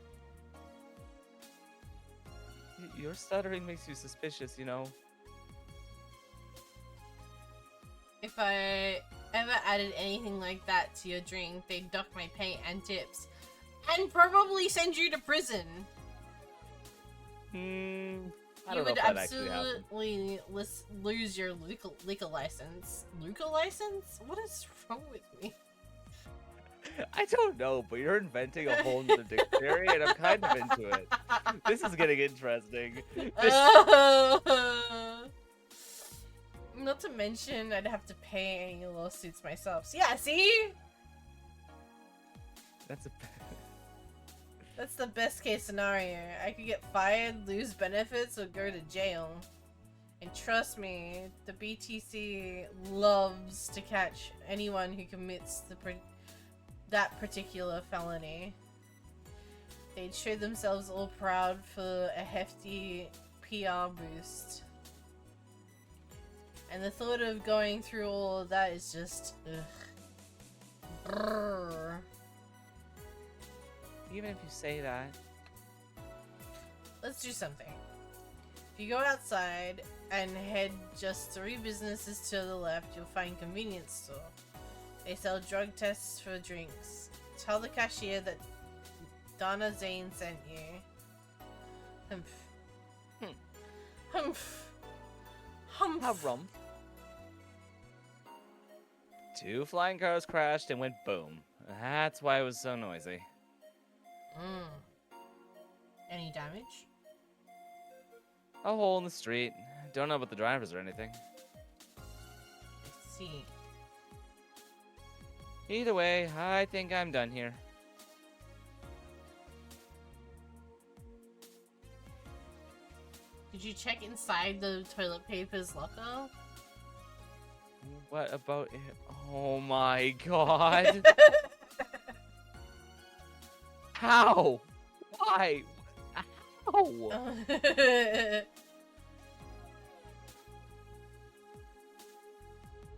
Your stuttering makes you suspicious, you know. If I ever added anything like that to your drink, they'd dock my pay and tips. And probably send you to prison. I You don't know would if that actually happened. absolutely lose your liquor license. Liquor license? What is wrong with me? I don't know, but you're inventing a whole new dictionary, and I'm kind of into it. This is getting interesting. Not to mention, I'd have to pay any lawsuits myself. So yeah, see? That's a... That's the best case scenario. I could get fired, lose benefits, or go to jail. And trust me, the BTC loves to catch anyone who commits that particular felony. They'd show themselves all proud for a hefty PR boost. And the thought of going through all of that is just, ugh. Brrr. Even if you say that. Let's do something. If you go outside and head just 3 businesses to the left, you'll find a convenience store. They sell drug tests for drinks. Tell the cashier that Donna Zane sent you. Humph. Humph. Humph. How rum? 2 flying cars crashed and went boom. That's why it was so noisy. Any damage? A hole in the street. Don't know about the drivers or anything. Let's see. Either way, I think I'm done here. Did you check inside the toilet paper's locker? What about it? Oh my god. How? Why? How?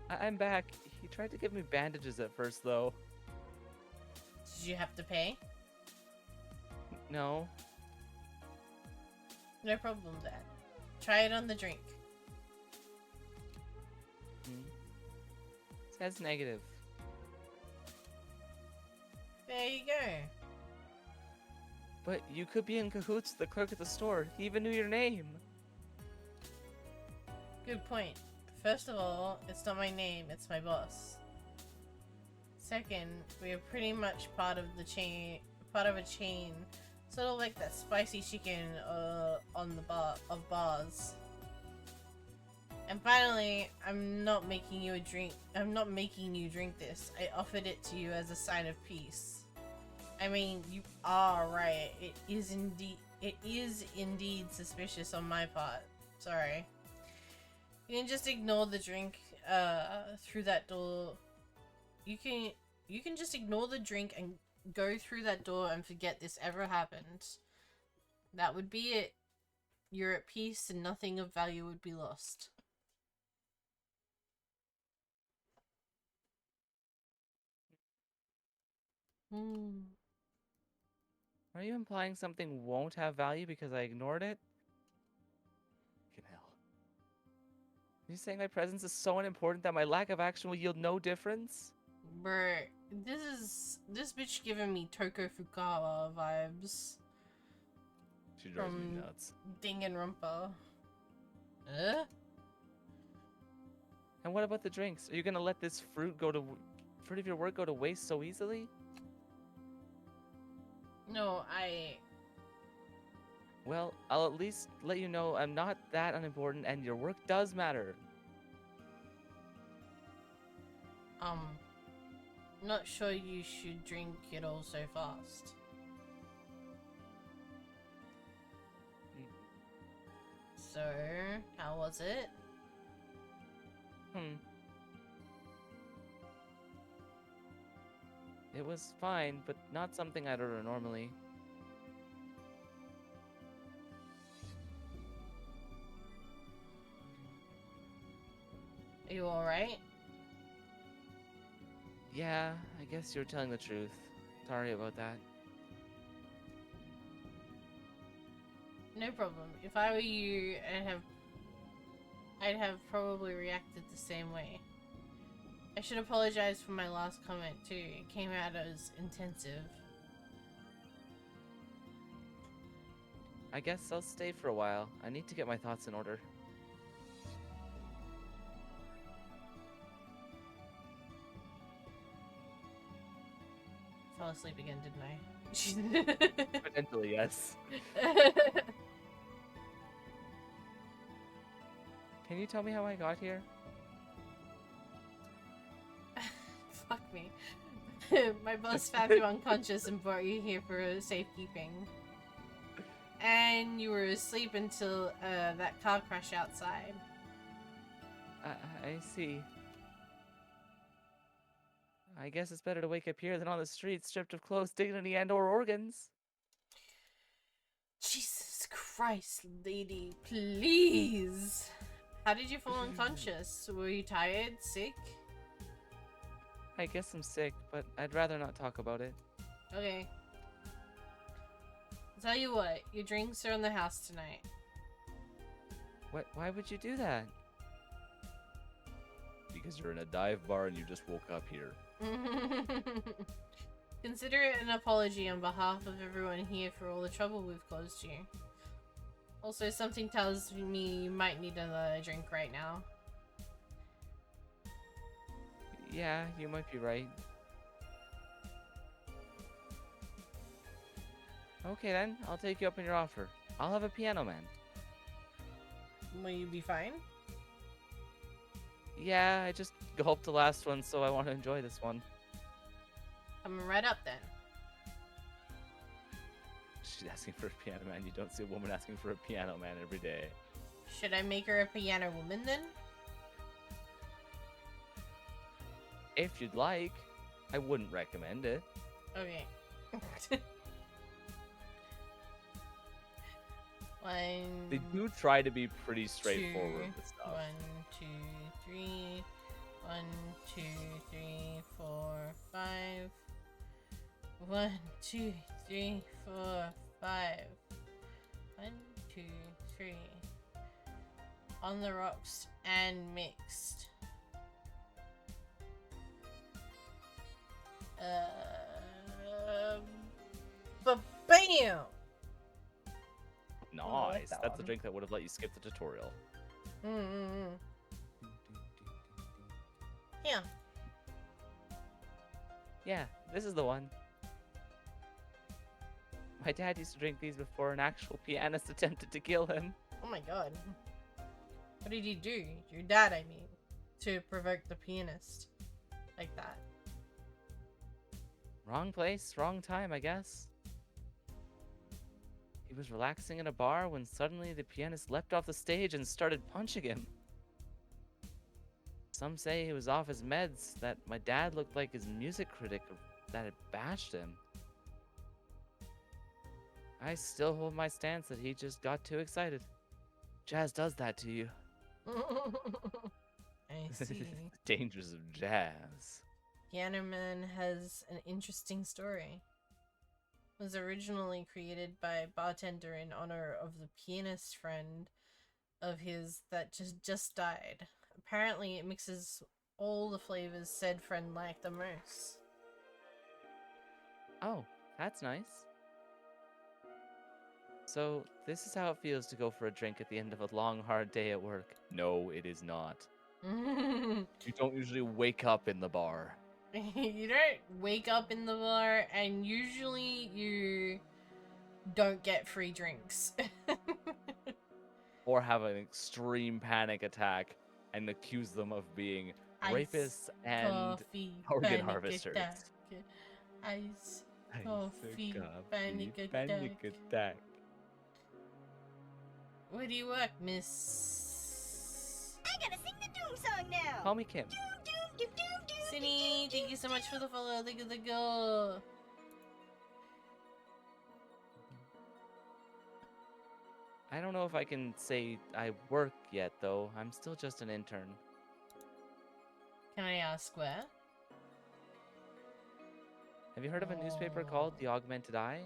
I'm back. He tried to give me bandages at first, though. Did you have to pay? No. No problem, Dad. Try it on the drink. It says negative. There you go. But you could be in cahoots with the clerk at the store. He even knew your name. Good point. First of all, it's not my name, it's my boss. Second, we are pretty much part of a chain, sort of like that spicy chicken on the bar of bars. And finally, I'm not making you drink this. I offered it to you as a sign of peace. I mean, you are right. It is indeed suspicious on my part. Sorry. You can just ignore the drink through that door. You can just ignore the drink and go through that door and forget this ever happened, that would be it. You're at peace and nothing of value would be lost. Are you implying something won't have value because I ignored it? Fucking hell. Are you saying my presence is so unimportant that my lack of action will yield no difference? Bruh, this bitch giving me Toko Fukawa vibes. She drives me From nuts. Danganronpa. And what about the drinks? Are you gonna let this fruit of your work go to waste so easily? No, Well, I'll at least let you know I'm not that unimportant and your work does matter. not sure you should drink it all so fast. So, how was it? It was fine, but not something I'd order normally. Are you alright? Yeah, I guess you're telling the truth. Sorry about that. No problem. If I were you, I'd have probably reacted the same way. I should apologize for my last comment too. It came out as intensive. I guess I'll stay for a while. I need to get my thoughts in order. Fell asleep again, didn't I? Potentially, yes. Can you tell me how I got here? Fuck me. My boss found you unconscious and brought you here for safekeeping. And you were asleep until that car crash outside. I see. I guess it's better to wake up here than on the street, stripped of clothes, dignity, and/or organs. Jesus Christ, lady, please. How did you fall unconscious? Were you tired? Sick? I guess I'm sick, but I'd rather not talk about it. Okay. I'll tell you what, your drinks are in the house tonight. What? Why would you do that? Because you're in a dive bar and you just woke up here. Consider it an apology on behalf of everyone here for all the trouble we've caused you. Also, something tells me you might need another drink right now. Yeah, you might be right. Okay then, I'll take you up on your offer. I'll have a piano man. Will you be fine? Yeah, I just gulped the last one, so I want to enjoy this one. Coming right up then. She's asking for a piano man. You don't see a woman asking for a piano man every day. Should I make her a piano woman then? If you'd like. I wouldn't recommend it. Okay. One. They do try to be pretty straightforward with stuff. 1, 2, 3. 1, 2, 3, 4, 5. 1, 2, 3, 4, 5. 1, 2, 3. On the rocks and mixed. Bam! Nice. that That's the one. drink that would have let you skip the tutorial. Yeah. Yeah, this is the one. My dad used to drink these before an actual pianist attempted to kill him. Oh my god. What did you do? Your dad, I mean. To provoke the pianist. Like that. Wrong place, wrong time, I guess. He was relaxing in a bar when suddenly the pianist leapt off the stage and started punching him. Some say he was off his meds, that my dad looked like his music critic, that it bashed him. I still hold my stance that he just got too excited. Jazz does that to you. I see. Dangers of jazz. Piano Man has an interesting story. It was originally created by a bartender in honor of the pianist friend of his that just died. Apparently, it mixes all the flavors said friend liked the most. Oh, that's nice. So, this is how it feels to go for a drink at the end of a long, hard day at work. No, it is not. You don't usually wake up in the bar. You don't wake up in the bar, and usually you don't get free drinks. Or have an extreme panic attack and accuse them of being rapists and coffee, organ panic harvesters. attack. Ice, coffee, panic attack. Where do you work, miss? I gotta sing the doom song now. Call me Kim. Doom, doom, doom, doom, doom. Cindy, thank you so much for the follow. Look at the go. I don't know if I can say I work yet, though. I'm still just an intern. Can I ask where? Have you heard of a newspaper called The Augmented Eye?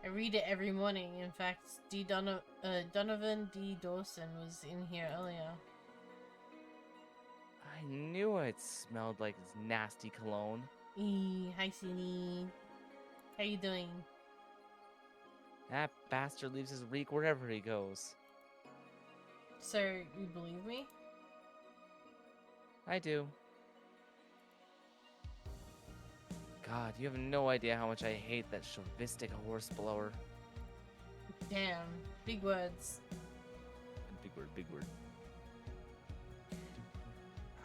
I read it every morning. In fact, Donovan D. Dawson was in here earlier. I knew it smelled like his nasty cologne. Hi, Cindy. How you doing? That bastard leaves his reek wherever he goes. So, you believe me? I do. God, you have no idea how much I hate that chauvinistic horse blower. Damn, big words. Big word, big word.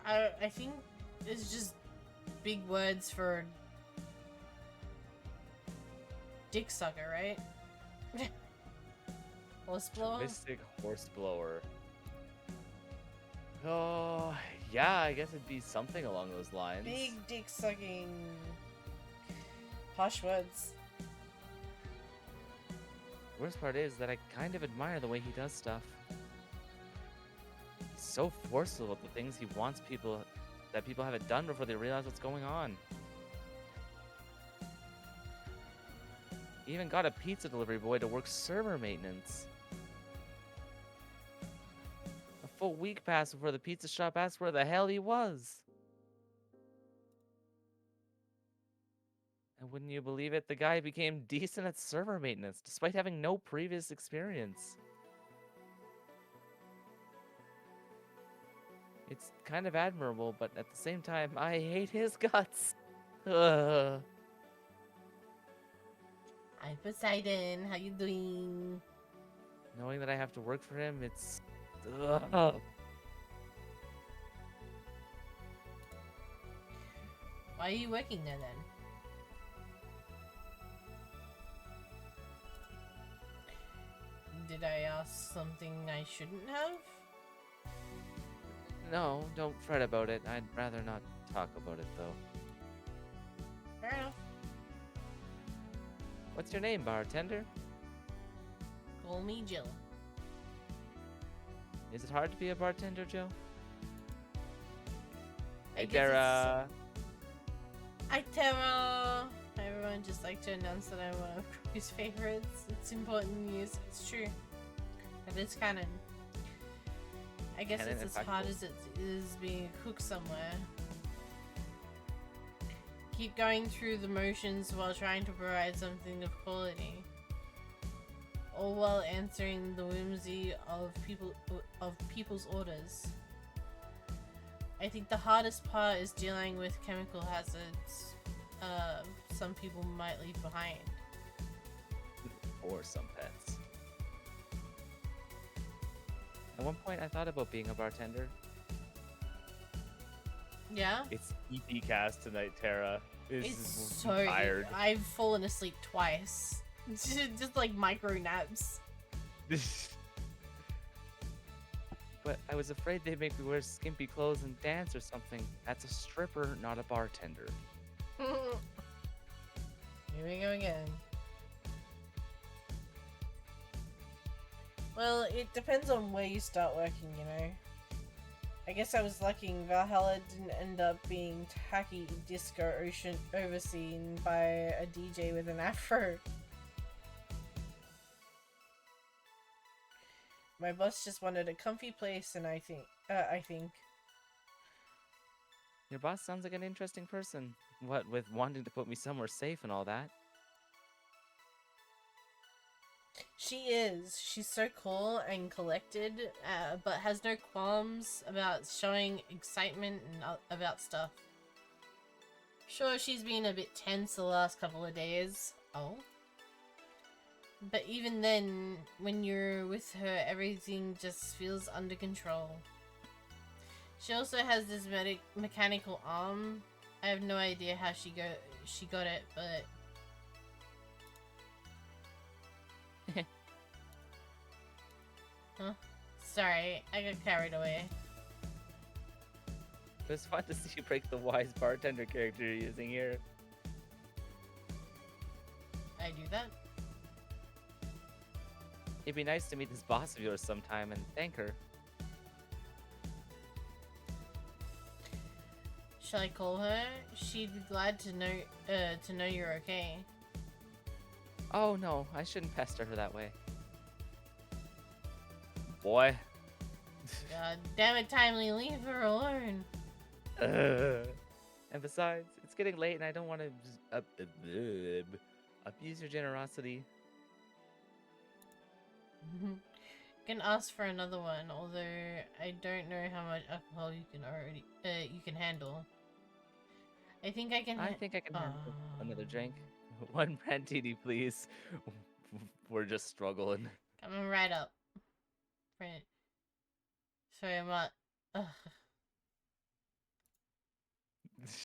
I think it's just big words for dick sucker, right? Horse blower? Chauvinistic horse blower. Oh, yeah, I guess it'd be something along those lines. Big dick sucking. Posh words. Worst part is that I kind of admire the way he does stuff. He's so forceful about the things he wants people have it done before they realize what's going on. He even got a pizza delivery boy to work server maintenance. A full week passed before the pizza shop asked where the hell he was. And wouldn't you believe it, the guy became decent at server maintenance despite having no previous experience. It's kind of admirable, but at the same time, I hate his guts. Ugh. Hi, Poseidon. How you doing? Knowing that I have to work for him, it's... Ugh. Why are you working there then? Did I ask something I shouldn't have? No, don't fret about it. I'd rather not talk about it, though. Fair enough. What's your name, bartender? Call me Jill. Is it hard to be a bartender, Joe? I Hey, guess it's- Dara. Hi, Tara! Everyone just like to announce that I'm one of Chloe's favorites. It's important news. It's true. That is canon. I guess Canon it's and as hard factual. as it is being a cook somewhere. Keep going through the motions while trying to provide something of quality. All while answering the whimsy of people's orders. I think the hardest part is dealing with chemical hazards some people might leave behind. Or some pets. At one point, I thought about being a bartender. Yeah? It's EP cast tonight, Tara. It's so tired. I've fallen asleep twice. Just like micro naps. But but I was afraid they'd make me wear skimpy clothes and dance or something. That's a stripper, not a bartender. Here we go again. Well, it depends on where you start working, you know. I guess I was lucky Valhalla didn't end up being tacky disco ocean overseen by a DJ with an afro. My boss just wanted a comfy place, and I think Your boss sounds like an interesting person. What with wanting to put me somewhere safe and all that. she is. She's so cool and collected, but has no qualms about showing excitement and about stuff. Sure, she's been a bit tense the last couple of days. Oh. But even then, when you're with her, everything just feels under control. She also has this mechanical arm. I have no idea how she got it, but huh? Sorry, I got carried away. It was fun to see you break the wise bartender character you're using here. I do that. It'd be nice to meet this boss of yours sometime and thank her. Shall I call her? She'd be glad to know you're okay. Oh no, I shouldn't pester her that way. Boy. God damn it, Timely, leave her alone. And besides, it's getting late and I don't want to abuse your generosity. Can ask for another one, although I don't know how much alcohol you can handle. I think I can. I think I can handle another drink. One brandini, please. We're just struggling. Coming right up. Right. Sorry, I'm not. Ugh.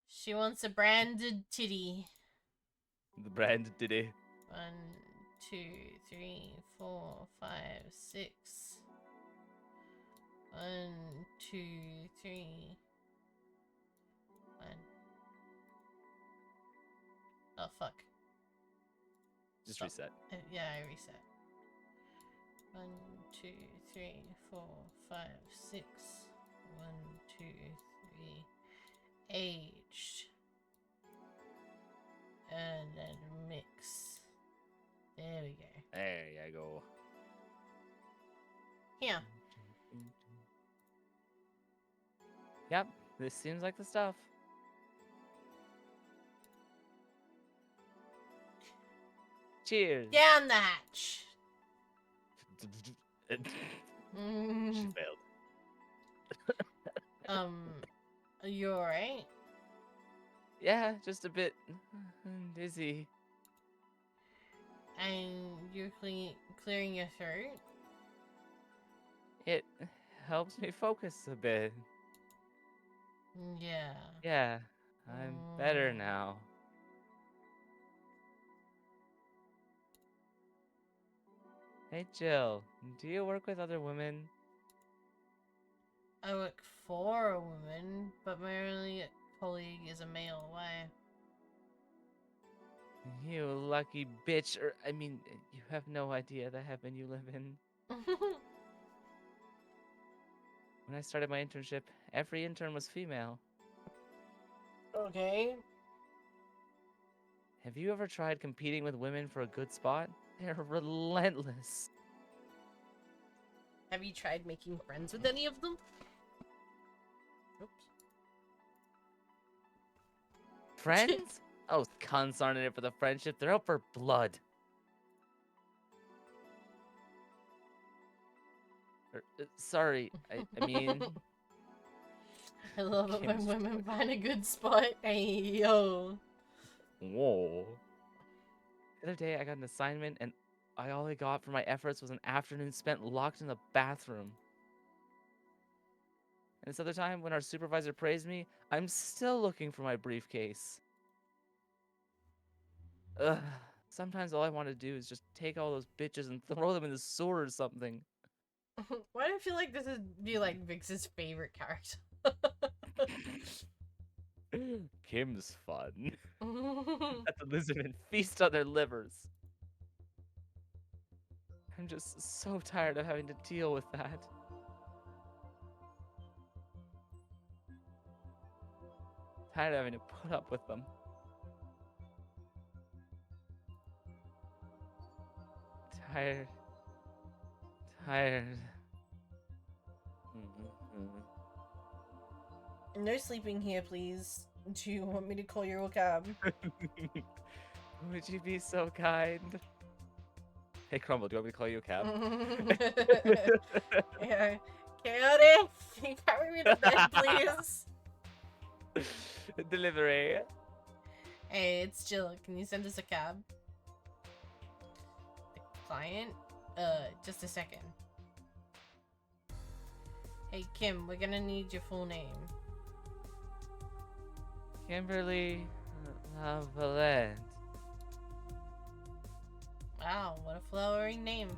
She wants a branded titty. The brand today. 1, 2, 3, 4, 5, 6. 1, 2, 3. 1. Oh fuck. Just Stop. reset. Yeah, I reset. 1, 2, 3, 4, 5, 6. 1, 2, 3. Aged. And then mix. There we go. There you go. Here. Yep, this seems like the stuff. Cheers. Down the hatch. She Mm, failed. are you alright? Yeah, just a bit dizzy. And you're clearing your throat? It helps me focus a bit. Yeah. Yeah, I'm better Mm. now. Hey Jill, do you work with other women? I work for a woman, but my only colleague is a male. Why? You lucky bitch, or I mean, you have no idea the heaven you live in. When I started my internship, every intern was female. Okay. Have you ever tried competing with women for a good spot? They're relentless. Have you tried making friends with any of them? Oops. Friends? Oh, cunts aren't in it for the friendship. They're out for blood. Sorry, I mean... I love it when Kim's women find a good spot. Hey, yo. Whoa. The other day, I got an assignment, and all I got for my efforts was an afternoon spent locked in the bathroom. And this other time, when our supervisor praised me, I'm still looking for my briefcase. Ugh. Sometimes all I want to do is just take all those bitches and throw them in the sewer or something. Why do I feel like this would be like Vix's favorite character? Kim's fun. Let the lizardmen feast on their livers. I'm just so tired of having to deal with that. Tired of having to put up with them. Tired. Tired. No sleeping here, please. Do you want me to call your cab? Would you be so kind? Hey, Crumble, do you want me to call you a cab? Yeah. Chaotic! Can you carry me to bed, please? Delivery. Hey, it's Jill. Can you send us a cab? The client? Just a second. Hey, Kim, we're gonna need your full name. Kimberly Lavalette. Wow, what a flowering name.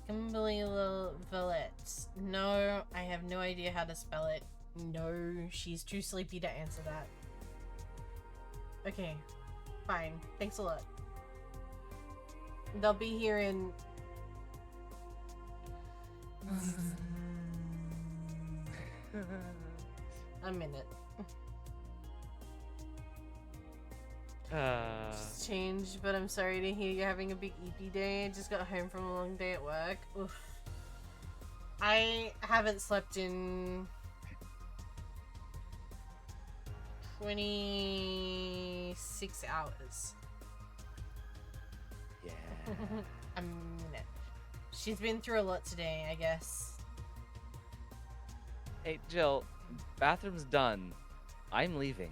Kimberly Lavalette. No, I have no idea how to spell it. No, she's too sleepy to answer that. Okay, fine. Thanks a lot. They'll be here in... a minute. Just changed, but I'm sorry to hear you're having a big EP day. I just got home from a long day at work. Oof. I haven't slept in 26 hours. Yeah. A minute. She's been through a lot today, I guess. Hey, Jill, bathroom's done. I'm leaving.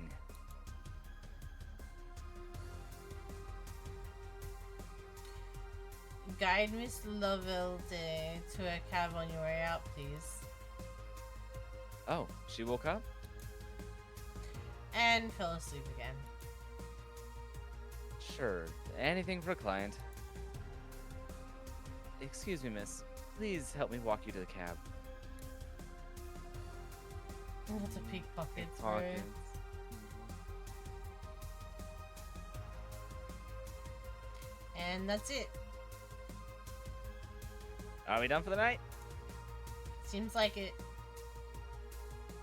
Guide Miss Lovelde to a cab on your way out, please. Oh, she woke up? And fell asleep again. Sure, anything for a client. Excuse me, miss. Please help me walk you to the cab. That's a pickpocket, bro. Pockets. And that's it. Are we done for the night? Seems like it.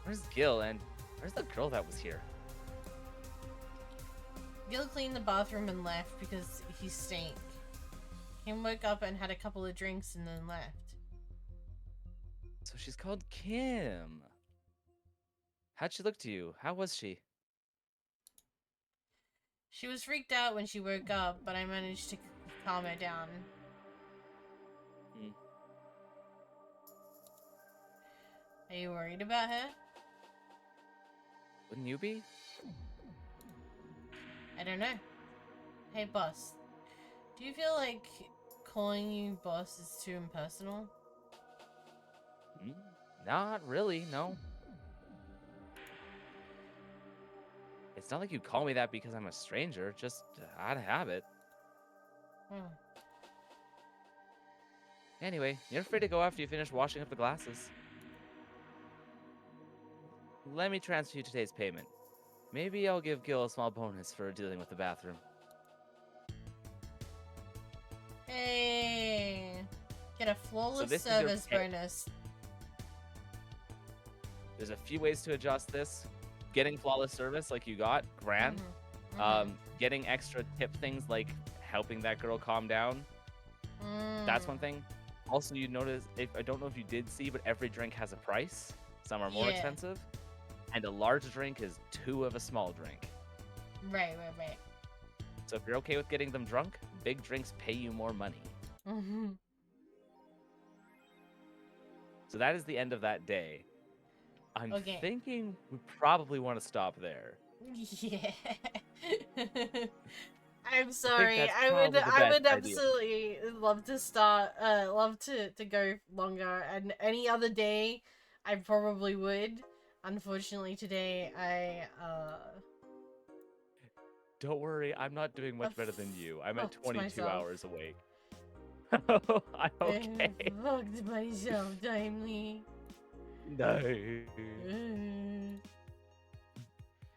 Where's Gil and where's the girl that was here? Gil cleaned the bathroom and left because he stank. Kim woke up and had a couple of drinks and then left. So she's called Kim. How'd she look to you? How was she? She was freaked out when she woke up, but I managed to calm her down. Are you worried about her? Wouldn't you be? I don't know. Hey, boss. Do you feel like calling you boss is too impersonal? Not really, no. It's not like you call me that because I'm a stranger, just out of habit. Anyway, you're free to go after you finish washing up the glasses. Let me transfer you today's payment. Maybe I'll give Gil a small bonus for dealing with the bathroom. Hey! Get a flawless this is your service pay. bonus. There's a few ways to adjust this. Getting flawless service like you got, grand. Getting extra tip things like helping that girl calm down. That's one thing. Also, you notice, I don't know if you did see, but every drink has a price. Some are more Yeah. expensive. And a large drink is 2 of a small drink. Right. So if you're okay with getting them drunk, big drinks pay you more money. So that is the end of that day. I'm Okay. thinking we probably want to stop there. Yeah. I'm sorry. that's I would probably the I would best idea. absolutely love to start love to go longer, and any other day I probably would. Unfortunately today Don't worry, I'm not doing much better than you. I'm at fucked 22 myself. hours awake. I'm okay. I fucked myself, timely. No.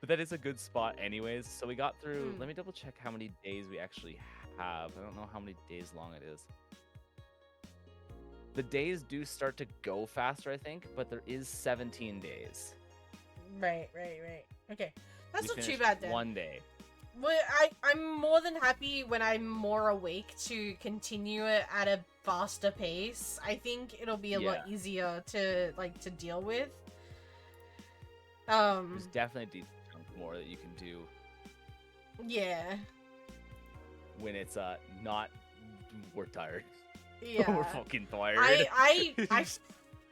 But that is a good spot anyways. So we got through, let me double check how many days we actually have. I don't know how many days long it is. The days do start to go faster, I think, but there is 17 days. Right. Okay. That's We not too finished bad then. One day. Well, I'm more than happy when I'm more awake to continue it at a faster pace. I think it'll be a lot easier to deal with. There's definitely a decent chunk more that you can do Yeah. when it's not we're tired. Yeah. We're fucking tired.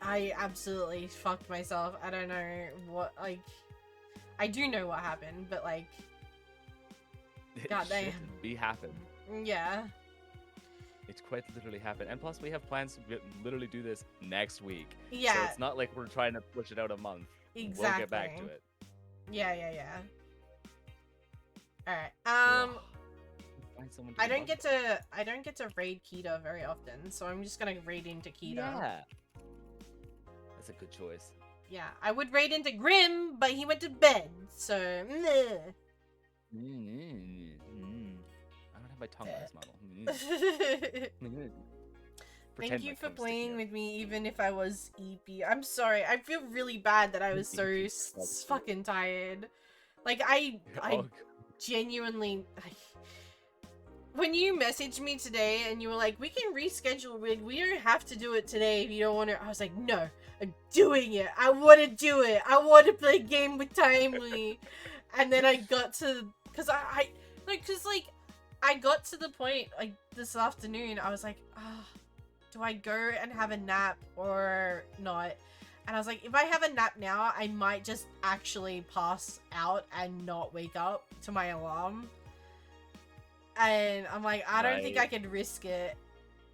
I absolutely fucked myself. I don't know what, like, I do know what happened, but like, It God damn. shouldn't be happen. Yeah. It's quite literally happened. And plus we have plans to literally do this next week. So Yeah. it's not like we're trying to push it out a month. Exactly. We'll get back to it. Yeah. Alright. Find someone to I don't love get to raid Kita very often, so I'm just gonna raid into Kita. Yeah. That's a good choice. Yeah, I would raid into Grim, but he went to bed, so meh. I don't have my tongue on this model. Thank you for playing with me, even if I was EP. I'm sorry. I feel really bad that I was so fucking tired. Like I genuinely. When you messaged me today and you were like, "We can reschedule. We don't have to do it today if you don't want to." I was like, "No, I'm doing it. I want to do it. I want to play a game with Timely." And then I got to, I got to the point like this afternoon. I was like, do I go and have a nap or not? And I was like, if I have a nap now, I might just actually pass out and not wake up to my alarm. And I'm like, I don't think I could risk it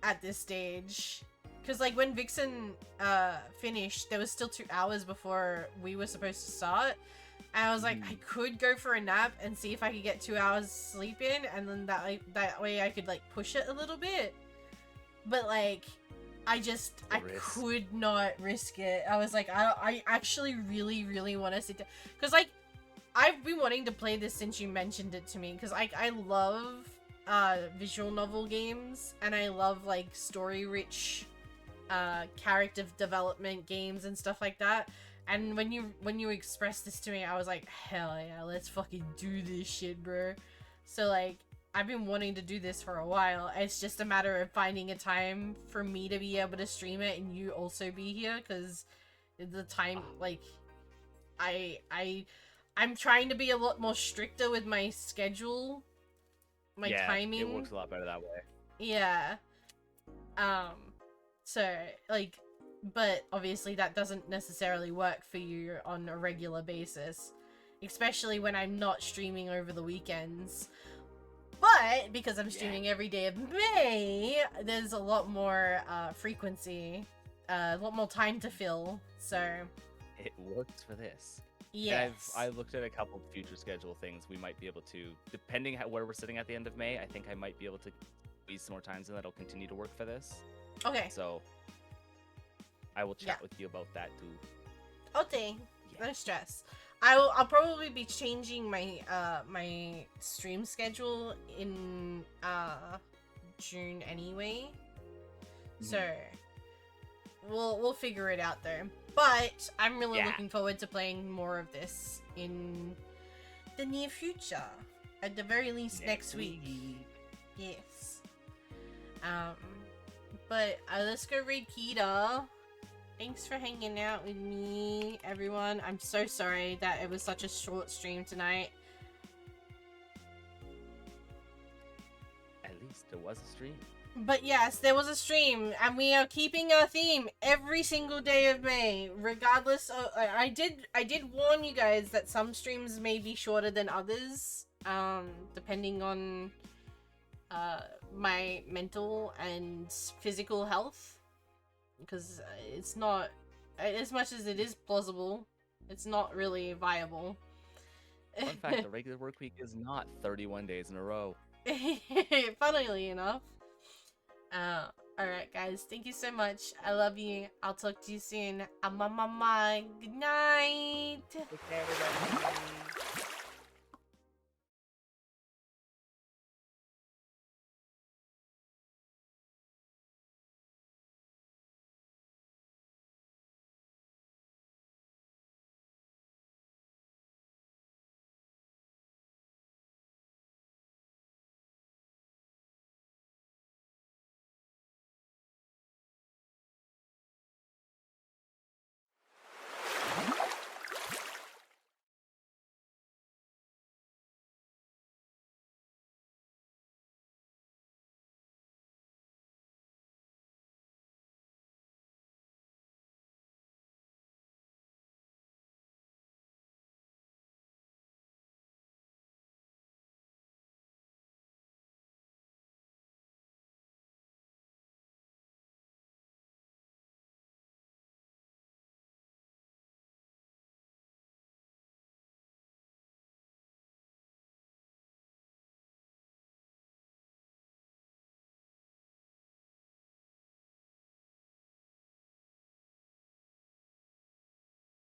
at this stage. Because, like, when Vixen finished, there was still 2 hours before we were supposed to start. And I was like, I could go for a nap and see if I could get 2 hours sleep in. And then that way I could, like, push it a little bit. But, like, I could not risk it. I was like, I actually really, really want to sit down. Because, like, I've been wanting to play this since you mentioned it to me. Because, like, I love visual novel games. And I love, like, story-rich character development games and stuff like that. And when you expressed this to me, I was like, hell yeah, let's fucking do this shit, bro. So, like, I've been wanting to do this for a while. It's just a matter of finding a time for me to be able to stream it and you also be here, because the time, like, I'm trying to be a lot more stricter with my schedule, my timing. It works a lot better that way. Yeah. So, like, but obviously that doesn't necessarily work for you on a regular basis, especially when I'm not streaming over the weekends. But because I'm streaming every day of May, there's a lot more frequency, a lot more time to fill. So it works for this. Yes. I looked at a couple of future schedule things. We might be able to, depending where we're sitting at the end of May, I think I might be able to squeeze some more times and that'll continue to work for this. Okay. So I will chat with you about that too. Okay. No stress. I'll probably be changing my my stream schedule in June anyway. So we'll figure it out though. But I'm really looking forward to playing more of this in the near future. At the very least next week. Yes. But let's go read Kita. Thanks for hanging out with me, everyone. I'm so sorry that it was such a short stream tonight. At least there was a stream. But yes, there was a stream, and we are keeping our theme every single day of May, regardless of... I did warn you guys that some streams may be shorter than others, depending on my mental and physical health. Because it's not, as much as it is plausible, it's not really viable. Fun fact, the regular work week is not 31 days in a row. Funnily enough. Alright guys, thank you so much. I love you. I'll talk to you soon. Good night. Take care, everybody.